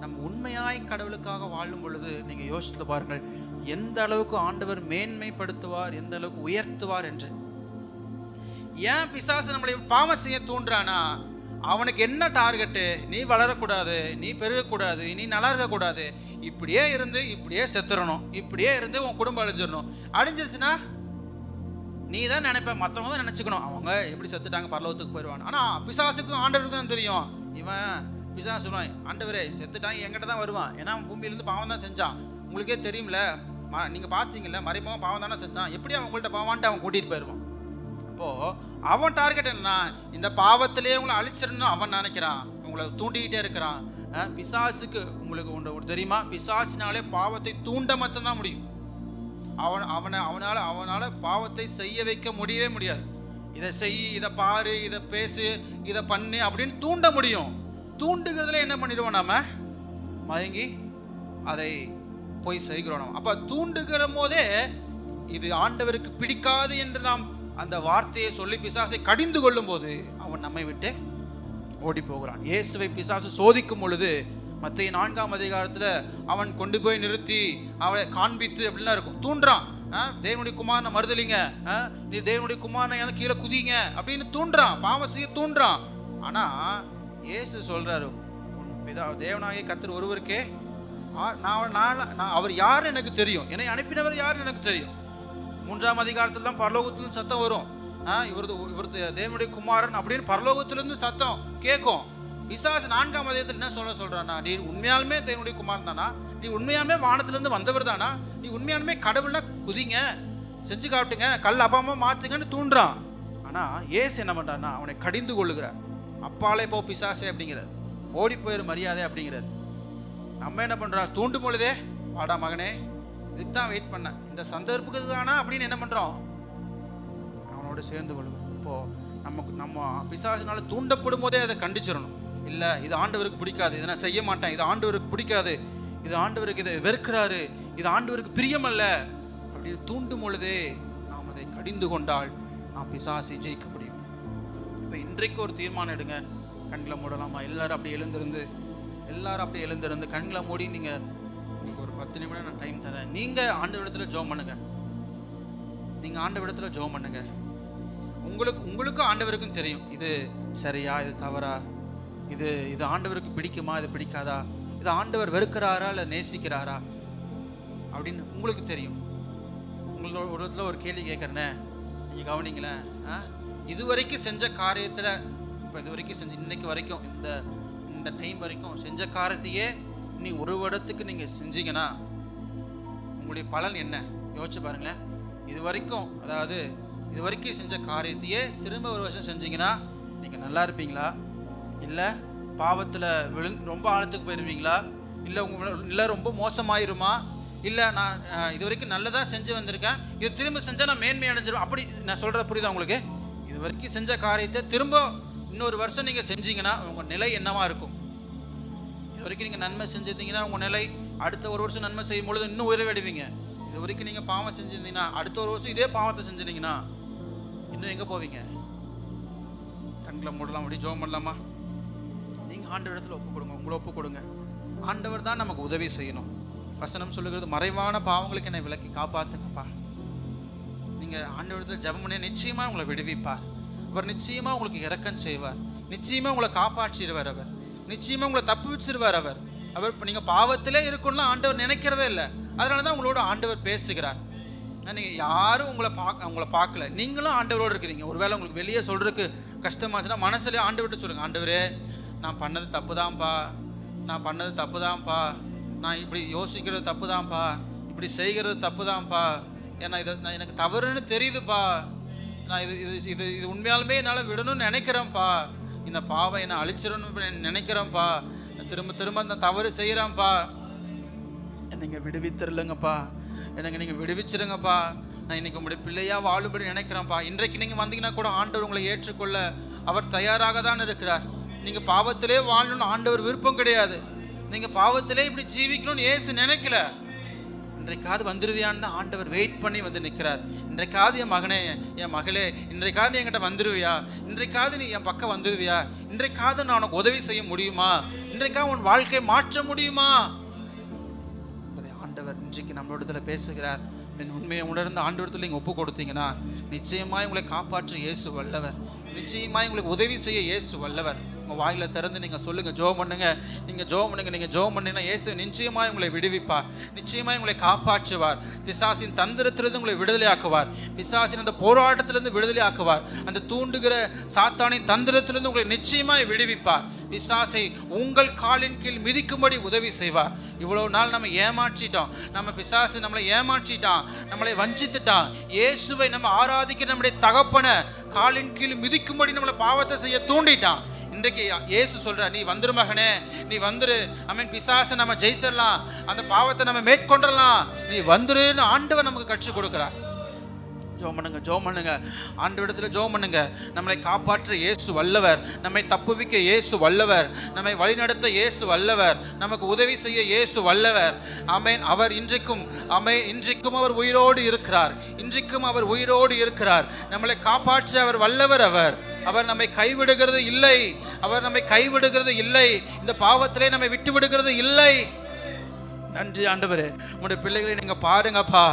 நம்ம உண்மையாய் கடவுளுக்காக வாழும் பொழுது நீங்கள் யோசித்து பாருங்கள், எந்த அளவுக்கு ஆண்டவர் மேன்மைப்படுத்துவார், எந்த அளவுக்கு உயர்த்துவார் என்று. ஏன் பிசாசு நம்மளை பாவம் செய்ய தூண்டுறானா? அவனுக்கு என்ன டார்கெட்டு? நீ வளரக்கூடாது, நீ பெருகக்கூடாது, நீ நல்லா இருக்கக்கூடாது, இப்படியே இருந்து இப்படியே செத்துறணும், இப்படியே இருந்து உன் குடும்பம் அழிஞ்சிடணும். அழிஞ்சிருச்சுன்னா நீ தான் நினைப்ப, மற்றவங்க தான் நினச்சிக்கணும் அவங்க எப்படி செத்துட்டாங்க, பரலோகத்துக்கு போயிடுவான். ஆனால் பிசாசுக்கும் ஆண்டவருக்கு தான் தெரியும். இவன் பிசாசு சொல்லுவான், ஆண்டவரே செத்துட்டாங்க என்கிட்ட தான் வருவான், ஏன்னா பூமியிலேருந்து பாவம் தான் செஞ்சான். உங்களுக்கே தெரியும்ல, நீங்கள் பார்த்தீங்கல்ல, மறைமுகம் பாவம் தானே செஞ்சான், எப்படி அவன் உங்கள்கிட்ட பாவான்ட்டு அவன் கூட்டிகிட்டு போயிடுவான். அப்போது அவன் டார்கெட் என்னன்னா, இந்த பாவத்திலே உங்களை அழிச்சிடணும் அவன் நினைக்கிறான், உங்களை தூண்டிக்கிட்டே இருக்கிறான். பிசாசுக்கு உங்களுக்கு ஒன்று தெரியுமா? பிசாசினாலே பாவத்தை தூண்ட மட்டும்தான் முடியும். அவனால் பாவத்தை செய்ய வைக்க முடியவே முடியாது. இதை செய், இதை பாரு, இதை பேசு, இதை பண்ணு அப்படின்னு தூண்ட முடியும். தூண்டுகிறதுல என்ன பண்ணிடுவோம், நாம மயங்கி அதை போய் செய்கிறோம். நம்ம அப்போ தூண்டுகிற போதே இது ஆண்டவருக்கு பிடிக்காது என்று நாம் அந்த வார்த்தையை சொல்லி பிசாசை கடிந்து கொள்ளும் போது அவன் நம்மை விட்டு ஓடி போகிறான். இயேசுவை பிசாசு சோதிக்கும் பொழுது மத்தேயு 4ஆம் அதிகாரத்தில் அவன் கொண்டு போய் நிறுத்தி அவளை காண்பித்து அப்படிலாம் இருக்கும், தூண்டுறான். தேவனுடைய குமாரனை மறுதலிங்க, நீ தேவனுடைய குமாரனை ஏதாவது கீழே குதிங்க அப்படின்னு தூண்டுறான், பாவம் செய்ய தூண்டுறான். ஆனால் இயேசு சொல்றாரு, தேவனாகிய கர்த்தர் ஒருவருக்கே நான் அவர் யார் எனக்கு தெரியும், என்னை அனுப்பினவர் யார் எனக்கு தெரியும். 3ஆம் அதிகாரத்தில் தான் பரலோகத்திலிருந்து சத்தம் வரும், இவர் தேவனுடைய குமாரன் அப்படின்னு பரலோகத்திலிருந்து சத்தம் கேட்கும். பிசாசு 4ஆம் அதிகாரத்தில் என்ன சொல்றானா, நீ உண்மையாலுமே தேவனுடைய குமாரன் தானா, நீ உண்மையாலுமே வானத்திலிருந்து வந்தவர் தானா, நீ உண்மையாலுமே கடவுள்னா குதிங்க, செஞ்சு காட்டுங்க, கல் அப்பாமா மாத்துங்கன்னு தூண்டுறான். ஆனா ஏசு என்ன பண்றான்னா, அவனை கடிந்து கொள்ளுகிறார். அப்பாலே போ பிசாசே அப்படிங்கிறார், ஓடி போயிரு மரியாதை அப்படிங்கிறார். நம்ம என்ன பண்றோம், தூண்டும் பொழுதே வாடா மகனே, இதுக்கு தான் வெயிட் பண்ண, இந்த சந்தர்ப்பத்துக்கு தானா அப்படின்னு என்ன பண்றோம், அவனோட சேர்ந்து கொள்ளுவோம். இப்போ நம்ம பிசாசினால தூண்டப்படும் போதே அதை கண்டிச்சிடணும். இல்லை இது ஆண்டவருக்கு பிடிக்காது, இதை நான் செய்ய மாட்டேன், இது ஆண்டவருக்கு பிடிக்காது, இது ஆண்டவருக்கு இதை வெறுக்கிறாரு, இது ஆண்டவருக்கு பிரியமல்ல அப்படி தூண்டும் பொழுதே நாம் அதை கடிந்து கொண்டால் நாம் பிசாசை ஜெயிக்க முடியும். இப்போ இன்றைக்கு ஒரு தீர்மானம் எடுங்க, கண்களை மூடலாமா? எல்லாரும் அப்படியே எழுந்திருந்து கண்களை மூடி நீங்கள் ஒரு 10 நிமிடம் நான் டைம் தரேன். நீங்கள் ஆண்டவரிடத்துல ஜெபம் பண்ணுங்க, உங்களுக்கு ஆண்டவருக்கும் தெரியும் இது சரியா, இது தவறா, இது ஆண்டவருக்கு பிடிக்குமா, இது பிடிக்காதா, இது ஆண்டவர் வெறுக்கிறாரா இல்லை நேசிக்கிறாரா அப்படின்னு உங்களுக்கு தெரியும். உங்களோட ஒரு இடத்துல ஒரு கேள்வி கேட்குறேனே, நீங்கள் கவனிங்களேன். இதுவரைக்கும் செஞ்ச காரியத்தில், இப்போ இது வரைக்கும் செஞ்ச இன்னைக்கு வரைக்கும் இந்த டைம் வரைக்கும் செஞ்ச காரியத்தையே நீ ஒரு வருடத்துக்கு நீங்கள் செஞ்சீங்கன்னா உங்களுடைய பலன் என்ன யோசிச்சு பாருங்களேன். இது வரைக்கும் செஞ்ச காரியத்தையே திரும்ப ஒரு வருஷம் செஞ்சீங்கன்னா நீங்கள் நல்லா இருப்பீங்களா, இல்லை பாவத்தில் ரொம்ப ஆழத்துக்கு போயிடுவீங்களா, இல்லை ரொம்ப மோசமாயிருமா, இல்லை நான் இது வரைக்கும் நல்லதாக செஞ்சு வந்திருக்கேன், இது திரும்ப செஞ்சால் நான் மேன்மை அடைஞ்சிடும், அப்படி நான் சொல்கிற புரியுதா உங்களுக்கு? இது வரைக்கும் செஞ்ச காரியத்தை திரும்ப இன்னொரு வருஷம் நீங்கள் செஞ்சீங்கன்னா உங்கள் நிலை என்னவா இருக்கும்? இது வரைக்கும் நீங்கள் நன்மை செஞ்சிருந்தீங்கன்னா உங்கள் நிலை அடுத்த ஒரு வருஷம் நன்மை செய்யும் பொழுது இன்னும் உயர்வடைவீங்க. இது வரைக்கும் நீங்கள் பாவம் செஞ்சிருந்தீங்கன்னா அடுத்த ஒரு வருஷம் இதே பாவத்தை செஞ்சிருந்தீங்கன்னா இன்னும் எங்கே போவீங்க? கண்களை மூடலாம், அப்படி ஜெபம் பண்ணலாமா? நீங்கள் ஆண்டவர் இடத்துல உங்களை ஒப்பு கொடுங்க. ஆண்டவர் தான் நமக்கு உதவி செய்யணும். வசனம் சொல்லுகிறது, மறைவான பாவங்களுக்கு என்னை விலக்கி காப்பாற்றுங்கப்பா. நீங்கள் ஆண்டவரிடத்தில் ஜெபம் பண்ணி நிச்சயமாக உங்களை விடுவிப்பார். அவர் நிச்சயமாக உங்களுக்கு இரக்கம் செய்வார், நிச்சயமாக உங்களை காப்பாற்றிடுவார், அவர் நிச்சயமாக உங்களை தப்பு வச்சிருவார். அவர் இப்போ நீங்கள் பாவத்திலே இருக்குன்னா ஆண்டவர் நினைக்கிறதே இல்லை. அதனால தான் உங்களோட ஆண்டவர் பேசுகிறார். நீங்கள் யாரும் உங்களை பார்க்கல, நீங்களும் ஆண்டவரோடு இருக்கிறீங்க. ஒருவேளை உங்களுக்கு வெளியே சொல்கிறதுக்கு கஷ்டமாச்சுன்னா மனசுலேயே ஆண்டவர்கிட்ட சொல்லுங்கள், ஆண்டவரே நான் பண்ணது தப்பு தான்ப்பா, நான் இப்படி யோசிக்கிறது தப்பு தான்ப்பா, இப்படி செய்கிறது தப்பு தான்ப்பா, ஏன்னா நான் எனக்கு தவறுன்னு தெரியுதுப்பா, நான் இது இது இது இது உண்மையாலுமே என்னால் விடணும்னு நினைக்கிறேன்ப்பா, இந்த பாவம் என்னை அழிச்சிடணும்னு நினைக்கிறேன்ப்பா, திரும்ப திரும்ப அந்த தவறு செய்கிறேன்ப்பா, என்னங்க விடுவித்துருலங்கப்பா, எனக்கு நீங்கள் விடுவிச்சிருங்கப்பா, நான் இன்னைக்கு உங்களுடைய பிள்ளையா வாழும்படி நினைக்கிறேன்ப்பா. இன்றைக்கு நீங்கள் வந்தீங்கன்னா கூட ஆண்டவர் உங்களை ஏற்றுக்கொள்ள அவர் தயாராக தான் இருக்கிறார். நீங்கள் பாவத்திலே வாழணும்னு ஆண்டவர் விருப்பம் கிடையாது. நீங்கள் பாவத்திலே இப்படி ஜீவிக்கணும்னு இயேசு நினைக்கல. இன்றைக்காவது வந்துருவியான்னு தான் ஆண்டவர் வெயிட் பண்ணி வந்து நிற்கிறார். இன்றைக்காவது என் மகனே, என் மகளே, இன்றைக்காவது நீ என்கிட்ட வந்துருவியா, இன்றைக்காவது நீ என் பக்கம் வந்துருவியா, இன்றைக்காவது நான் உனக்கு உதவி செய்ய முடியுமா, இன்றைக்காவது உன் வாழ்க்கையை மாற்ற முடியுமா? ஆண்டவர் இன்றைக்கு நம்மளோட பேசுகிறார். உண்மையை உணர்ந்து ஆண்டவரத்தில் நீங்கள் ஒப்பு கொடுத்தீங்கன்னா நிச்சயமாய் உங்களை காப்பாற்ற இயேசு வல்லவர், நிச்சயமாய் உங்களுக்கு உதவி செய்ய இயேசு வல்லவர். உங்கள் வாயில திறந்து நீங்கள் சொல்லுங்கள், ஜெபம் பண்ணுங்க. நீங்கள் ஜெபம் பண்ணுங்க. நீங்கள் ஜெபம் பண்ணீங்கன்னா இயேசு நிச்சயமாய் உங்களை விடுவிப்பார், நிச்சயமாய் உங்களை காப்பாற்றுவார். பிசாசின் தந்திரத்திலிருந்து உங்களை விடுதலை ஆக்குவார், பிசாசின் அந்த போராட்டத்திலிருந்து விடுதலை ஆக்குவார், அந்த தூண்டுகிற சாத்தானின் தந்திரத்திலிருந்து உங்களை நிச்சயமாய் விடுவிப்பார். பிசாசை உங்கள் காலின் கீழ் மிதிக்கும்படி உதவி செய்வார். இவ்வளவு நாள் நம்ம ஏமாற்றிட்டோம், நம்ம பிசாசு நம்மளை ஏமாற்றிட்டான், நம்மளை வஞ்சித்துட்டான். இயேசுவை நம்ம ஆராதிக்கிற நம்முடைய தகப்பனை காலின் கீழ் மிதிக்கும்படி நம்மளை பாவத்தை செய்ய தூண்டிட்டான். இன்றைக்கு இயேசு சொல்றார், நீ வந்துரு மகனே, நீ வந்துரு. பிசாசை நம்ம ஜெயிச்சிடலாம், அந்த பாவத்தை நம்ம மேற்கொண்டலாம், நீ வந்துருன்னு ஆண்டவர் நமக்கு கற்றுக் கொடுக்கிறார். ஜெபம் பண்ணுங்க, ஜெபம் பண்ணுங்க, ஆண்டவரிடத்துல ஜெபம் பண்ணுங்க. நம்மளை காப்பாற்ற இயேசு வல்லவர், நம்மை தப்புவிக்க இயேசு வல்லவர், நம்மை வழிநடத்த இயேசு வல்லவர், நமக்கு உதவி செய்ய இயேசு வல்லவர். ஆமென். அவர் இன்றைக்கும் இன்றைக்கும் அவர் உயிரோடு இருக்கிறார், இன்றைக்கும் அவர் உயிரோடு இருக்கிறார். நம்மளை காப்பாற்ற அவர் வல்லவர். அவர் நம்மை கைவிடுகிறது இல்லை, அவர் நம்மை கைவிடுகிறது இல்லை, இந்த பாவத்திலே நம்மை விட்டு விடுகிறது இல்லை. நன்றி ஆண்டவரே. உங்களுடைய பிள்ளைகளை நீங்கள் பாருங்கப்பா,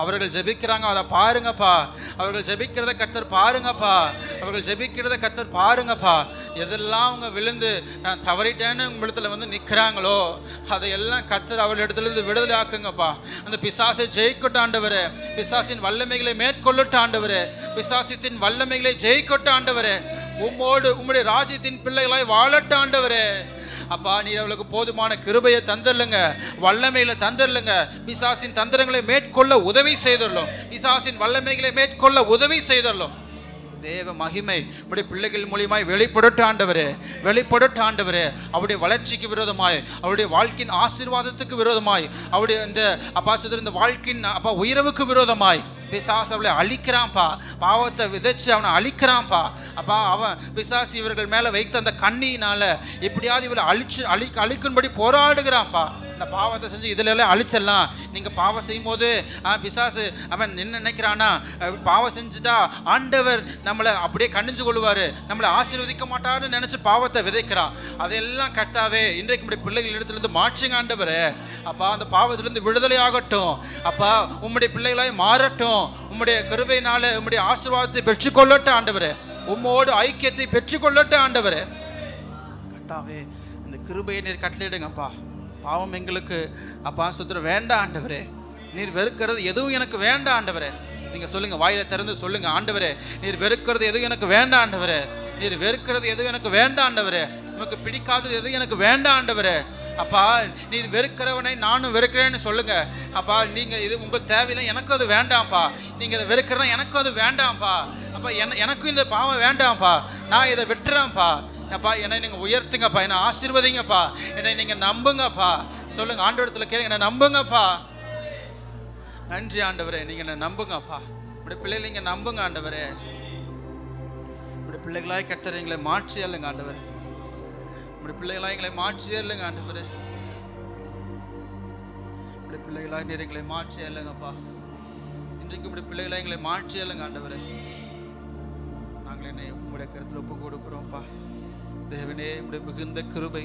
அவர்கள் ஜெபிக்கிறாங்க, அதை பாருங்கப்பா, அவர்கள் ஜெபிக்கிறத கர்த்தர் பாருங்கப்பா, அவர்கள் ஜெபிக்கிறத கர்த்தர் பாருங்கப்பா. எதெல்லாம் அவங்க விழுந்து நான் தவறிட்டேன்னு உங்களிடத்துல வந்து நிற்கிறாங்களோ அதையெல்லாம் கர்த்தர் அவர்களிடத்துலேருந்து விடுதலை ஆக்குங்கப்பா. அந்த பிசாசை ஜெயிக்கட்டும் ஆண்டவரே, பிசாசின் வல்லமைகளை மேற்கொள்ளட்டும் ஆண்டவரே, பிசாசத்தின் வல்லமைகளை ஜெயிக்கட்டும் ஆண்டவரே. உம்முடைய ராஜ்யத்தின் பிள்ளைகளாய் வாழட்டும் ஆண்டவரே. அப்பா, நீர் அவளுக்கு போதுமான கிருபையை தந்துடலுங்க, வல்லமையில தந்துடலுங்க. பிசாசின் தந்திரங்களை மேற்கொள்ள உதவி செய்துள்ளோம், பிசாசின் வல்லமைகளை மேற்கொள்ள உதவி செய்துள்ளோம். தேவ மகிமை உடைய பிள்ளைகள் மூலியமாய் வெளிப்படட்டு ஆண்டவரே, வெளிப்படட்டு ஆண்டவரே. அவருடைய வளர்ச்சிக்கு விரோதமாய், அவருடைய வாழ்க்கையின் ஆசீர்வாதத்துக்கு விரோதமாய், அவருடைய இந்த இந்த வாழ்க்கையின் உயர்வுக்கு விரோதமாய் பிசாசு அவளை அழிக்கிறான்ப்பா, பாவத்தை விதைச்சு அவனை அழிக்கிறான்ப்பா. அப்பா, அவன் பிசாசு இவர்கள் மேலே வைத்த அந்த கண்ணியினால எப்படியாவது இவளை அழிக்கும்படி போராடுகிறான்ப்பா. இந்த பாவத்தை செஞ்சு இதில் எல்லாம் அழிச்சிடலாம். நீங்கள் பாவம் செய்யும் போது பிசாசு அவன் என்ன நினைக்கிறான்னா, பாவம் செஞ்சுட்டா ஆண்டவர் நம்மளை அப்படியே கண்டிஞ்சு கொள்வார், நம்மளை ஆசீர்வதிக்க மாட்டாருன்னு நினச்சி பாவத்தை விதைக்கிறான். அதெல்லாம் கட்டாவே இன்றைக்கு நம்முடைய பிள்ளைகள் இடத்துலேருந்து மாற்றுங்க ஆண்டவரே. அப்பா, அந்த பாவத்திலிருந்து விடுதலை ஆகட்டும் அப்பா, உம்முடைய பிள்ளைகளாய் மாறட்டும். உம்முடைய கிருபையினால உம்முடைய ஆசீர்வாதத்தை பெற்றுக்கொள்ளட்டும் ஆண்டவரே, உம்மோடு ஐக்கியத்தை பெற்றுக்கொள்ளட்டும் ஆண்டவரே. கட்டாவே இந்த கிருபையை நீர் கட்டளையிடுங்கப்பா. பாவம் எங்களுக்கு அப்பா சுத்திரம் வேண்டாம் ஆண்டவரே, நீர் வெறுக்கிறது எதுவும் எனக்கு வேண்டாம் ஆண்டவரே. நீங்கள் சொல்லுங்கள், வாயில திறந்து சொல்லுங்கள், ஆண்டவரே நீர் வெறுக்கிறது எதுவும் எனக்கு வேண்டாம் ஆண்டவரே, நீர் வெறுக்கிறது எதுவும் எனக்கு வேண்டாம் ஆண்டவரே, உனக்கு பிடிக்காதது எதுவும் எனக்கு வேண்டாம் ஆண்டவரே. அப்பா, நீர் வெறுக்கிறவனை நானும் வெறுக்கிறேன்னு சொல்லுங்க. அப்பா, நீங்கள் இது உங்கள் தேவையில்லை, எனக்கும் அது வேண்டாம்ப்பா. நீங்கள் இதை வெறுக்கிறனா எனக்கும் அது வேண்டாம்ப்பா. அப்பா, எனக்கும் இந்த பாவம் வேண்டாம்ப்பா, நான் இதை விட்டுறேன்ப்பா. அப்பா, என்னை நீங்கள் உயர்த்துங்கப்பா, என்னை ஆசீர்வதிங்கப்பா, என்னை நீங்கள் நம்புங்கப்பா. சொல்லுங்க, ஆண்டவரத்தில் கேளுங்க, என்னை நம்புங்கப்பா. நன்றி ஆண்டவரே, நீங்கள் என்னை நம்புங்கப்பா. உடைய பிள்ளைகளை நீங்கள் நம்புங்க ஆண்டவரே. உடைய பிள்ளைகளாய் கர்த்தர் எங்களை மாற்றி அல்லங்க ஆண்டவரே, உடைய பிள்ளைகளாய் எங்களை மாற்றி அல்லங்க ஆண்டவரே, உடைய பிள்ளைகளாய் நீர் எங்களை மாற்றி அல்லங்கப்பா. இன்றைக்கு உடைய பிள்ளைகளாய் எங்களை மாற்றி அல்லங்க ஆண்டவரே. நாங்கள் என்னை உங்களுடைய கருத்தில் ஒப்பு கொடுக்குறோம்ப்பா. தேவனே, உடைய மிகுந்த கிருபை,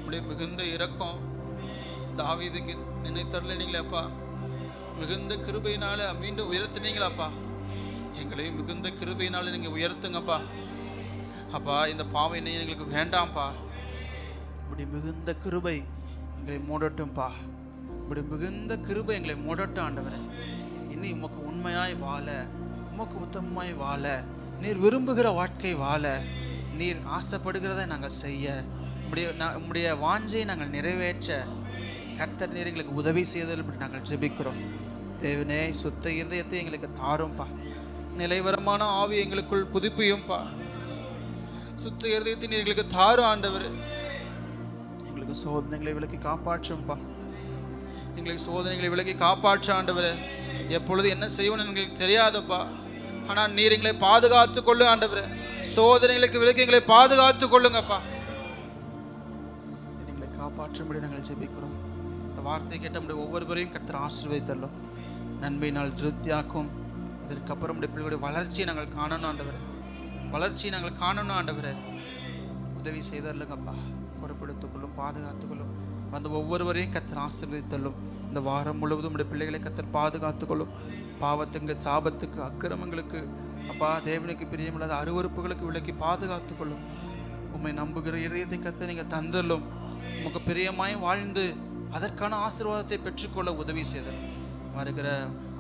உடைய மிகுந்த இரக்கம் தாவீதுக்கு நினைத்தரலீங்களேப்பா. மிகுந்த கிருபையினால மீண்டும் உயர்த்தினீங்களாப்பா. எங்களையும் மிகுந்த கிருபையினால நீங்கள் உயர்த்துங்கப்பா. அப்பா, இந்த பாவம் என்ன எங்களுக்கு வேண்டாம்ப்பா. இப்படி மிகுந்த கிருபை எங்களை மூடட்டும்ப்பா. இப்படி மிகுந்த கிருபை எங்களை மூடட்டும் ஆண்டவரே. இனி உமக்கு உண்மையாய் வாழ, உமக்கு உத்தமமாய் வாழ, நீர் விரும்புகிற வாழ்க்கை வாழ, நீர் ஆசைப்படுகிறத நாங்கள் செய்ய, உம்முடைய வாஞ்சையை நாங்கள் நிறைவேற்ற கர்த்தர் நீர் எங்களுக்கு உதவி செய்தல் இப்படி நாங்கள் ஜெபிக்கிறோம். தேவனே சுத்த இருதயத்தை எங்களுக்கு தாரும்பா. நிலைவரமான ஆவி எங்களுக்குள் புதுப்பியும்பா. சுத்த இருதயத்தை எங்களுக்கு தாரும் ஆண்டவர். எங்களுக்கு சோதனைகளை விலக்கி காப்பாற்றும்பா. எங்களுக்கு சோதனைகளை விலக்கி காப்பாற்ற ஆண்டவர். எப்பொழுது என்ன செய்வோன்னு எங்களுக்கு தெரியாதப்பா. ஆனால் நீர் எங்களை பாதுகாத்து கொள்ளு ஆண்டவர். சோதனைகளுக்கு விலக்கி எங்களை பாதுகாத்து கொள்ளுங்கப்பா. எங்களை காப்பாற்றும்படி நாங்கள் ஜெபிக்கிறோம். இந்த வார்த்தையை கேட்ட நம்முடைய ஒவ்வொருவரையும் கர்த்தர் ஆசீர்வதித்தரலும், நன்மையினால் திருப்தியாக்கும். இதற்கப்புறம் நம்முடைய பிள்ளைகளுடைய வளர்ச்சியை நாங்கள் காணணும் ஆண்டவர். வளர்ச்சியை நாங்கள் காணணும் ஆண்டவர். உதவி செய்தரலுங்கப்பா. பொறுப்படுத்திக்கொள்ளும், பாதுகாத்துக்கொள்ளும். அந்த ஒவ்வொருவரையும் கர்த்தர் ஆசீர்வதித்தரலும். இந்த வாரம் முழுவதும் நம்முடைய பிள்ளைகளை கர்த்தர் பாதுகாத்துக்கொள்ளும். பாவத்துக்கு, சாபத்துக்கு, அக்கிரமங்களுக்கு அப்பா, தேவனுக்கு பிரியமில்லாத அருவருப்புகளுக்கு விலக்கி பாதுகாத்துக்கொள்ளும். உம்மை நம்புகிற இதயத்தை கர்த்தர் நீங்கள் தந்தரலும். உமக்கு பிரியமாய் வாழ்ந்து அதற்கான ஆசீர்வாதத்தை பெற்றுக்கொள்ள உதவி செய்தல். வருகிற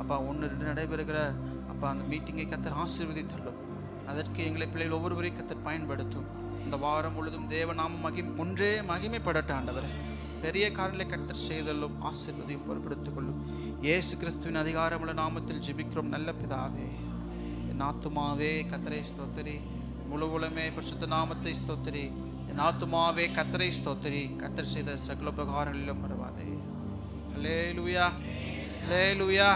அப்பா 1-2 நடைபெறுகிற அப்பா அந்த மீட்டிங்கை கர்த்தர் ஆசீர்வதித்தரலும். அதற்கு எங்களை பிள்ளைகள் ஒவ்வொருவரையும் கர்த்தர் பயன்படுத்தும். இந்த வாரம் முழுதும் தேவநாமம் ஒன்றே மகிமைப்படட்ட ஆண்டவர். பெரிய காரியங்களை கர்த்தர் செய்தலும், ஆசீர்வதியும், பொறுப்படுத்திக் கொள்ளும். இயேசு கிறிஸ்துவின் அதிகாரமுள்ள நாமத்தில் ஜெபிக்கிறோம் நல்ல பிதாவே. என் ஆத்துமாவே கர்த்தரை ஸ்தோத்திரி, முழு உலகமே பரிசுத்த நாமத்தை ஸ்தோத்திரி. என் ஆத்துமாவே கர்த்தரை ஸ்தோத்திரி, கர்த்தர் செய்த சகல உபகாரங்களிலும் மறவாதே. அல்லேலூயா, அல்லேலூயா.